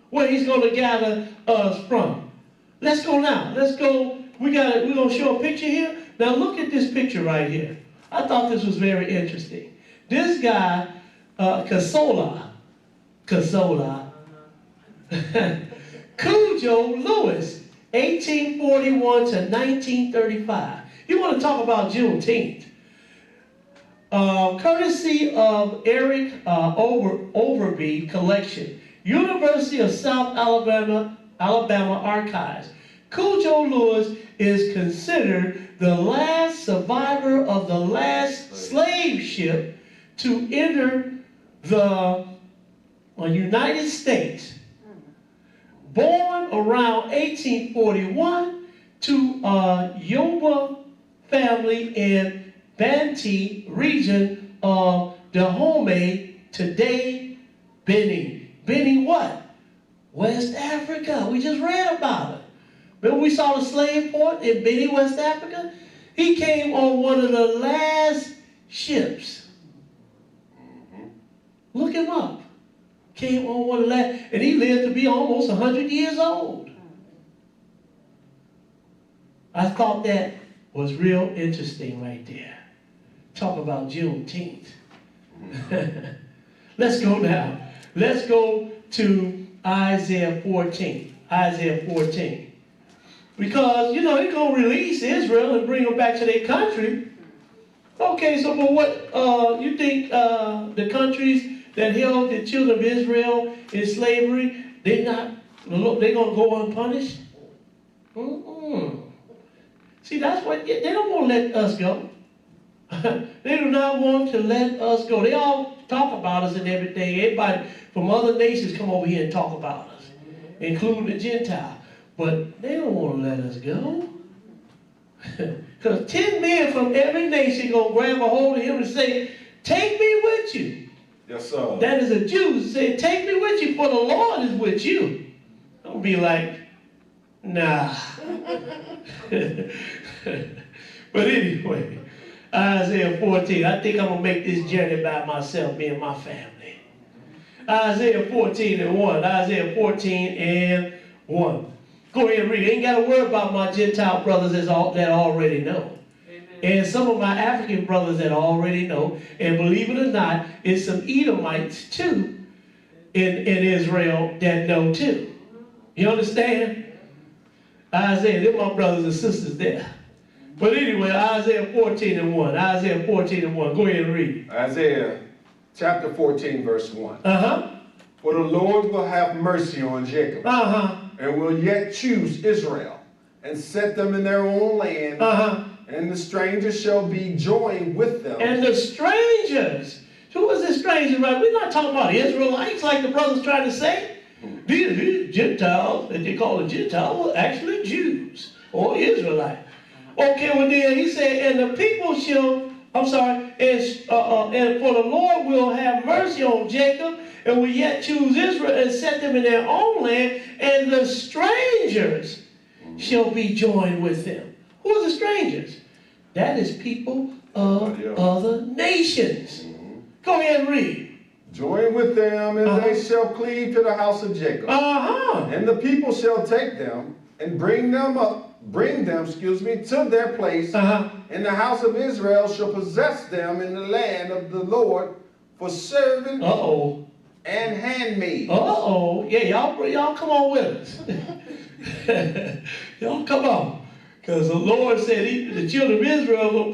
where he's going to gather us from. Let's go now. Let's go. We're going to show a picture here. Now look at this picture right here. I thought this was very interesting. This guy, Cujo Lewis, 1841 to 1935. You want to talk about Juneteenth? Courtesy of Eric Overby Collection, University of South Alabama Archives. Cujo Lewis is considered the last survivor of the last slave ship to enter the United States. Born around 1841 to a Yoruba family in Bantu region of Dahomey, today Benin. Benin what? West Africa. We just read about it. Remember we saw the slave port in Benin, West Africa? He came on one of the last ships. Look him up. Came on one of the last, and he lived to be almost 100 years old. I thought that was real interesting right there. Talk about Juneteenth. Let's go now. Let's go to Isaiah 14. Isaiah 14. Because, he's going to release Israel and bring them back to their country. Okay, so but what, you think the countries that held the children of Israel in slavery, they're going to go unpunished? See, that's what, they don't want to let us go. They do not want to let us go. They all talk about us and everything. Everybody from other nations come over here and talk about us, including the Gentile. But they don't want to let us go. Because 10 men from every nation going to grab a hold of him and say, take me with you. Yes, sir. That is a Jew saying, take me with you, for the Lord is with you. Don't be like, nah. But anyway, Isaiah 14. I think I'm going to make this journey by myself, me and my family. Isaiah 14 and 1. Isaiah 14 and 1. Go ahead and read it. Ain't got to worry about my Gentile brothers that already know. And some of my African brothers that already know. And believe it or not, it's some Edomites too in Israel that know too. You understand? Isaiah, they're my brothers and sisters there. But anyway, Isaiah 14 and 1. Isaiah 14 and 1. Go ahead and read it. Isaiah chapter 14, verse 1. For the Lord will have mercy on Jacob. And will yet choose Israel, and set them in their own land. And the strangers shall be joined with them. And the strangers. Who is the stranger, right? We're not talking about Israelites like the brothers trying to say. These Gentiles, that they call the Gentiles, were actually Jews or Israelites. Okay, well then he said, and the people shall, and for the Lord will have mercy on Jacob, and will yet choose Israel and set them in their own land, and the strangers shall be joined with them. Who are the strangers? That is people of other nations. Go ahead and read. Join with them, and they shall cleave to the house of Jacob. And the people shall take them and bring them, to their place. And the house of Israel shall possess them in the land of the Lord for servant and handmaid. Yeah, y'all come on with us. Y'all come on. Because the Lord said the children of Israel will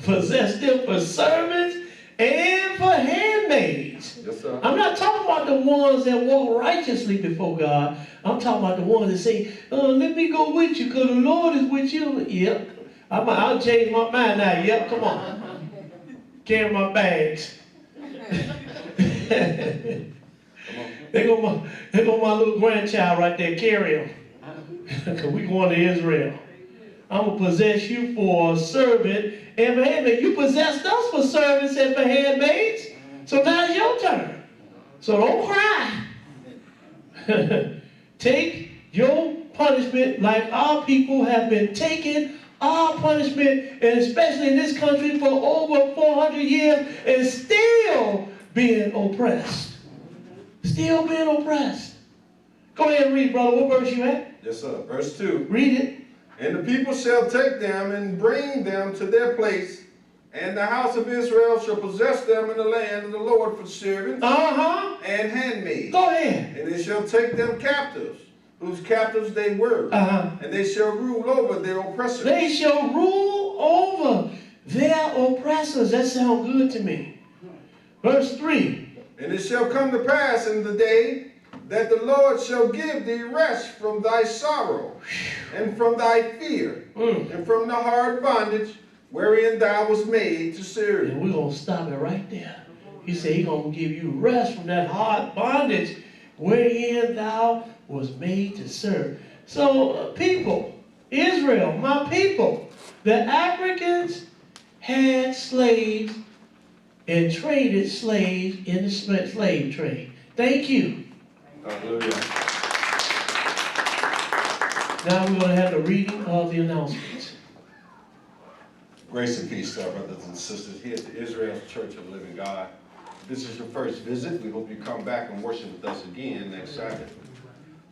possess them for servants and for handmaids. Yes, sir. I'm not talking about the ones that walk righteously before God. I'm talking about the ones that say, let me go with you because the Lord is with you. Yep. I'll change my mind now. Yep, come on. Carry my bags. There go my little grandchild right there, carry him. Because we going to Israel. I'm going to possess you for a servant and for handmaid. You possessed us for servants and for handmaids. So now it's your turn. So don't cry. Take your punishment like our people have been taking our punishment, and especially in this country for over 400 years, and still being oppressed. Still being oppressed. Go ahead and read, brother. What verse you at? Yes, sir. Verse 2. Read it. And the people shall take them and bring them to their place, and the house of Israel shall possess them in the land of the Lord for servants and handmaids. Go ahead. And they shall take them captives, whose captives they were, and they shall rule over their oppressors. They shall rule over their oppressors. That sounds good to me. Verse 3. And it shall come to pass in the day that the Lord shall give thee rest from thy sorrow, and from thy fear, and from the hard bondage wherein thou was made to serve. And we're going to stop it right there. He said he's going to give you rest from that hard bondage wherein thou was made to serve. So people, Israel, my people, the Africans had slaves and traded slaves in the slave trade. Thank you. Hallelujah. Now we're going to have the reading of the announcements. Grace and peace to our brothers and sisters here at the Israel's Church of the Living God. If this is your first visit, we hope you come back and worship with us again next Sabbath.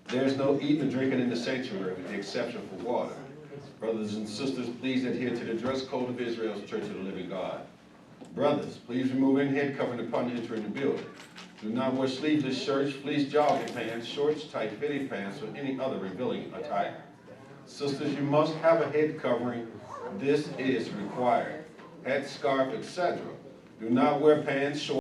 There is no eating or drinking in the sanctuary with the exception for water. Brothers and sisters, please adhere to the dress code of Israel's Church of the Living God. Brothers, please remove any head covering upon entering the building. Do not wear sleeveless shirts, fleece jogging pants, shorts, tight fitting pants, or any other revealing attire. Sisters, you must have a head covering. This is required. Hat, scarf, etc. Do not wear pants, shorts,